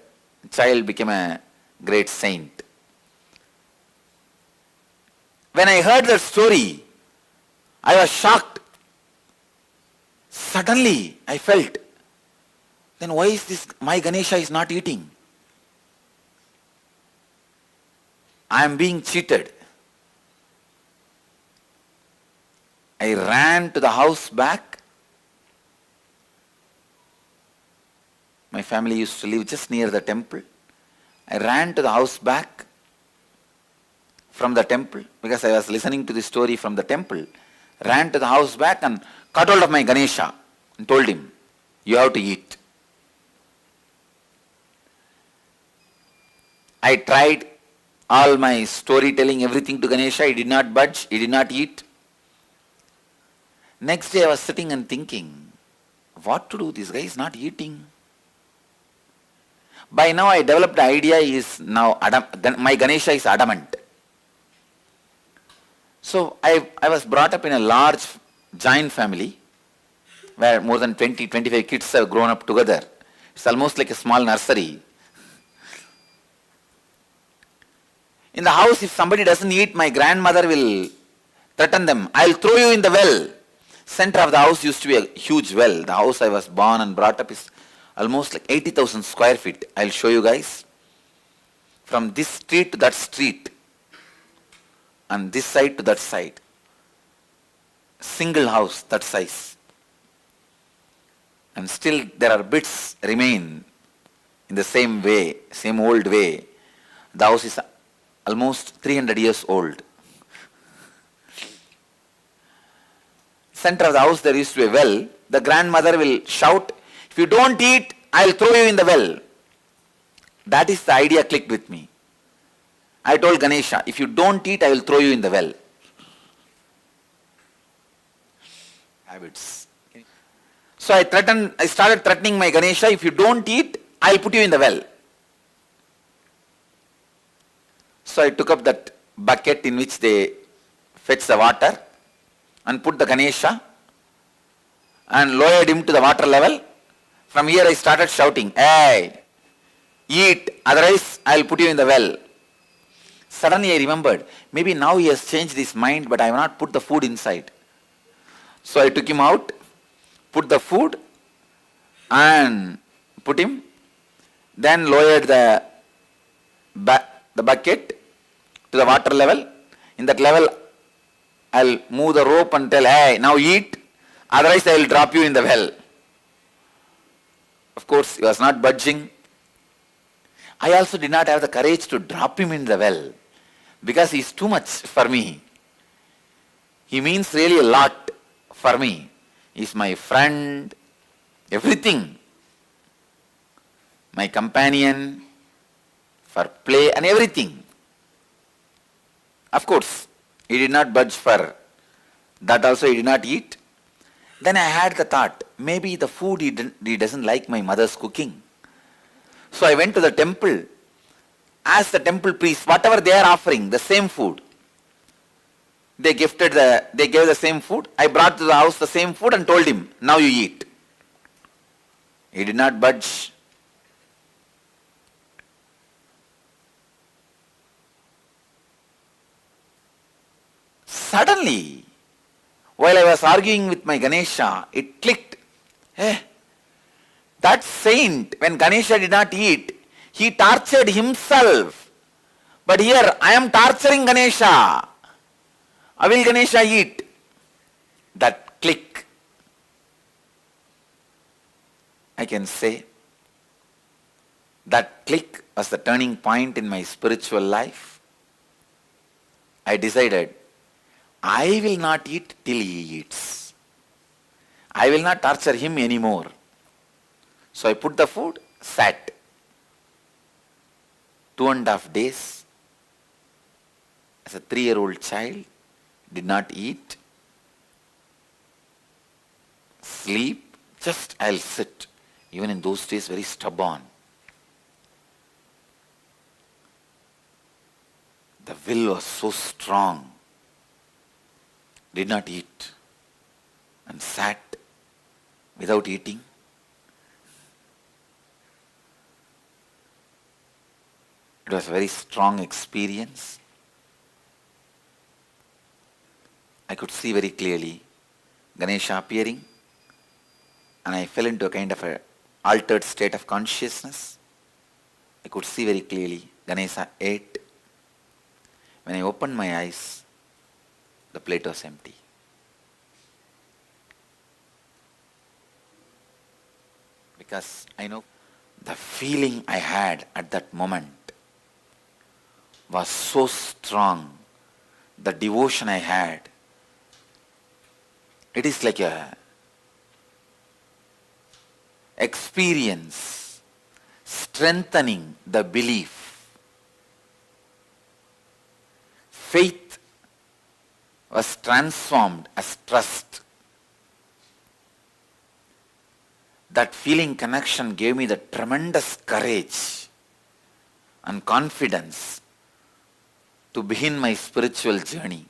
child became a great saint. When I heard that story, I was shocked. Suddenly, I felt, then why is this, my Ganesha is not eating? I am being cheated. I ran to the house back. My family used to live just near the temple. I ran to the house back from the temple because I was listening to the story from the temple. Ran to the house back and caught hold of my Ganesha and told him, you have to eat. I tried all my storytelling, everything to Ganesha. He did not budge, he did not eat. Next day I was sitting and thinking, what to do? This guy is not eating. By now I developed the idea is now my Ganesha is adamant. So I was brought up in a large giant family where more than 20-25 kids have grown up together. It's almost like a small nursery. In the house, if somebody doesn't eat, my grandmother will threaten them. I'll throw you in the well. Center of the house used to be a huge well. The house I was born and brought up is almost like 80,000 square feet. I'll show you guys. From this street to that street. And this side to that side. Single house, that size. And still there are bits remain in the same way, same old way. The house is almost 300 years old. Center of the house there used to be a well. The grandmother will shout, if you don't eat, I'll throw you in the well. That is the idea clicked with me. I told Ganesha, if you don't eat, I will throw you in the well. Habits. So I started threatening my Ganesha, if you don't eat, I'll put you in the well. So I took up that bucket in which they fetch the water and put the Ganesha and lowered him to the water level. From here I started shouting, hey, eat, otherwise I'll put you in the well. Suddenly I remembered, maybe now he has changed his mind, but I have not put the food inside. So I took him out, put the food and put him, then lowered the bucket to the water level. In that level, I'll move the rope and tell, hey, now eat, otherwise I will drop you in the well. Of course, he was not budging. I also did not have the courage to drop him in the well because he is too much for me. He means really a lot for me. He is my friend, everything. My companion, for play and everything. Of course, he did not budge for that also, he did not eat. Then I had the thought, maybe the food he doesn't like my mother's cooking. So I went to the temple As the temple priest, whatever they are offering, the same food. They gave the same food. I brought to the house the same food and told him, now you eat. He did not budge. Suddenly, while I was arguing with my Ganesha, it clicked. That saint, when Ganesha did not eat, he tortured himself. But here, I am torturing Ganesha. How will Ganesha eat? That click. I can say, that click was the turning point in my spiritual life. I decided, I will not eat till he eats. I will not torture him anymore. So I put the food, sat. 2.5 days, as a 3-year-old child, did not eat, sleep, just I'll sit. Even in those days, very stubborn. The will was so strong. Did not eat and sat without eating. It was a very strong experience. I could see very clearly Ganesha appearing, and I fell into a kind of a altered state of consciousness. I could see very clearly Ganesha ate. When I opened my eyes, the plate was empty. Because I know the feeling I had at that moment was so strong. The devotion I had, it is like a experience strengthening the belief. Faith was transformed as trust. That feeling connection gave me the tremendous courage and confidence to begin my spiritual journey.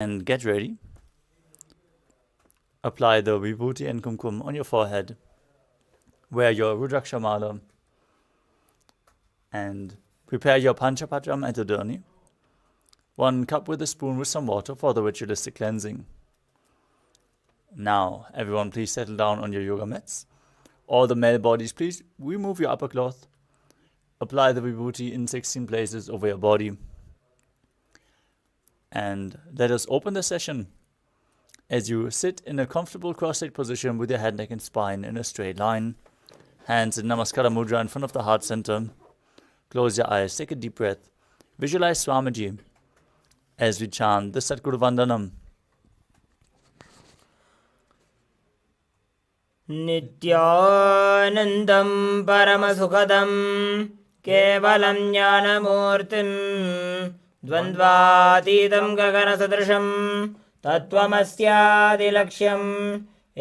And get ready. Apply the vibhuti and kumkum on your forehead. Wear your Rudraksha mala. And prepare your Panchapatram and Adurni. 1 cup with a spoon with some water for the ritualistic cleansing. Now, everyone please settle down on your yoga mats. All the male bodies, please remove your upper cloth. Apply the vibhuti in 16 places over your body. And let us open the session as you sit in a comfortable cross-legged position with your head, neck and spine in a straight line. Hands in Namaskara Mudra in front of the heart center. Close your eyes, take a deep breath. Visualize Swamiji as we chant the Satguru Vandanam. नित्यानन्दं परमसुखदं केवलं ज्ञानमूर्तिं द्वन्द्वातीतं गगनसदृशं तत्त्वमस्यादिलक्ष्यम्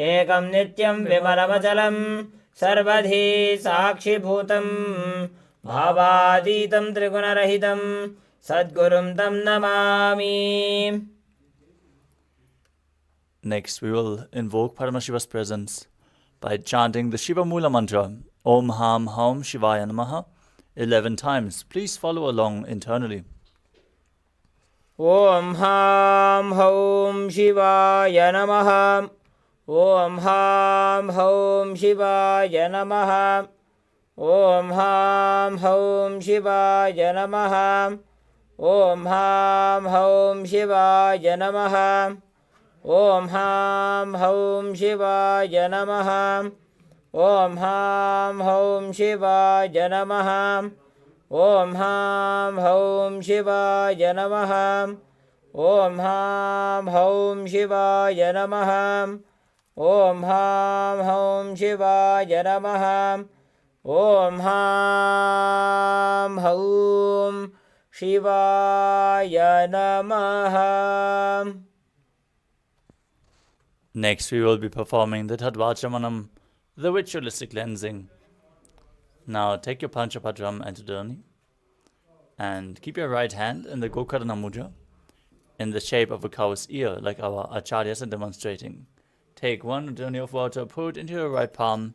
एकं नित्यं विमलमचलं सर्वधी साक्षिभूतं भावातीतं त्रिगुणरहितं सद्गुरुं तं Namami. Next, we will invoke Paramashiva's presence by chanting the Shiva Mula mantra, Om Ham Haum Shivaya Namaha, 11 times. Please follow along internally. Om Ham Haum Shivaya Namaha. Om Ham Haum Shivaya Namaha. Om Ham Haum Shivaya Namaha. Om Ham Haum Shivaya Namaha. Om Ham Haum Shivaya Namaha. Om Ham Haum Shivaya Namaha. Om Ham Haum Shivaya Namaha. Om Ham Haum Shivaya Namaha. Om Ham Haum Shivaya Namaha. Om Ham Haum Shivaya Namaha. Next, we will be performing the Tadvachamanam, the ritualistic cleansing. Now, take your Panchapatram and Adurni and keep your right hand in the Gokarna Mudra in the shape of a cow's ear, like our acharyas are demonstrating. Take 1 Adurni of water, pour it into your right palm,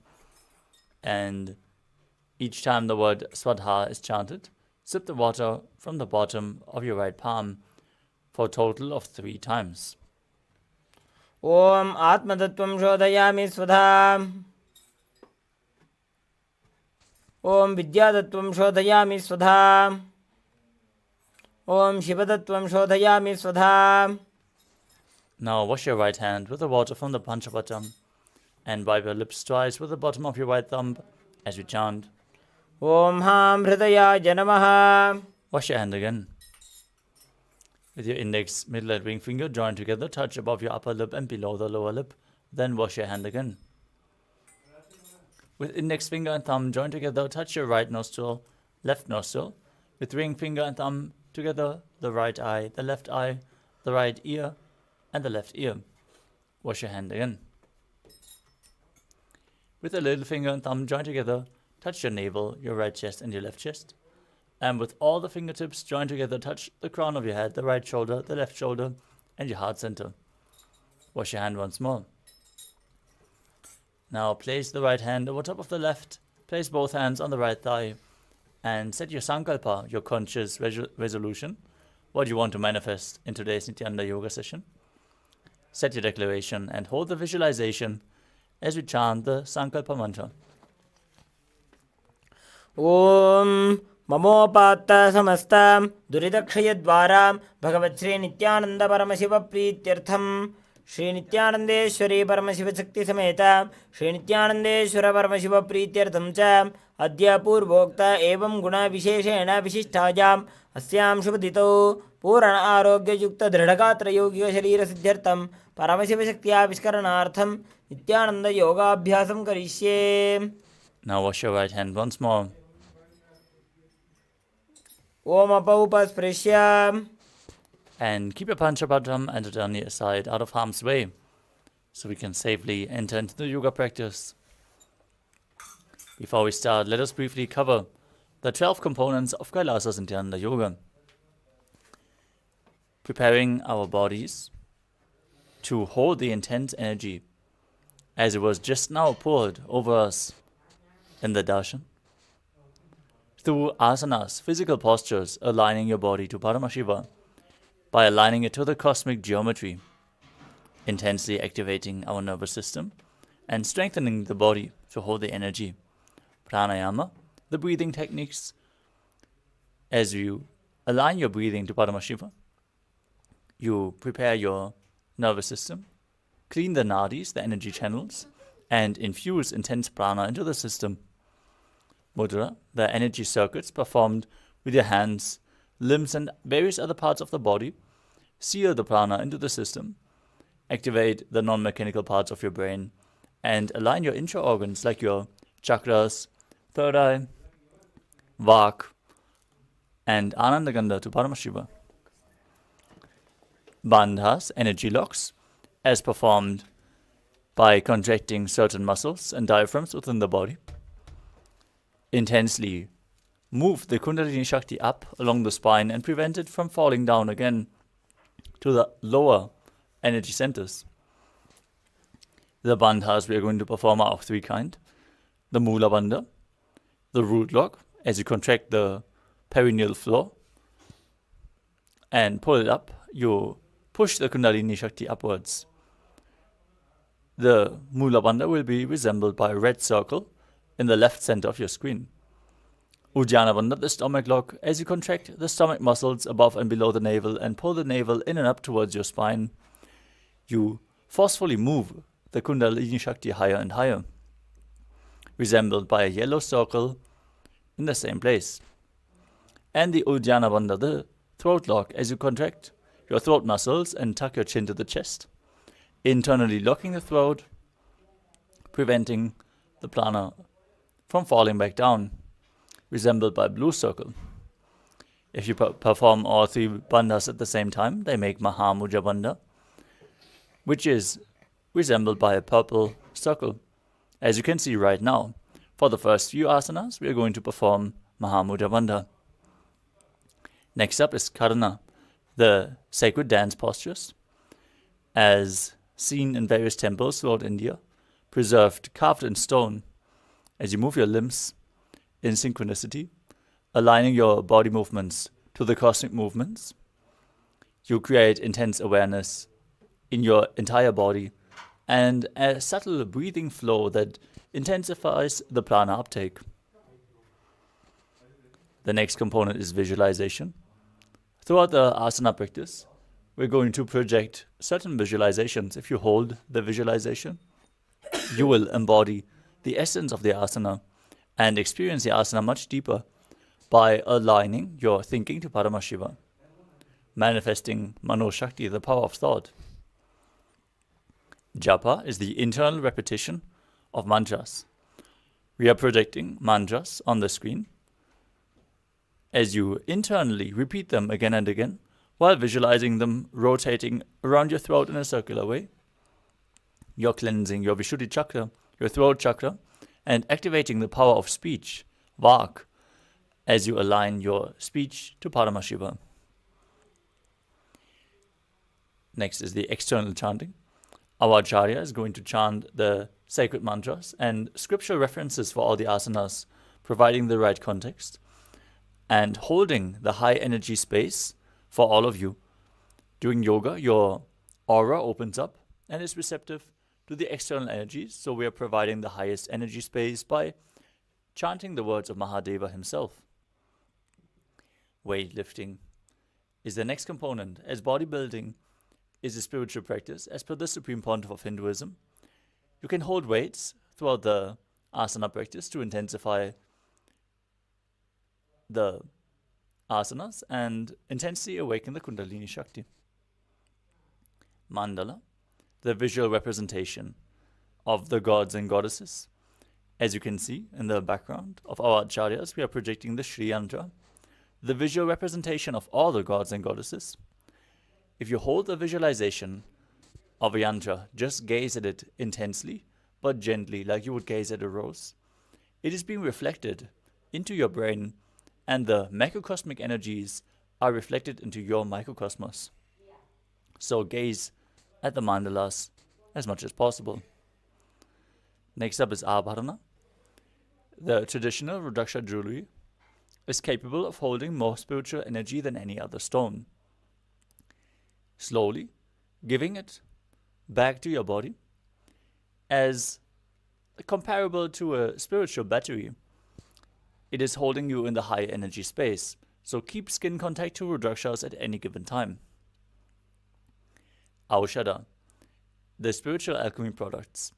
and each time the word Swadha is chanted, sip the water from the bottom of your right palm for a total of 3 times. Om Atmatattvam Shodhayami Svadha. Om Vidyatattvam Shodhayami Svadha. Om Shivatattvam Shodhayami Svadha. Now wash your right hand with the water from the Panchapatam and wipe your lips twice with the bottom of your right thumb as we chant. Om Ham Hridaya Janamaha. Wash your hand again. With your index, middle and ring finger joined together, touch above your upper lip and below the lower lip. Then wash your hand again. With index finger and thumb joined together, touch your right nostril, left nostril. With ring finger and thumb together, the right eye, the left eye, the right ear, and the left ear. Wash your hand again. With the little finger and thumb joined together, touch your navel, your right chest, and your left chest. And with all the fingertips joined together, touch the crown of your head, the right shoulder, the left shoulder, and your heart center. Wash your hand once more. Now place the right hand over top of the left, place both hands on the right thigh, and set your sankalpa, your conscious resolution, what you want to manifest in today's Nityananda Yoga session. Set your declaration and hold the visualization as we chant the sankalpa mantra. Om Mamopatta Samastam Duridakshayadvaram Bhagavat Sri Nityananda Paramashiva Prityartham Shri Nityanandeshwari Paramashiva Shakti Sameta Shri Nityanandeshwara Paramashiva Prityartham Cha Adya Purvokta Evam Guna Visheshena Vishishthajam Asyam Shubhadito Purana Arogya Yukta Dridhagatra Yogiga Sharira Siddhyartham Paramashiva Shaktya Vishkaranartham Nityananda Yoga Abhyasam Karishye. Now wash your right hand once more. Om Apaupasprisya. And keep your Panchapatram and Adurni aside, out of harm's way, so we can safely enter into the yoga practice. Before we start, let us briefly cover the 12 components of KAILASA's Nityananda Yoga. Preparing our bodies to hold the intense energy as it was just now poured over us in the Darshan. Through asanas, physical postures, aligning your body to Paramashiva by aligning it to the cosmic geometry, intensely activating our nervous system and strengthening the body to hold the energy. Pranayama, the breathing techniques, as you align your breathing to Paramashiva, you prepare your nervous system, clean the nadis, the energy channels, and infuse intense prana into the system. Mudra, the energy circuits performed with your hands, limbs, and various other parts of the body, seal the prana into the system, activate the non-mechanical parts of your brain, and align your intra-organs like your chakras, third eye, vak, and anandagandha to Paramashiva. Bandhas, energy locks, as performed by contracting certain muscles and diaphragms within the body, intensely move the Kundalini Shakti up along the spine and prevent it from falling down again to the lower energy centers. The bandhas we are going to perform are of three kinds. The Mula Bandha, the root lock, as you contract the perineal floor and pull it up, you push the Kundalini Shakti upwards. The Mula Bandha will be resembled by a red circle in the left center of your screen. Ujjana Bandha, the stomach lock, as you contract the stomach muscles above and below the navel and pull the navel in and up towards your spine, you forcefully move the Kundalini Shakti higher and higher, resembled by a yellow circle in the same place. And the Uddiyana Bandha, the throat lock, as you contract your throat muscles and tuck your chin to the chest, internally locking the throat, preventing the prana from falling back down, resembled by a blue circle. If you perform all three bandhas at the same time, they make Mahamuja Bandha, which is resembled by a purple circle. As you can see right now, for the first few asanas, we are going to perform Mahamuja Bandha. Next up is Karna, the sacred dance postures, as seen in various temples throughout India, preserved, carved in stone, as you move your limbs in synchronicity, aligning your body movements to the cosmic movements. You create intense awareness in your entire body and a subtle breathing flow that intensifies the prana uptake. The next component is visualization. Throughout the asana practice, we're going to project certain visualizations. If you hold the visualization, you will embody the essence of the asana and experience the asana much deeper by aligning your thinking to Paramashiva, manifesting Mano Shakti, the power of thought. Japa is the internal repetition of mantras. We are projecting mantras on the screen as you internally repeat them again and again while visualizing them rotating around your throat in a circular way. You're cleansing your Vishuddhi chakra, your throat chakra, and activating the power of speech, vak, as you align your speech to Paramashiva. Next is the external chanting. Our Acharya is going to chant the sacred mantras and scriptural references for all the asanas, providing the right context and holding the high energy space for all of you. During yoga, your aura opens up and is receptive to the external energies, so we are providing the highest energy space by chanting the words of Mahadeva himself. Weightlifting is the next component, as bodybuilding is a spiritual practice as per the Supreme Pontiff of Hinduism. You can hold weights throughout the asana practice to intensify the asanas and intensely awaken the Kundalini Shakti. Mandala, the visual representation of the gods and goddesses. As you can see in the background of our acharyas, we are projecting the Shri Yantra, the visual representation of all the gods and goddesses. If you hold the visualization of a yantra, just gaze at it intensely, but gently, like you would gaze at a rose. It is being reflected into your brain, and the macrocosmic energies are reflected into your microcosmos. So gaze at the mandalas as much as possible. Next up is Abharana. The traditional Rudraksha jewelry is capable of holding more spiritual energy than any other stone. Slowly giving it back to your body as comparable to a spiritual battery. It is holding you in the high energy space, so keep skin contact to Rudrakshas at any given time. Aushada, the spiritual alchemy products,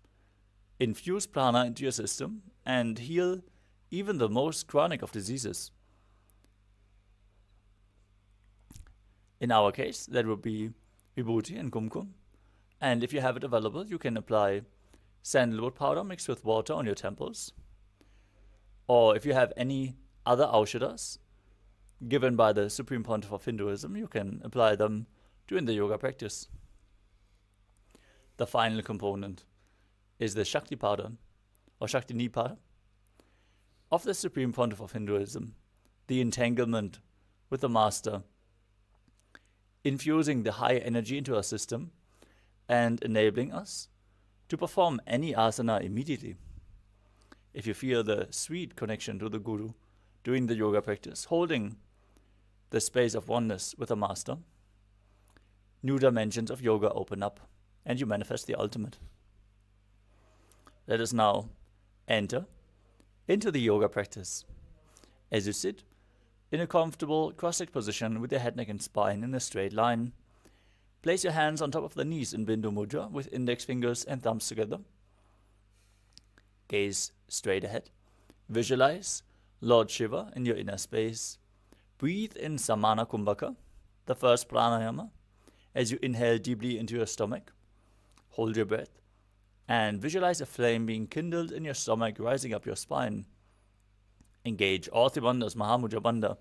infuse prana into your system and heal even the most chronic of diseases. In our case, that would be vibhuti and kumkum, and if you have it available, you can apply sandalwood powder mixed with water on your temples, or if you have any other aushadas given by the Supreme Pontiff of Hinduism, you can apply them during the yoga practice. The final component is the Shakti powder, or Shakti powder, of the Supreme Pontiff of Hinduism, the entanglement with the Master, infusing the high energy into our system and enabling us to perform any asana immediately. If you feel the sweet connection to the Guru during the yoga practice, holding the space of oneness with the Master, new dimensions of yoga open up and you manifest the ultimate. Let us now enter into the yoga practice. As you sit in a comfortable cross-legged position with your head, neck and spine in a straight line, place your hands on top of the knees in Bindu Mudra with index fingers and thumbs together. Gaze straight ahead. Visualize Lord Shiva in your inner space. Breathe in Samana Kumbhaka, the first pranayama, as you inhale deeply into your stomach. Hold your breath and visualize a flame being kindled in your stomach, rising up your spine. Engage all three bandhas, Mahamudra Banda,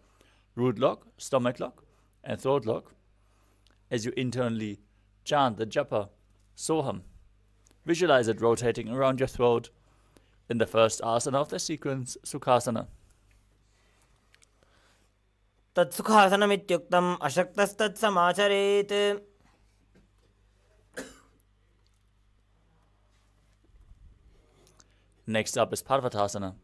root lock, stomach lock, and throat lock, as you internally chant the japa, Soham. Visualize it rotating around your throat in the first asana of the sequence, Sukhasana. तत्सुखासनमित्युक्तम् अशक्तस्तत्समाचरेत्. Next up is Parvatasana.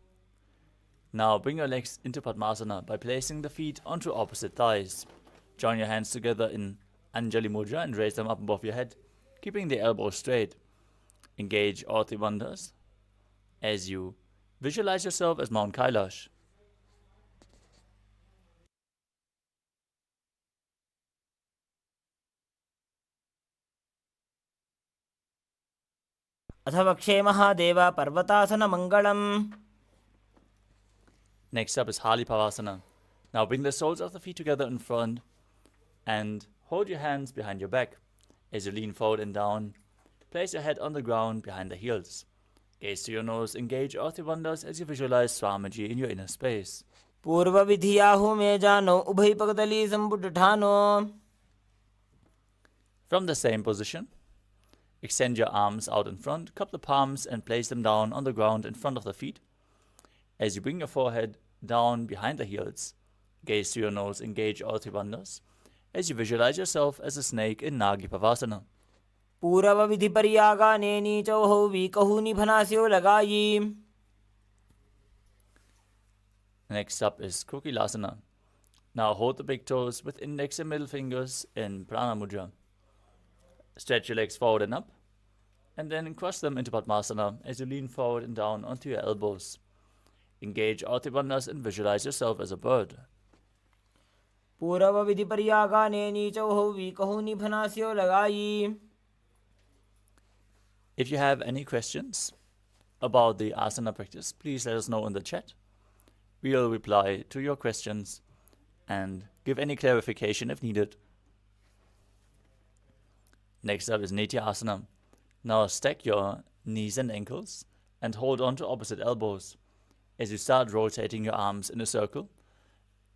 Now bring your legs into Padmasana by placing the feet onto opposite thighs. Join your hands together in Anjali Mudra and raise them up above your head, keeping the elbows straight. Engage all three bandhas as you visualize yourself as Mount Kailash. अथ वक्षे Mahadev पर्वतासनमङ्गलम्. Next up is Halipavasana. Now bring the soles of the feet together in front and hold your hands behind your back. As you lean forward and down, place your head on the ground behind the heels. Gaze to your nose, engage all three bandhas as you visualize Swamiji in your inner space. पूर्वविधियाहु मे जानो उभयपगदली सम्पुटठानो. From the same position, extend your arms out in front, cup the palms and place them down on the ground in front of the feet. As you bring your forehead down behind the heels, gaze to your nose, engage all three bandhas as you visualize yourself as a snake in Nagipavasana. पूर्वविधिपर्यागाने नीचौहौ वीकहु निभनास्यो लगायि. Next up is Kokilasana. Now hold the big toes with index and middle fingers in Prana Mudra. Stretch your legs forward and up, and then cross them into Padmasana as you lean forward and down onto your elbows. Engage all three bandhas and visualize yourself as a bird. पूर्वविधिपर्यागाने नीचौहौ वीकहु निभनास्यो लगायि. If you have any questions about the asana practice, please let us know in the chat. We will reply to your questions and give any clarification if needed. Next up is Nitya Asana. Now stack your knees and ankles and hold on to opposite elbows. As you start rotating your arms in a circle,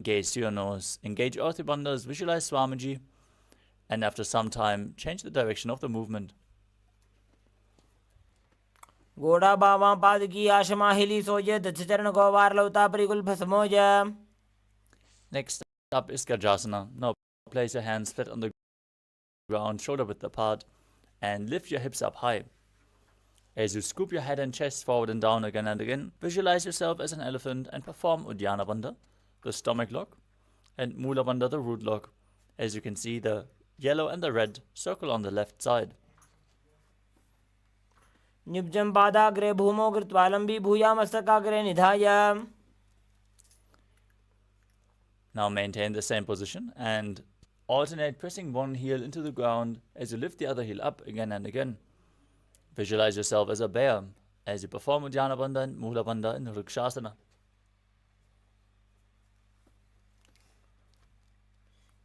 gaze to your nose, engage all three bandhas, visualize Swamiji, and after some time, change the direction of the movement. घोड़ा बावां पाद की आशमा हिली सोजे दक्ष चरण को वार लौता परिकुल भस्मोज. Next up is Gajasana. Now place your hands flat on the ground, shoulder width apart, and lift your hips up high. As you scoop your head and chest forward and down again and again, visualize yourself as an elephant and perform Uddiyana Bandha, the stomach lock, and Mula Bandha, the root lock. As you can see, the yellow and the red circle on the left side. Nibjam padagre bhumo kritvalambi bhuyamastakaagre nidhaya. Now maintain the same position and alternate pressing one heel into the ground as you lift the other heel up again and again. Visualize yourself as a bear as you perform Uddiyana Bandha and Mula Bandha in Vrikshasana.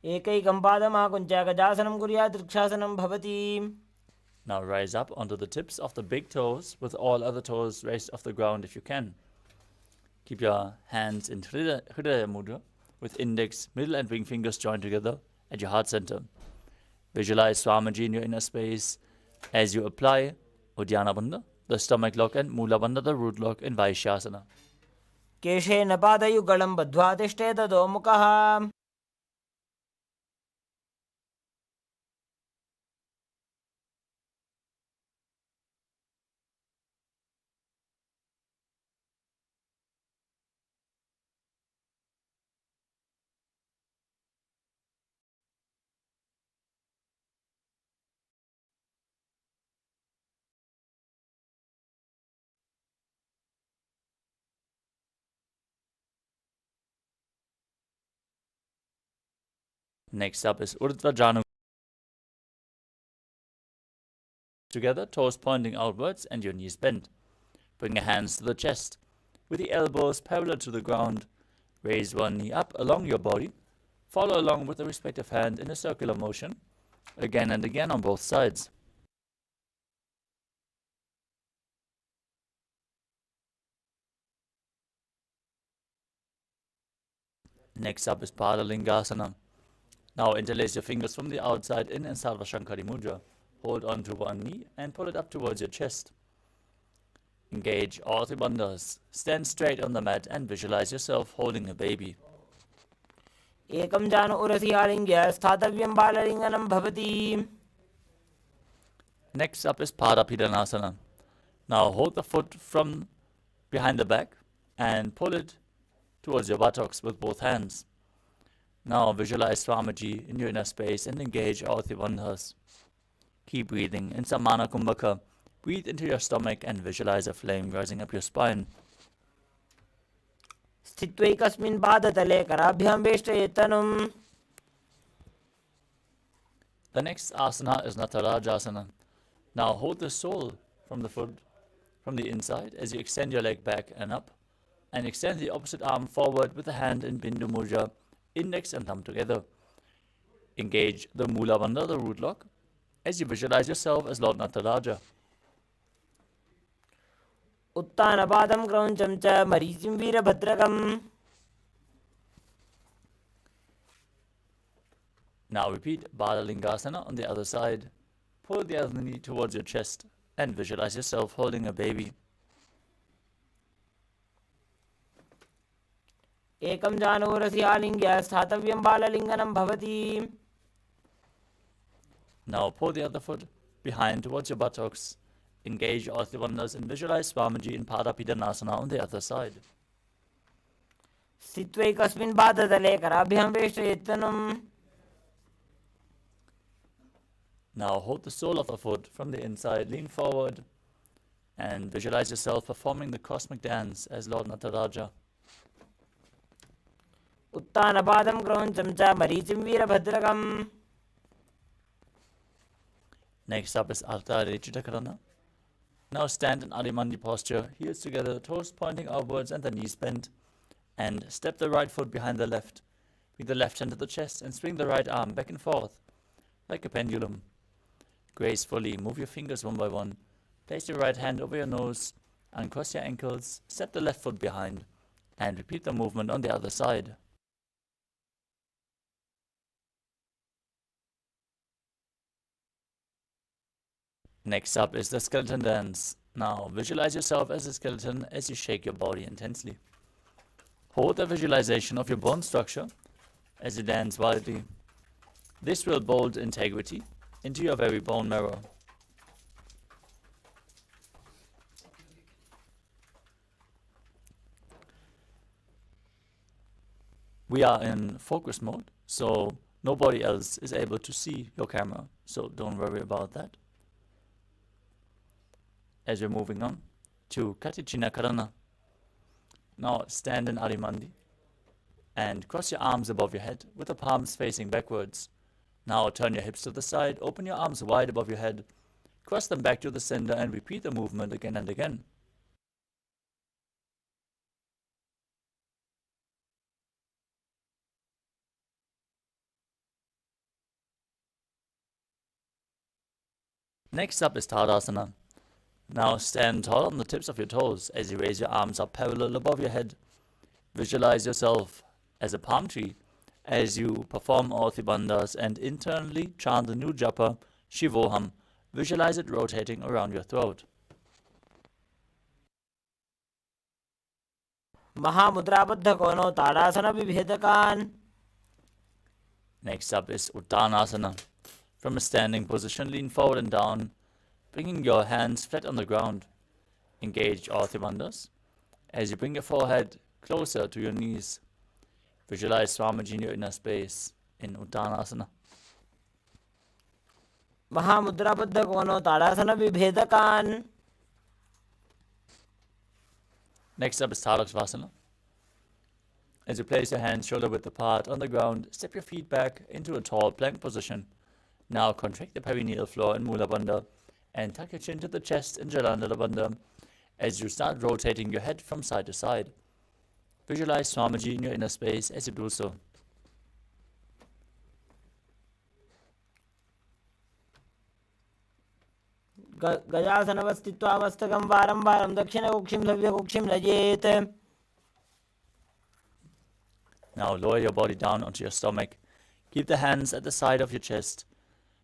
Ekaikam padamakuncha gajasanam kuryat Vrikshāsanam bhavati. Now rise up onto the tips of the big toes with all other toes raised off the ground if you can. Keep your hands in Hridaya Mudra with index, middle and ring fingers joined together at your heart center. Visualize Swamiji in your inner space as you apply Uddiyana Bandha, the stomach lock, and Mula Bandha, the root lock, in Vaishyasana. Keshe napadayugalam badhva tishte tado mukha. Next up is Urdhva Janu. Together, toes pointing outwards and your knees bent. Bring your hands to the chest. With the elbows parallel to the ground, raise one knee up along your body. Follow along with the respective hand in a circular motion, again and again on both sides. Next up is Padalingasana. Now interlace your fingers from the outside in Sarva Shankari Mudra. Hold on to one knee and pull it up towards your chest. Engage all three bandhas. Stand straight on the mat and visualize yourself holding a baby. Ekam janu urasi alingya sthatavyam balalinganam bhavati. Next up is Padapidanasana. Now hold the foot from behind the back and pull it towards your buttocks with both hands. Now visualize Swamiji in your inner space and engage all three bandhas. Keep breathing in Samana Kumbhaka. Breathe into your stomach and visualize a flame rising up your spine. Sthitvaikasmin padatale karabhyam veshtayetanum. The next asana is Natarajasana. Now hold the sole from the foot from the inside as you extend your leg back and up, and extend the opposite arm forward with the hand in Bindu Mudra, index and thumb together. Engage the Mula Bandha, the root lock, as you visualize yourself as Lord Nataraja. Uttanapadam krauncham cha marichim virabhadrakam. Now repeat Badalingasana on the other side. Pull the other knee towards your chest and visualize yourself holding a baby. Ekam janu urasi alingya sthatavyam balalinganam bhavati. Now pull the other foot behind towards your buttocks. Engage all three bandhas and visualize Swamiji in Padapidanasana on the other side. Sthitvaikasmin padatale karabhyam veshtayetanum. Now hold the sole of the foot from the inside, lean forward, and visualize yourself performing the cosmic dance as Lord Nataraja. Uttanapadam krauncham cha marichim virabhadrakam. Next up is Ardha Rechitakarana. Now stand in Adimandi posture, heels together, toes pointing outwards and the knees bent, and step the right foot behind the left. Bring the left hand to the chest and swing the right arm back and forth, like a pendulum. Gracefully move your fingers one by one. Place your right hand over your nose, uncross your ankles, step the left foot behind, and repeat the movement on the other side. Next up is the skeleton dance. Now visualize yourself as a skeleton as you shake your body intensely. Hold the visualization of your bone structure as you dance wildly. This will build integrity into your very bone marrow. we are in focus mode, so nobody else is able to see your camera, so don't worry about that. As we're moving on to Katichina Karana. Now stand in Adimandi and cross your arms above your head with the palms facing backwards. Now turn your hips to the side, open your arms wide above your head, cross them back to the center and repeat the movement again and again. Next up is Tadasana. Now stand tall on the tips of your toes as you raise your arms up parallel above your head. Visualize yourself as a palm tree as you perform all the bandhas and internally chant the new japa, Shivoham. Visualize it rotating around your throat. महामुद्राबद्ध कोनो ताड़ासन विभेदकान. Next up is Uttanasana. From a standing position, lean forward and down, bringing your hands flat on the ground. Engage all the bandhas as you bring your forehead closer to your knees. Visualize Swamiji in your inner space in Uttanasana. महामुद्राबद्ध कोनो ताड़ासन विभेदकान. Next up is Tadasana. As you place your hands shoulder width apart on the ground, step your feet back into a tall plank position. Now contract the perineal floor in Mula Banda and tuck your chin to the chest in Jalandhara Bandha as you start rotating your head from side to side. Visualize Swamiji in your inner space as you do so. गजासनवस्थित्वा मस्तकं वारं वारं दक्षिणकुक्षिं सव्यकुक्षिं नयेत्. Now lower your body down onto your stomach. Keep the hands at the side of your chest,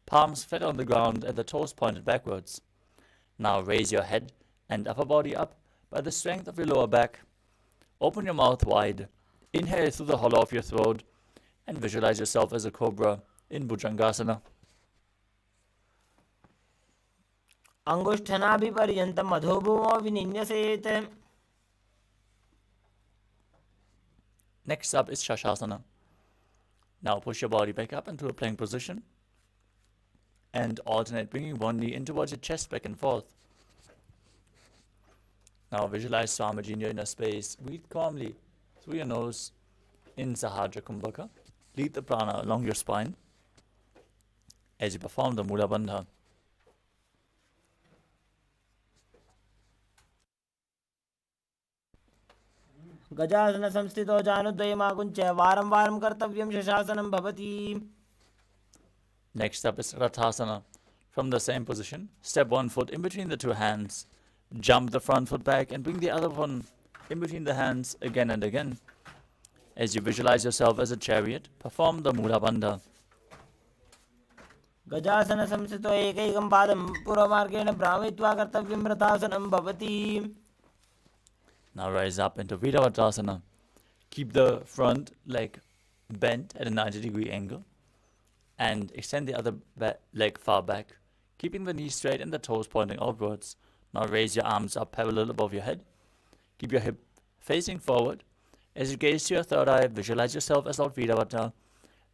palms flat on the ground and the toes pointed backwards. Now raise your head and upper body up by the strength of your lower back. Open your mouth wide. Inhale through the hollow of your throat and visualize yourself as a cobra in Bhujangasana. अंगुष्ठनाभिपर्यन्तं अधोभूमौ विनिन्यसेत्. Next up is Shashasana. Now push your body back up into a plank position and alternate bringing one knee in towards your chest back and forth. Now visualize Swamiji in your inner space. Breathe calmly through your nose in Sahajra Kumbhaka. Lead the prana along your spine as you perform the Mula Bandha. गजासन संस्थितो जानुद्वयमाकुञ्च वारं वारं कर्तव्यं शशासनं भवति. Next up is Rathasana. From the same position, step one foot in between the two hands. Jump the front foot back and bring the other one in between the hands again and again. As you visualize yourself as a chariot, perform the Mula Bandha. गजासन संस्थितो एकैकं पादं पूर्वमार्गेण भ्रामयित्वा कर्तव्यं रथासनं भवति. Now rise up into Viravatasana. Keep the front leg bent at a 90-degree angle and extend the other leg far back, keeping the knees straight and the toes pointing outwards. Now raise your arms up parallel above your head. Keep your hip facing forward. As you gaze to your third eye, visualize yourself as Lord Viravata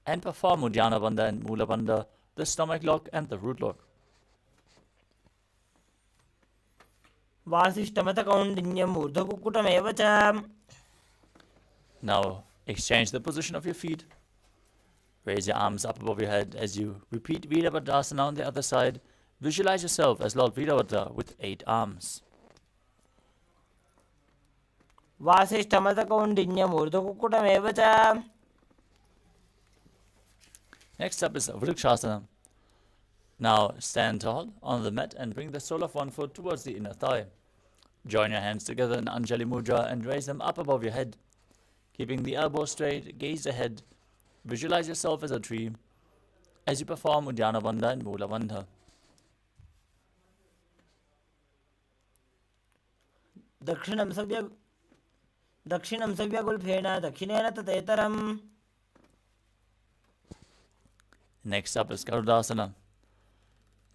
and perform Uddiyana Bandha and Mula Bandha, the stomach lock and the root lock. वासिष्ठमतकौण्डिन्यम् ऊर्ध्वकुक्कुटमेव च. Now exchange the position of your feet. Raise your arms up above your head as you repeat Virabhadasana on the other side. Visualize yourself as Lord Virabhadra with 8 arms. वासिष्ठमतकौण्डिन्यम् ऊर्ध्वकुक्कुटमेव च. Next up is Vrikshasana. Now stand tall on the mat and bring the sole of one foot towards the inner thigh. Join your hands together in Anjali Mudra and raise them up above your head. Keeping the elbow straight, gaze ahead. Visualize yourself as a tree as you perform Uddiyana Bandha and Mula Bandha. दक्षिणं सव्यगुल्फेन दक्षिणेन ततेतरम्. Next up is Garudasana.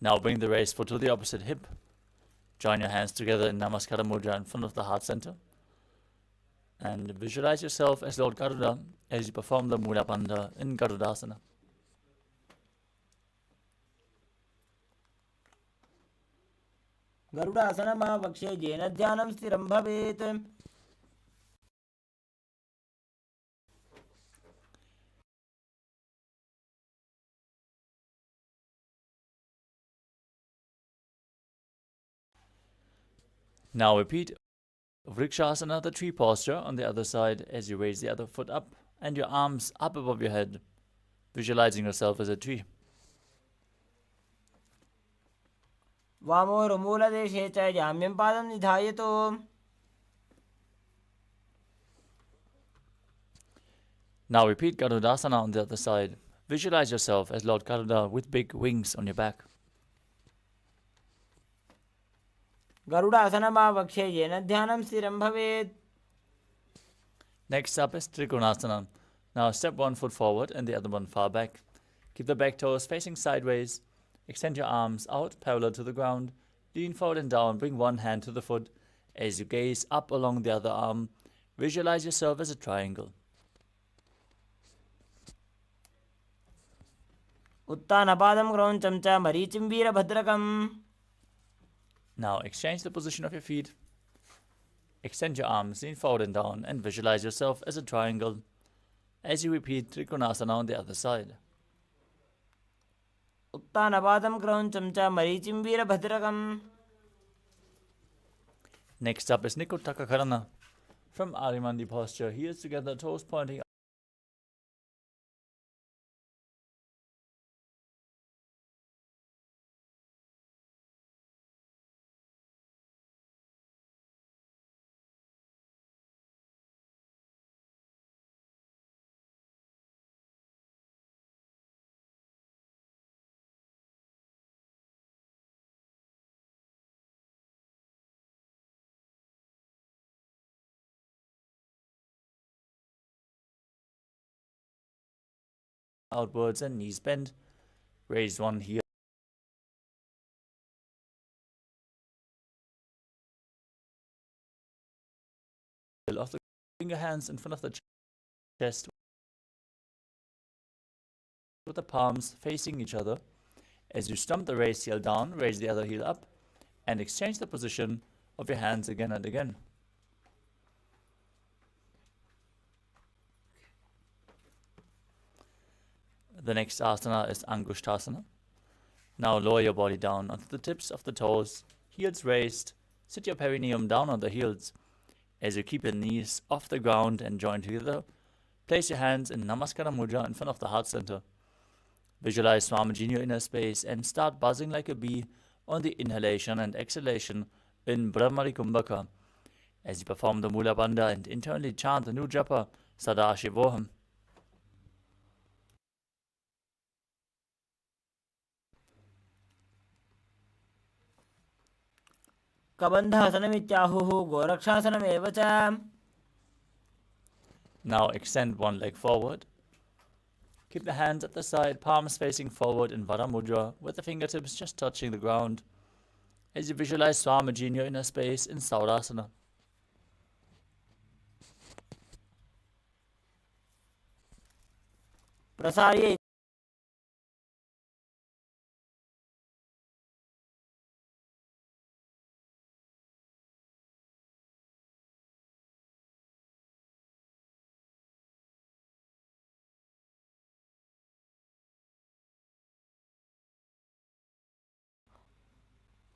Now bring the raised foot to the opposite hip. Join your hands together in Namaskara Mudra in front of the heart center. And visualize yourself as Lord Garuda as you perform the Mula Banda in Garudasana. गरुडासनमावक्ष्ये येन ध्यानं स्थिरं भवेत्. Now repeat Vrikshasana, the tree posture, on the other side as you raise the other foot up and your arms up above your head, visualizing yourself as a tree. वामोरुमूलदेशे च जाम्यं पादं निधायतु. Now repeat Garudasana on the other side. Visualize yourself as Lord Garuda with big wings on your back. गरुडासनमावक्ष्ये येन ध्यानं स्थिरं भवेत्. Next up is Trikonasana. Now step one foot forward and the other one far back. Keep the back toes facing sideways. Extend your arms out parallel to the ground. Lean forward and down. Bring one hand to the foot. As you gaze up along the other arm, visualize yourself as a triangle. उत्तानपादं क्रौञ्चं च मरीचिं वीरभद्रकम्. Now exchange the position of your feet. Extend your arms, lean forward and down, and visualize yourself as a triangle as you repeat Trikonasana on the other side. उत्तानपादं क्रौञ्चं च मरीचिं वीरभद्रकम्. Next up is Nikotaka Karana. From Arimandi posture, heels together, toes pointing outwards and knees bent. Raise one heel off the finger hands in front of the chest with the palms facing each other. As you stump the raised heel down, raise the other heel up and exchange the position of your hands again and again. The next asana is Angushtasana. Now lower your body down onto the tips of the toes, heels raised. Sit your perineum down on the heels. As you keep your knees off the ground and join together, place your hands in Namaskara Mudra in front of the heart center. Visualize Swamiji in your inner space and start buzzing like a bee on the inhalation and exhalation in Brahmari Kumbhaka as you perform the Mula Banda and internally chant the new japa Sadashivoham. कबन्धासनमित्याहुः गोरक्षासनमेव च. Now extend one leg forward. Keep the hands at the side, palms facing forward in Vara Mudra with the fingertips just touching the ground as you visualize Swamiji in your inner space in Saurasana. प्रसार्य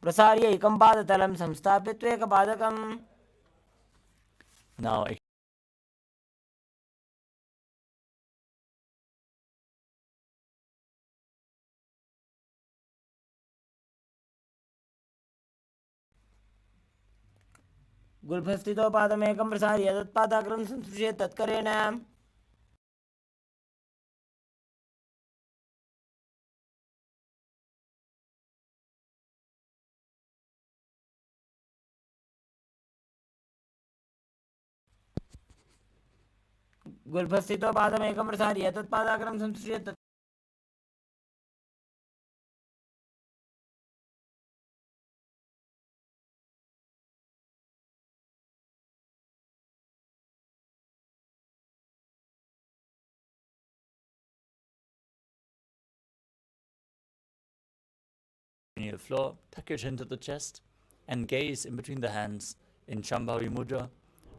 प्रसार्य एकं पादतलं संस्थाप्य त्वेकपादकम्. Now गुल्फस्थितो पादमेकं प्रसार्य तत्पादाग्रं संस्पृश्य तत्करेण. गुल्फस्थितो पादमेकं प्रसार्य तत्पादाग्रं संस्पृश्य the floor, tuck your chin to the chest, and gaze in between the hands in Shambhavi Mudra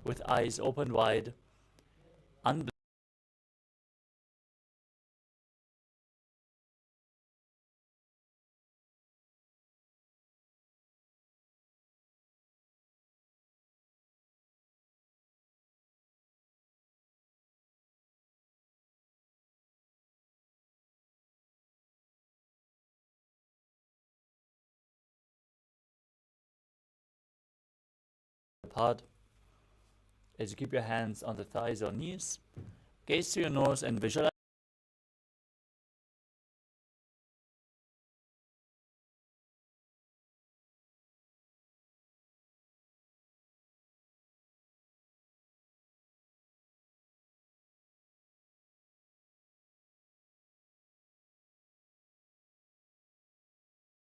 with eyes open wide, apart. As you keep your hands on the thighs or knees, gaze to your nose and visualize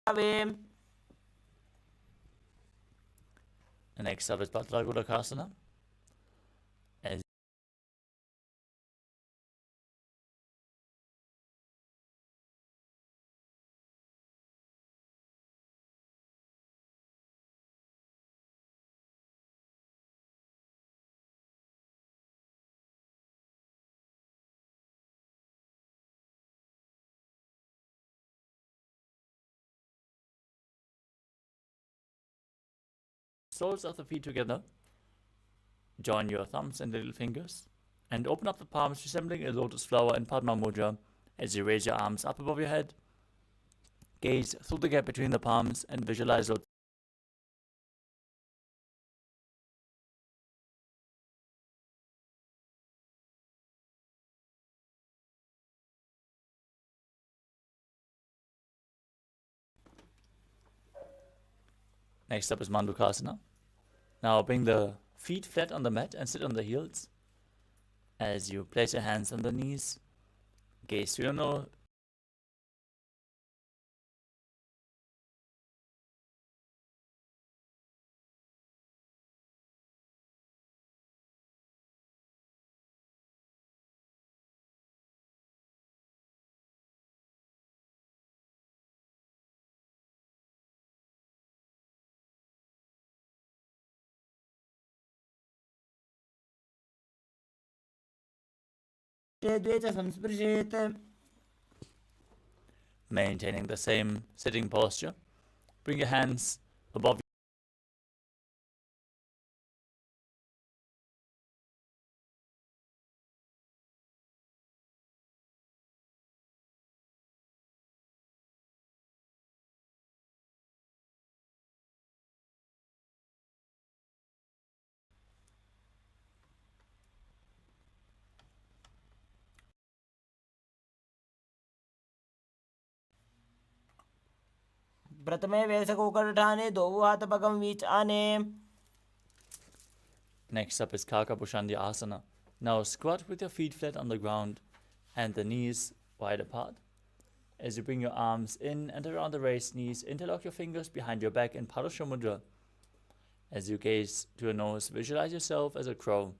Ave. the next up is Bhadragodakasana. As soles of the feet together, join your thumbs and little fingers, and open up the palms resembling a lotus flower in Padma Mudra. As you raise your arms up above your head, gaze through the gap between the palms and visualize lotus. Next up is Mandukasana. Now bring the feet flat on the mat and sit on the heels. As you place your hands on the knees, gaze to your nose. Maintaining the same sitting posture. Bring your hands above. प्रथमे वैसकोकर ठाने दो हाथ पगम बीच आने. Next up is Kakabhushandi Asana. Now squat with your feet flat on the ground and the knees wide apart. As you bring your arms in and around the raised knees, interlock your fingers behind your back in Parasha Mudra. As you gaze to your nose, visualize yourself as a crow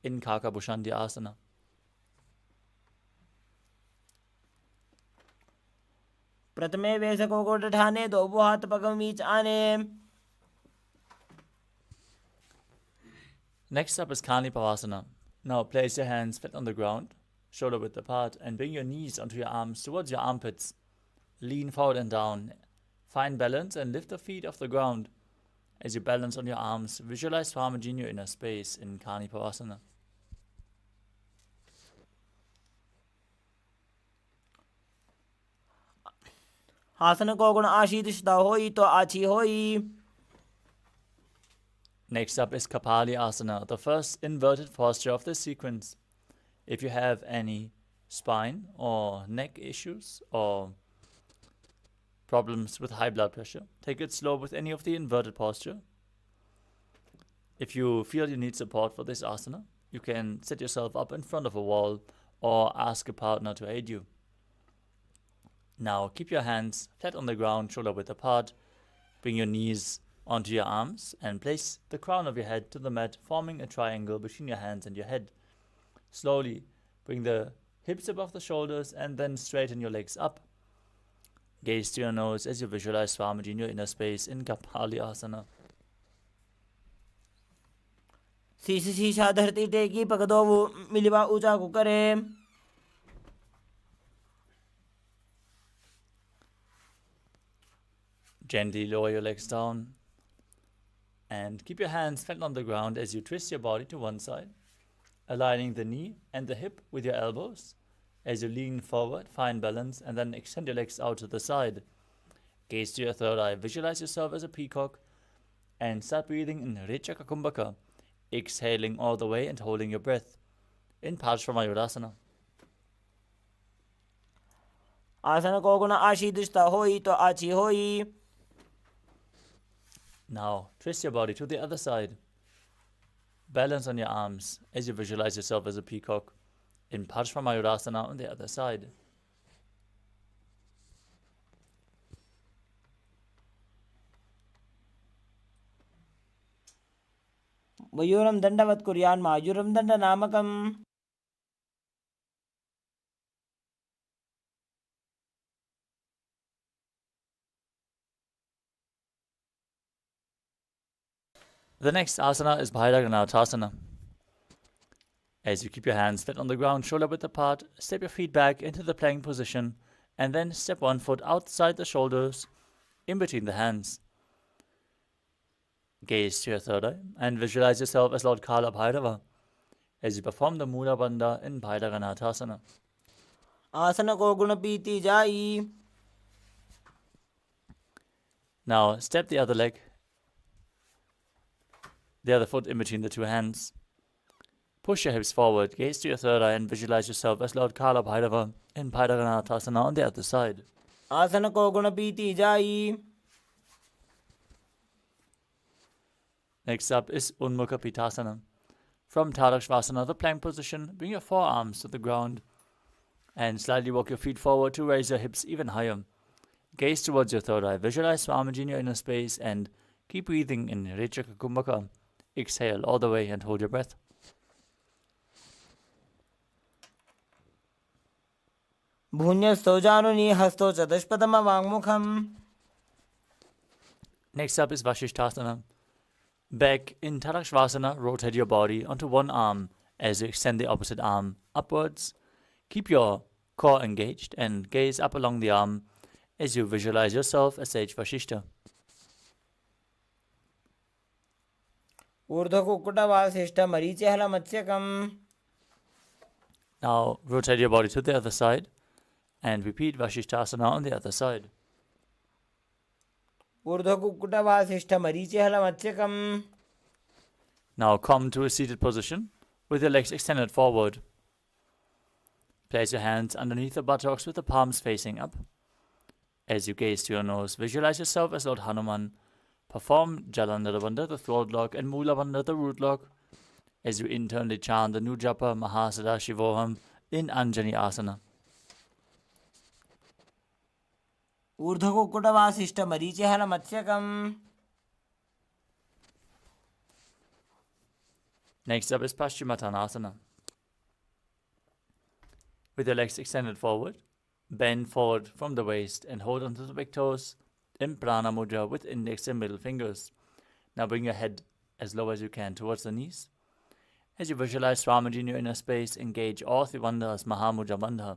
in Kakabhushandi Asana. प्रथमे वैसकोकर ठाने दो हाथ पगम बीच आने. Next up is Kanipavasana. Now place your hands flat on the ground, shoulder width apart, and bring your knees onto your arms towards your armpits. Lean forward and down. Find balance and lift the feet off the ground. As you balance on your arms, visualize Swamiji in your inner space in Kanipavasana. आसन को गुण आशीर्षिता होई तो आछी होई. Next up is Kapali Asana, the first inverted posture of this sequence. If you have any spine or neck issues or problems with high blood pressure, take it slow with any of the inverted posture. If you feel you need support for this asana, you can set yourself up in front of a wall or ask a partner to aid you. Now keep your hands flat on the ground, shoulder width apart. Bring your knees onto your arms and place the crown of your head to the mat, forming a triangle between your hands and your head. Slowly bring the hips above the shoulders and then straighten your legs up. Gaze to your nose as you visualize Swamiji in your inner space in Kapali Asana. शीश शीशा धरती टेकी पकदो वो मिलवा ऊंचा को करे. Gently lower your legs down and keep your hands flat on the ground as you twist your body to one side, aligning the knee and the hip with your elbows. As you lean forward, find balance and then extend your legs out to the side. Gaze to your third eye, visualize yourself as a peacock and start breathing in Rechaka Kumbhaka, exhaling all the way and holding your breath in Parshvamayurasana. आसन को गुण आशीदिष्टा होई तो आची होई. Now twist your body to the other side. Balance on your arms as you visualize yourself as a peacock in Parshvamayurasana on the other side. मयूरम दंडवत कुर्यान मायूरम दंड नामकम. The next asana is Bhairaganathasana. As you keep your hands flat on the ground, shoulder width apart, step your feet back into the plank position and then step one foot outside the shoulders, in between the hands. Gaze to your third eye and visualize yourself as Lord Kala Bhairava as you perform the Mula Banda in Bhairaganathasana. आसन को गुण पीती जाई. Now step the other leg, the other foot in between the two hands. Push your hips forward, gaze to your third eye and visualize yourself as Lord Kala Bhairava in Bhairaganathasana on the other side. आसन को गुण पीती जाई. Next up is Unmukha Pitasana. From Tadakshvasana, the plank position, bring your forearms to the ground and slightly walk your feet forward to raise your hips even higher. Gaze towards your third eye, visualize Swamiji in your inner space and keep breathing in Rechaka Kumbhaka. Exhale all the way and hold your breath. भून्यस्थो जानुनी हस्तो चतुष्पदम वाङ्मुखम. Next up is Vashishthasana. Back in Tadakshvasana, rotate your body onto one arm as you extend the opposite arm upwards. Keep your core engaged and gaze up along the arm as you visualize yourself as sage Vashishta. ऊर्ध्व कुक्कुटवासिष्ठ मरीचिहल मत्स्यकम. Now rotate your body to the other side and repeat Vashishthasana on the other side. ऊर्ध्व कुक्कुटवासिष्ठ मरीचिहल मत्स्यकम. Now come to a seated position with your legs extended forward. Place your hands underneath the buttocks with the palms facing up. As you gaze to your nose, visualize yourself as Lord Hanuman. Perform Jalandhara Bandha, the throat lock, and Mula Bandha, the root lock, as you internally chant the new japa Mahagadapati in Anjani Asana. ऊर्ध्व कुक्कुटवासिष्ठ मरीचिहल मत्स्यकम. Next up is Paschimottanasana. With your legs extended forward, bend forward from the waist and hold onto the big toes in Prana Mudra with index and middle fingers. Now bring your head as low as you can towards the knees. As you visualize Swamiji in your inner space, engage all three bandhas Mahamudra Bandha.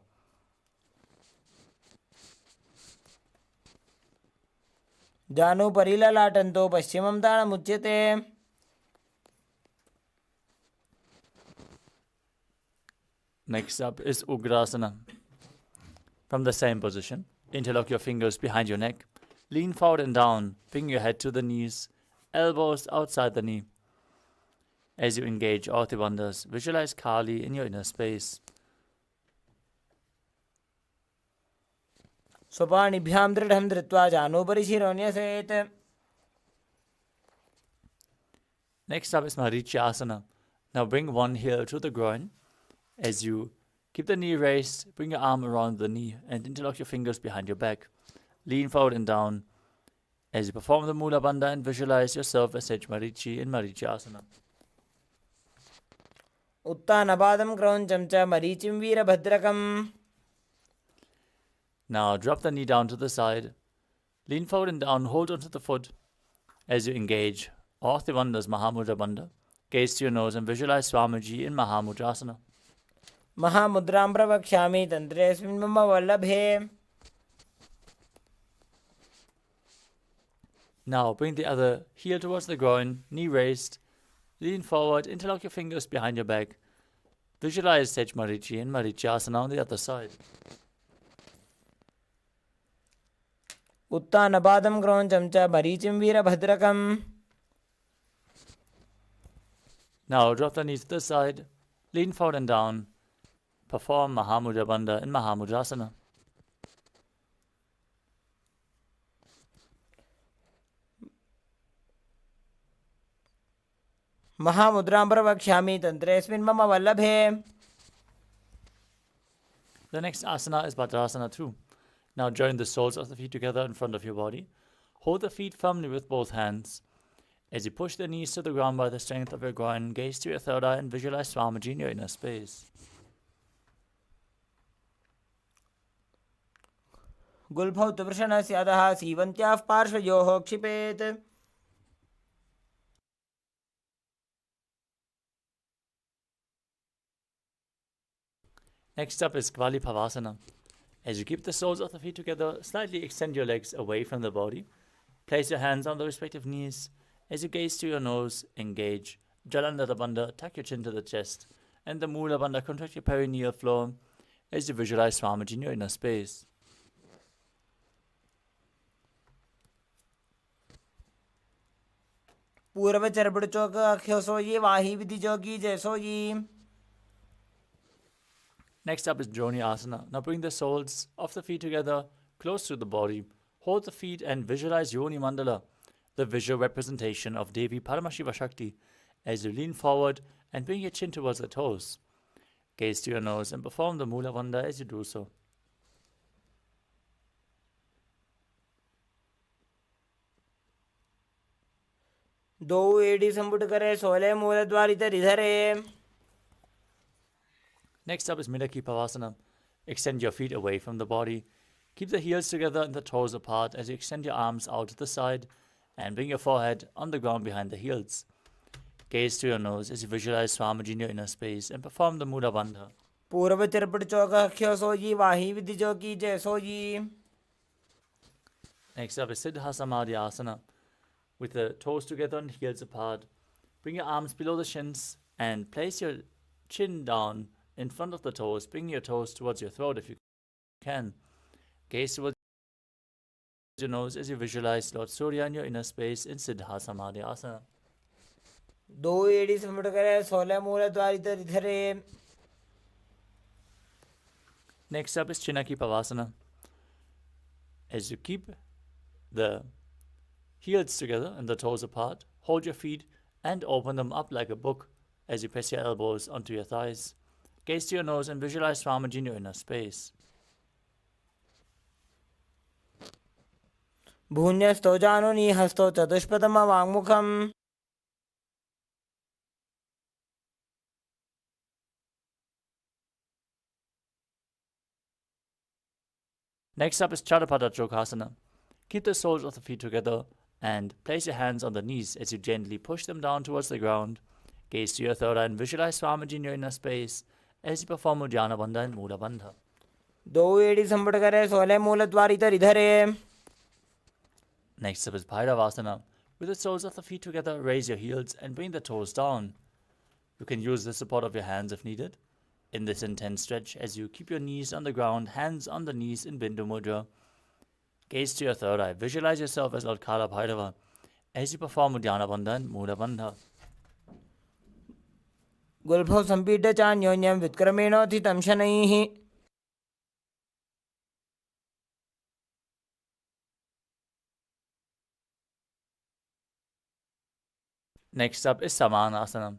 जानु परिललाटन्तो पश्चिमं ताणमुच्यते. Next up is Ugrasana. From the same position, interlock your fingers behind your neck. Lean forward and down, bring your head to the knees, elbows outside the knee. As you engage all the bandhas, visualize Kali in your inner space. स्वपाणिभ्यां दृढं धृत्वा जानोपरि शिरोन्यसेत्. Next up is Marichyasana. Now bring one heel to the groin. As you keep the knee raised, bring your arm around the knee and interlock your fingers behind your back. Lean forward and down as you perform the Mula Bandha and visualize yourself as Sage Marichi in Marichyasana. उत्तानपादं क्रौञ्चं च मरीचिं वीरभद्रकम्. Now drop the knee down to the side. Lean forward and down, hold onto the foot as you engage all the Bandha's Mahamudra Banda. Gaze to your nose and visualize Swamiji in Mahamudrasana. महामुद्रां प्रवक्ष्यामि तन्त्रेऽस्मिन् मम वल्लभे. Now bring the other heel towards the groin, knee raised. Lean forward, interlock your fingers behind your back. Visualize Sage Marichi and Marichasana on the other side. उत्तानपादं क्रौञ्चं च मरीचिं वीरभद्रकम्. Now drop the knees to the side, lean forward and down. Perform Mahamudra Banda in Mahamudrasana. महामुद्रां प्रवक्ष्यामि तन्त्रेऽस्मिन् मम वल्लभे. The next asana is Bhadrasana 2. Now join the soles of the feet together in front of your body. Hold the feet firmly with both hands. As you push the knees to the ground by the strength of your groin, gaze to your third eye and visualize Swamiji in your inner space. गुल्फौ तुवृषणस्य अधः सीवन्त्याः पार्श्वयोः क्षिपेत्. Next up is Kvali Pavasana. As you keep the soles of the feet together, slightly extend your legs away from the body. Place your hands on the respective knees. As you gaze to your nose, engage Jalandhara Bandha, tuck your chin to the chest, and the Mula Bandha, contract your perineal floor as you visualize Swamiji in your inner space. पूर्व चरबड़ चौक अख्यो सोई वाही विधि जोगी जय सोई. Next up is Joni Asana. Now bring the soles of the feet together, close to the body. Hold the feet and visualize Yoni Mandala, the visual representation of Devi Paramashiva Shakti, as you lean forward and bring your chin towards the toes. Gaze to your nose and perform the Mula Bandha as you do so. दो AD संपुट करे 16 मूल द्वारित रिधरे. Next up is Midaki Pavasana. Extend your feet away from the body. Keep the heels together and the toes apart as you extend your arms out to the side and bring your forehead on the ground behind the heels. Gaze to your nose as you visualize Swamiji in your inner space and perform the Mula Bandha. पूर्व चरपड़ चौक अख्यो सोई वाही विधि जोगी जय सोई. Next up is Siddha Samadhi Asana. With the toes together and heels apart, bring your arms below the shins and place your chin down in front of the toes. Bring your toes towards your throat if you can. Gaze towards your nose as you visualize Lord Surya in your inner space in Siddha Samadhi Asana. दो AD संपुट करे 16 मूल द्वारित रिधरे. Next up is Chinaki Pavasana. As you keep the heels together and the toes apart, hold your feet and open them up like a book as you press your elbows onto your thighs. Gaze to your nose and visualize Swamiji in your inner space. भून्यस्तो जानुनी हस्तो चतुष्पदम वाङ्मुखम्. Next up is Charapada Chokasana. Keep the soles of the feet together and place your hands on the knees as you gently push them down towards the ground. Gaze to your third eye and visualize Swamiji in your inner space as you perform Uddiyana Bandha and Mula Bandha. दो AD संपुट करे 16 मूल द्वारित रिधरे. Next up is Bhairavasana. With the soles of the feet together, raise your heels and bring the toes down. You can use the support of your hands if needed. In this intense stretch, as you keep your knees on the ground, hands on the knees in Bindu Mudra. Gaze to your third eye. Visualize yourself as Lord Kala Bhairava as you perform Uddiyana Bandha and Mula Bandha. गुल्फौ संपीड्य चान्योन्यं व्युत्क्रमेणोत्थितं शनैः. Next up is Samanasana.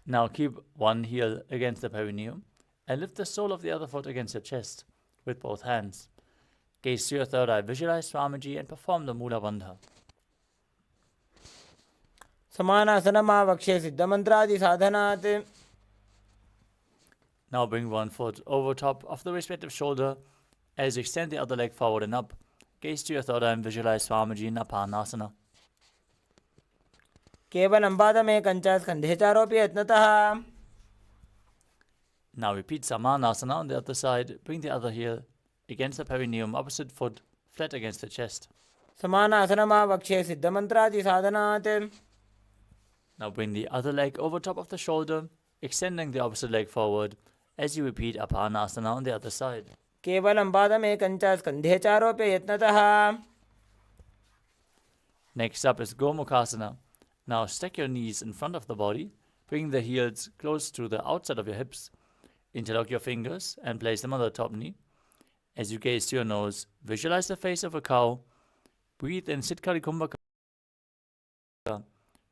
Now keep one heel against the perineum and lift the sole of the other foot against your chest with both hands. Gaze to your third eye, visualize Swamiji and perform the Mula Bandha. समानासनमावक्षे सिद्धमन्त्रादि साधनात्. Now bring one foot over top of the respective shoulder As you extend the other leg forward and up, gaze to your third eye and visualize Swamiji in Apanasana. केवलं पादमेकञ्च स्कन्धे चारोऽपि यत्नतः. Now repeat Samanasana on the other side. Bring the other heel against the perineum, opposite foot flat against the chest. समानासनमावक्ष्ये सिद्धमन्त्रादिसाधनात्. Now bring the other leg over top of the shoulder, extending the opposite leg forward as you repeat Apanasana on the other side. केवलं पादमेकञ्च स्कन्धे चारोऽपि यत्नतः. Next up is Gomukhasana. Now stack your knees in front of the body, bring the heels close to the outside of your hips, interlock your fingers and place them on the top knee. As you gaze to your nose, visualize the face of a cow. Breathe in Sitkari Kumbhaka,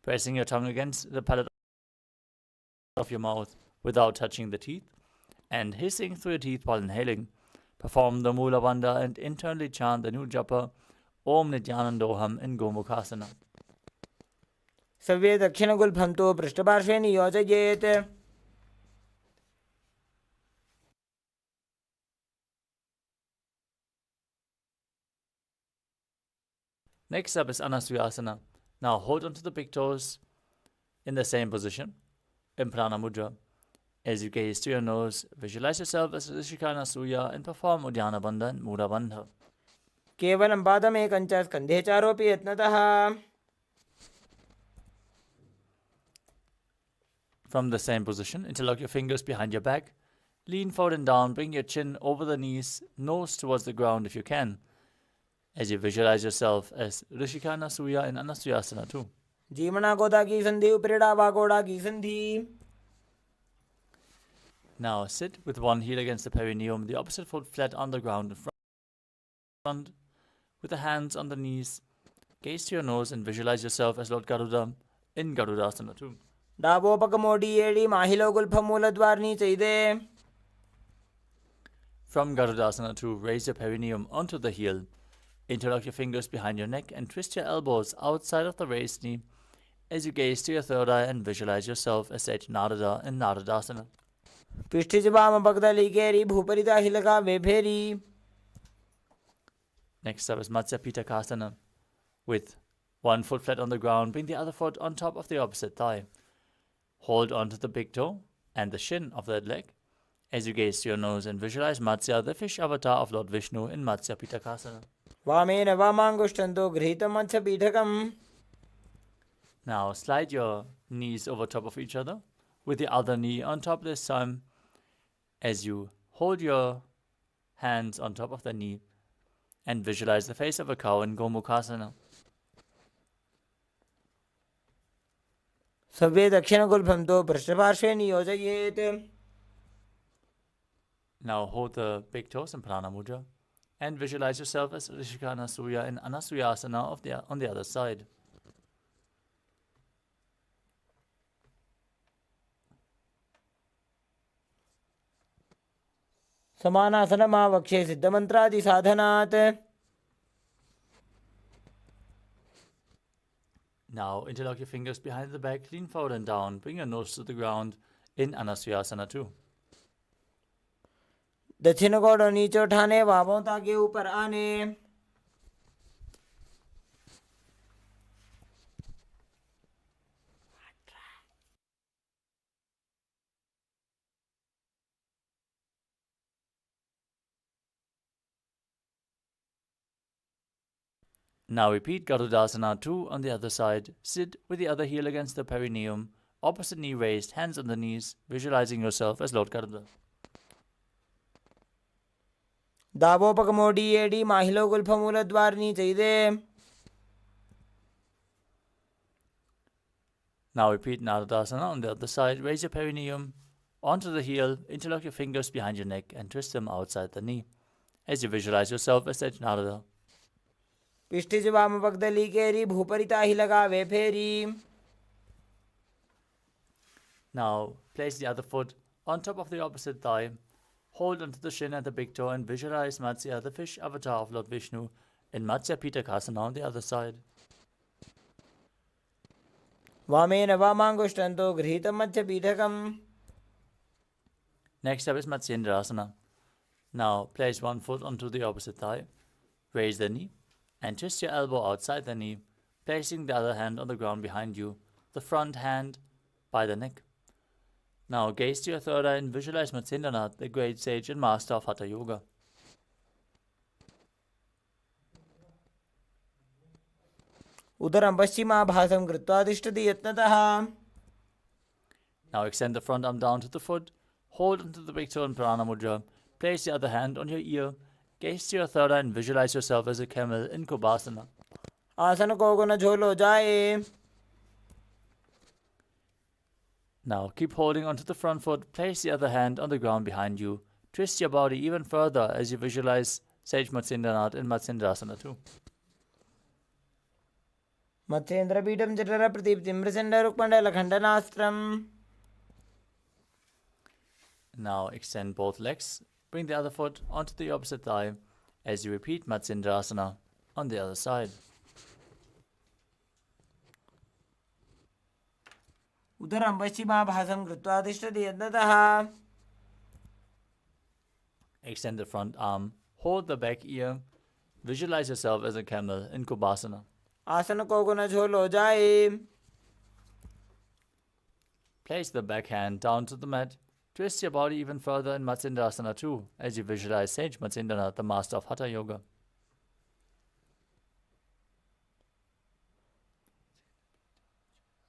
pressing your tongue against the palate of your mouth without touching the teeth, and hissing through your teeth while inhaling. Perform the Mula Banda and internally chant the new japa Om Nithyanandoham in Gomukhasana. सव्ये दक्षिणगुल्फं तु पृष्ठपार्श्वे नियोजयेत्. Next up is Anasuyasana. Now hold onto the big toes in the same position in Prana Mudra. As you gaze to your nose, visualize yourself as Rishika Anasuya and perform Uddiyana Bandha and Mula Bandha. केवलं पादमेकञ्च स्कन्धे चारोऽपि यत्नतः. From the same position, interlock your fingers behind your back. Lean forward and down, bring your chin over the knees, nose towards the ground if you can. As you visualize yourself as Rishika Anasuya in Anasuyasana too. जीवना गोदा की संधि उपरिड़ा वागोड़ा की संधि. Now sit with one heel against the perineum, the opposite foot flat on the ground in front, with the hands on the knees. Gaze to your nose and visualize yourself as Lord Garuda in Garudasana too. डाबोपकमोडी एडी माहिलो गुल्फमूलद्वारनी चैदे. From Garudasana 2, raise your perineum onto the heel. Interlock your fingers behind your neck and twist your elbows outside of the raised knee as you gaze to your third eye and visualize yourself as Sage Narada in Naradasana. पिष्ठिज वाम पगदली केरी भूपरिता हिलका वेफेरी. Next up is Matsya Pitakasana. With one foot flat on the ground, bring the other foot on top of the opposite thigh. Hold onto the big toe and the shin of that leg as you gaze to your nose and visualize Matsya, the fish avatar of Lord Vishnu in Matsya Pitakasana. वामेन वामाङ्गुष्ठन्तो गृहीतं मत्स्यपीठकम्. Now slide your knees over top of each other with the other knee on top this time as you hold your hands on top of the knee and visualize the face of a cow in Gomukhasana. सव्ये दक्षिणगुल्फं तु पृष्ठपार्श्वे नियोजयेत्. Now hold the big toes in Prana Mudra and visualize yourself as Rishika Anasuya in Anasuyasana on the other side. समानासनमावक्ष्ये सिद्धमन्त्रादिसाधनात्. Now interlock your fingers behind the back, lean forward and down, bring your nose to the ground in Anasuyasana 2. दक्षिण गोड़ नीचे उठाने बाहों ताकि ऊपर आने. Now repeat Garudasana 2 on the other side. Sit with the other heel against the perineum, opposite knee raised, hands on the knees, visualizing yourself as Lord Garuda. दाबोपकमोडी एडी माहिलो गुल्फमूलद्वारनी चैदे. Now repeat Naradasana on the other side. Raise your perineum onto the heel, interlock your fingers behind your neck and twist them outside the knee as you visualize yourself as Sage Narada. पिष्ठिज वाम पगदली केरी भूपरिता हिलका वेफेरी. Now place the other foot on top of the opposite thigh. Hold onto the shin and the big toe and visualize Matsya, the fish avatar of Lord Vishnu, in Matsya Pitakasana on the other side. वामेन वामाङ्गुष्ठन्तो गृहीतं मत्स्यपीठकम्. Next up is Matsyendrasana. Now place one foot onto the opposite thigh, raise the knee, and twist your elbow outside the knee, placing the other hand on the ground behind you, the front hand by the neck. Now gaze to your third eye and visualize Matsyendranath, the great sage and master of Hatha Yoga. उदरं पश्चिमाभासं कृत्वा तिष्ठति यत्नतः. Now extend the front arm down to the foot, hold onto the big toe in Prana Mudra, place the other hand on your ear, gaze to your third eye and visualize yourself as a camel in Kubasana. आसन को गुण झोलो जाए. Now keep holding onto the front foot, place the other hand on the ground behind you, twist your body even further as you visualize Sage Matsyendranath in Matsyendrasana too. मत्स्येन्द्रपीठं जठर प्रदीप्तिं प्रचण्डरुक्मण्डलखण्डनास्त्रम्. Now extend both legs, bring the other foot onto the opposite thigh as you repeat Matsyendrasana on the other side. उदरं पश्चिमाभासं कृत्वा तिष्ठति यत्नतः. Extend the front arm, hold the back ear, visualize yourself as a camel in Kubasana. आसन को गुण झोलो जाए. Place the back hand down to the mat, twist your body even further in Matsyendrasana too as you visualize Sage Matsyendranath, the master of Hatha Yoga.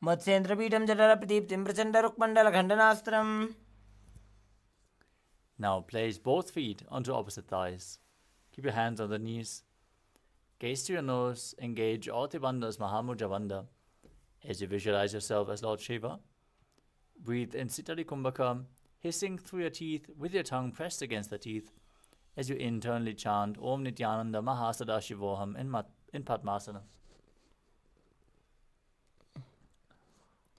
मत्स्येन्द्रपीठं जठर प्रदीप्तिं प्रचण्डरुक्मण्डलखण्डनास्त्रम्. Now place both feet onto opposite thighs. Keep your hands on the knees. Gaze to your nose, engage all the bandhas Mahamudra Banda as you visualize yourself as Lord Shiva. Breathe in Sitali Kumbhaka, hissing through your teeth with your tongue pressed against the teeth as you internally chant Om Nithyananda Paramashivoham in Padmasana.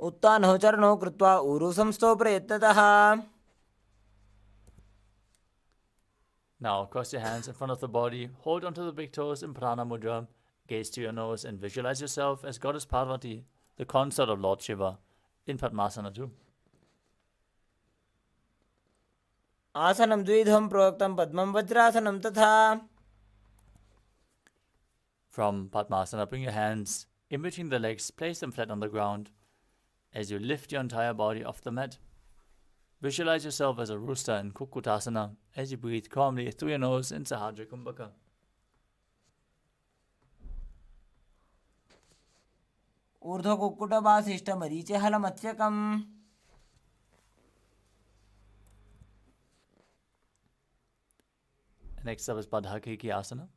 उत्तानः चरणौ कृत्वा ऊरु संस्थो प्रयत्नतः. Now cross your hands in front of the body, hold onto the big toes in Prana Mudra, gaze to your nose and visualize yourself as Goddess Parvati, the consort of Lord Shiva, in Padmasana too. आसनं द्विधं प्रोक्तं पद्मं वज्रासनं तथा. From Padmasana, bring your hands in between the legs, place them flat on the ground as you lift your entire body off the mat. Visualize yourself as a rooster in Kukutasana as you breathe calmly through your nose in Sahadra Kumbhaka. ऊर्ध्व कुक्कुटवासिष्ठ मरीचे हलमत्स्यकम्. Next up is Badhakiki Asana.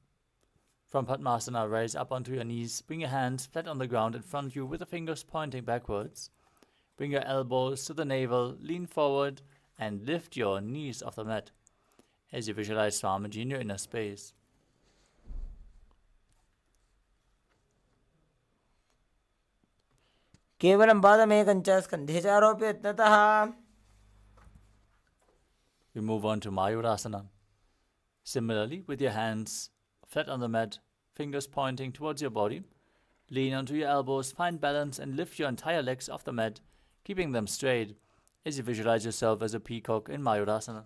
From Padmasana, rise up onto your knees, bring your hands flat on the ground in front of you with the fingers pointing backwards. Bring your elbows to the navel, lean forward, and lift your knees off the mat as you visualize Swamiji in your inner space. केवलं पादमेकं च स्कन्धे च आरोप्य यत्नतः. We move on to Mayurasana. Similarly, with your hands flat on the mat, fingers pointing towards your body, lean onto your elbows, find balance, and lift your entire legs off the mat, keeping them straight as you visualize yourself as a peacock in Mayurasana.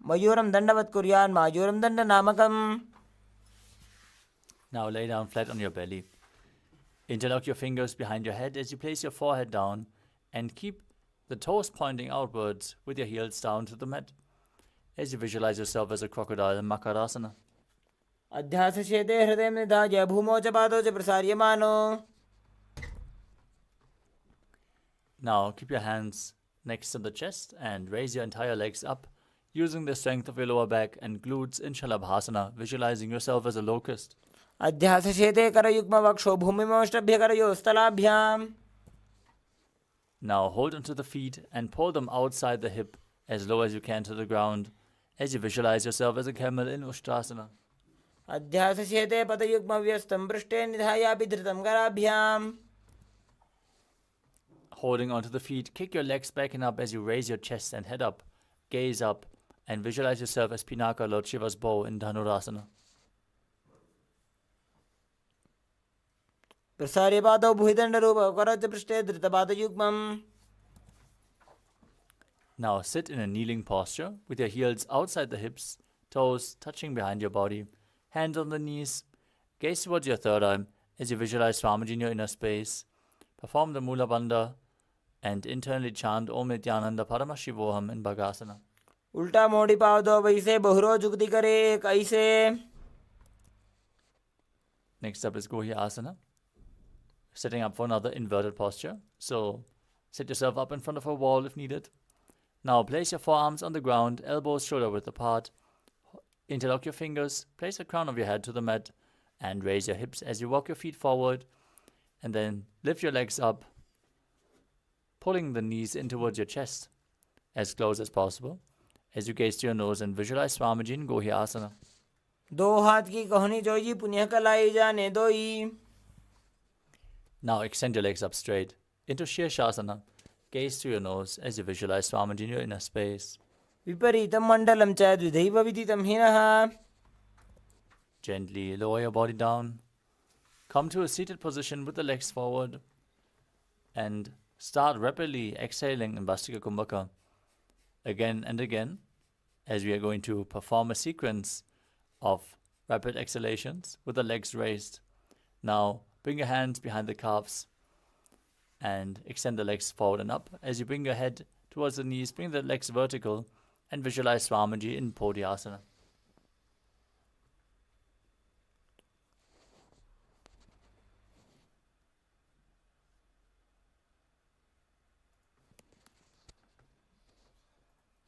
मयूरं दण्डवत् कुर्यान् मायूरं दण्डनामकम्. Now lay down flat on your belly. Interlock your fingers behind your head as you place your forehead down and keep the toes pointing outwards with your heels down to the mat as you visualize yourself as a crocodile in Makarasana. अध्यासशेते हृदयं निधाय भूमौ च पादौ च प्रसार्यमानो. Now keep your hands next to the chest and raise your entire legs up using the strength of your lower back and glutes in Shalabhasana, visualizing yourself as a locust. अध्यासशेते करयुग्मवक्षो भूमिमोष्टभ्यकरयोस्तलाभ्याम्. Now hold onto the feet and pull them outside the hip as low as you can to the ground as you visualize yourself as a camel in Ustrasana. अध्यासशेते पदयुग्मव्यस्तं पृष्ठे निधायापि धृतं कराभ्याम्. Holding onto the feet, kick your legs back and up as you raise your chest and head up, gaze up, and visualize yourself as Pinaka, Lord Shiva's bow in Dhanurasana. प्रसार्य पादौ भुजदण्डरूपौ करच पृष्ठे धृतपादयुग्मम्. Now sit in a kneeling posture with your heels outside the hips, toes touching behind your body, hands on the knees. Gaze towards your third eye as you visualize Swamiji in your inner space. Perform the Mula Banda and internally chant Om Nithyananda Paramashivoham in Bhagasana. उल्टा मोड़ी पाव दो वैसे बहुरो जुगती करे एक ऐसे. Next up is Gohi Asana. Setting up for another inverted posture. So set yourself up in front of a wall if needed. Now place your forearms on the ground, elbows shoulder width apart. Interlock your fingers, place the crown of your head to the mat, and raise your hips as you walk your feet forward. And then lift your legs up, pulling the knees in towards your chest, as close as possible, as you gaze to your nose and visualize Swamiji in Gohi Asana. दो हाथ की कहनी जोई पुण्य कलाई जाने दोई. Now extend your legs up straight into Shirshasana. Gaze to your nose as you visualize Swamiji in your inner space. विपरीतं मण्डलं च द्विधैव विदितं हिनः. Gently lower your body down. Come to a seated position with the legs forward. And start rapidly exhaling in Vastika Kumbhaka. Again and again, as we are going to perform a sequence of rapid exhalations with the legs raised. Now bring your hands behind the calves and extend the legs forward and up. As you bring your head towards the knees, bring the legs vertical and visualize Swamiji in Podhyasana.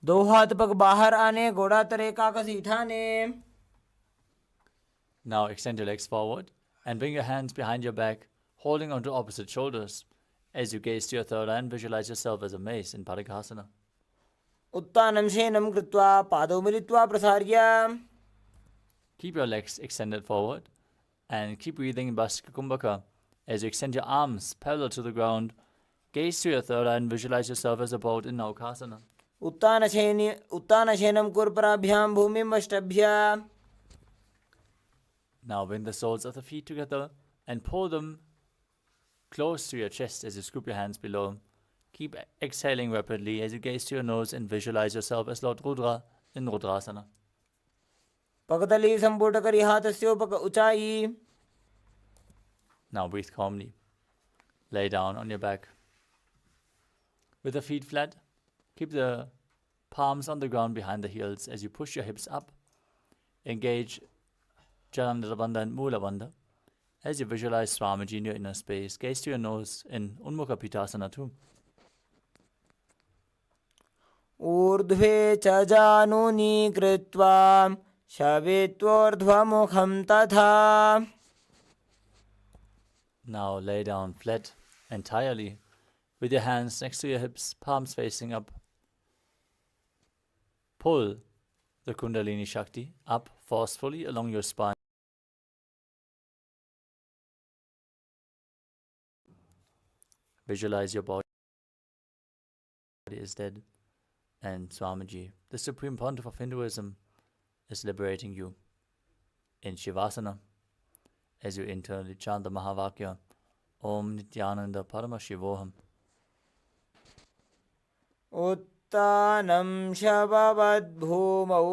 दो हाथ पग बाहर आने घोड़ा तरे काकसी ठाने. Now extend your legs forward and bring your hands behind your back, holding onto opposite shoulders. As you gaze to your third eye and visualize yourself as a mace in Padakasana. उत्तानं शेनं कृत्वा पादौ मिलित्वा प्रसार्य. Keep your legs extended forward and keep breathing in Vastika Kumbhaka. As you extend your arms parallel to the ground, gaze to your third eye and visualize yourself as a boat in Naukasana. उत्तानशेनं कुर्पराभ्यां भूमिं वष्टभ्य. Now bring the soles of the feet together and pull them close to your chest as you scoop your hands below. Keep exhaling rapidly as you gaze to your nose and visualize yourself as Lord Rudra in Rudrasana. पगतली संपुट करी हाथस्योपक ऊंचाई. Now breathe calmly. Lay down on your back. With the feet flat, keep the palms on the ground behind the heels as you push your hips up. Engage Jalandhara Banda and Mula Banda. As you visualize Swamiji in your inner space, gaze to your nose in Unmukha Pitasana too. ऊर्ध्वे च जानूनि कृत्वा शवेत्वोर्ध्वमुखं तथा. Now lay down flat entirely with your hands next to your hips, palms facing up. Pull the Kundalini Shakti up forcefully along your spine. Visualize your body is dead and Swamiji, the supreme pontiff of Hinduism, is liberating you. In Shivasana, as you internally chant the Mahavakya, Om Nithyananda Paramashivoham. उत्तानं शववद्भूमौ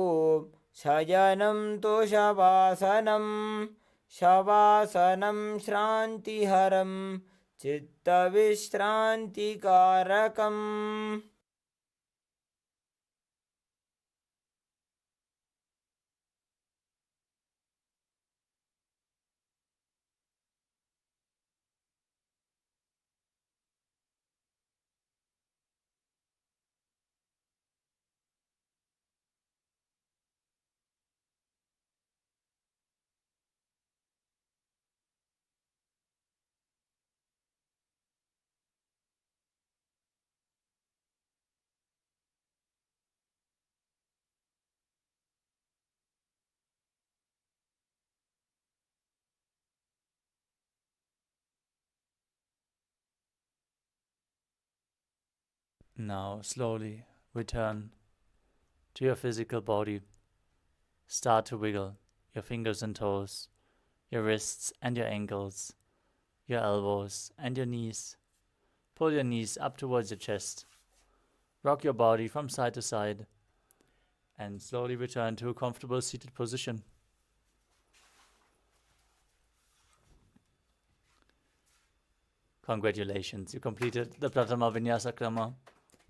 शयनं तु शवासनं. शवासनं श्रान्तिहरं चित्तविश्रान्तिकारकम्. Now slowly return to your physical body. Start to wiggle your fingers and toes, your wrists and your ankles, your elbows and your knees. Pull your knees up towards your chest. Rock your body from side to side and slowly return to a comfortable seated position. Congratulations, you completed the Pratama Vinyasa Krama,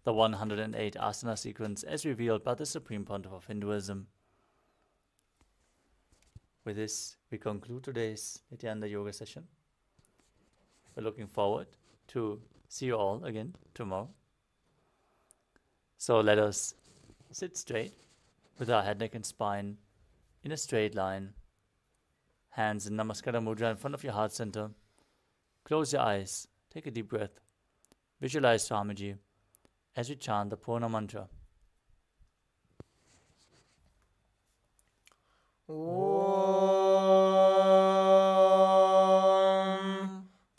the 108 asana sequence as revealed by the Supreme Pontiff of Hinduism. With this, we conclude today's Nityananda Yoga session. We're looking forward to see you all again tomorrow. So let us sit straight with our head, neck and spine in a straight line. Hands in Namaskara Mudra in front of your heart center. Close your eyes, take a deep breath. Visualize Swamiji as we chant the Purna mantra. Om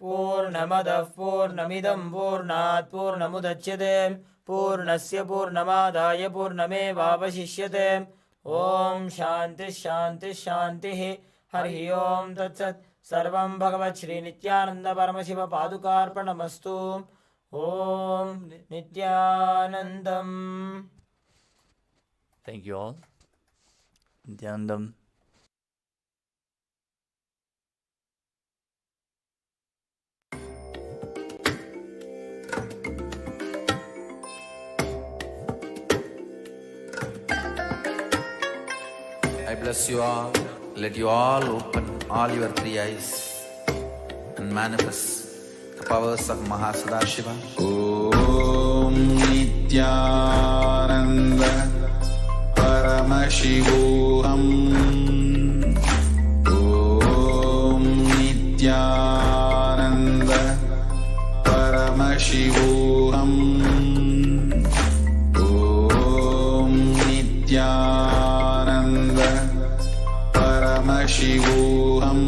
Purnamadah Purnamidam Purnat Purnamudachyate Purnasya Purnamadaya Purnamevavashishyate. Om Shanti Shanti Shanti Hari Om Tat Sat. Sarvam Bhagavat Shri Nithyananda Paramashiva Padukarpanamastu. Om Nithyanandam. Thank you all. Nityanandam. I bless you all. Let you all open all your three eyes and manifest the powers of Mahasadashiva. Om Nithyananda Paramashivoham. Om Nithyananda Paramashivoham. Om Nithyananda Paramashivoham.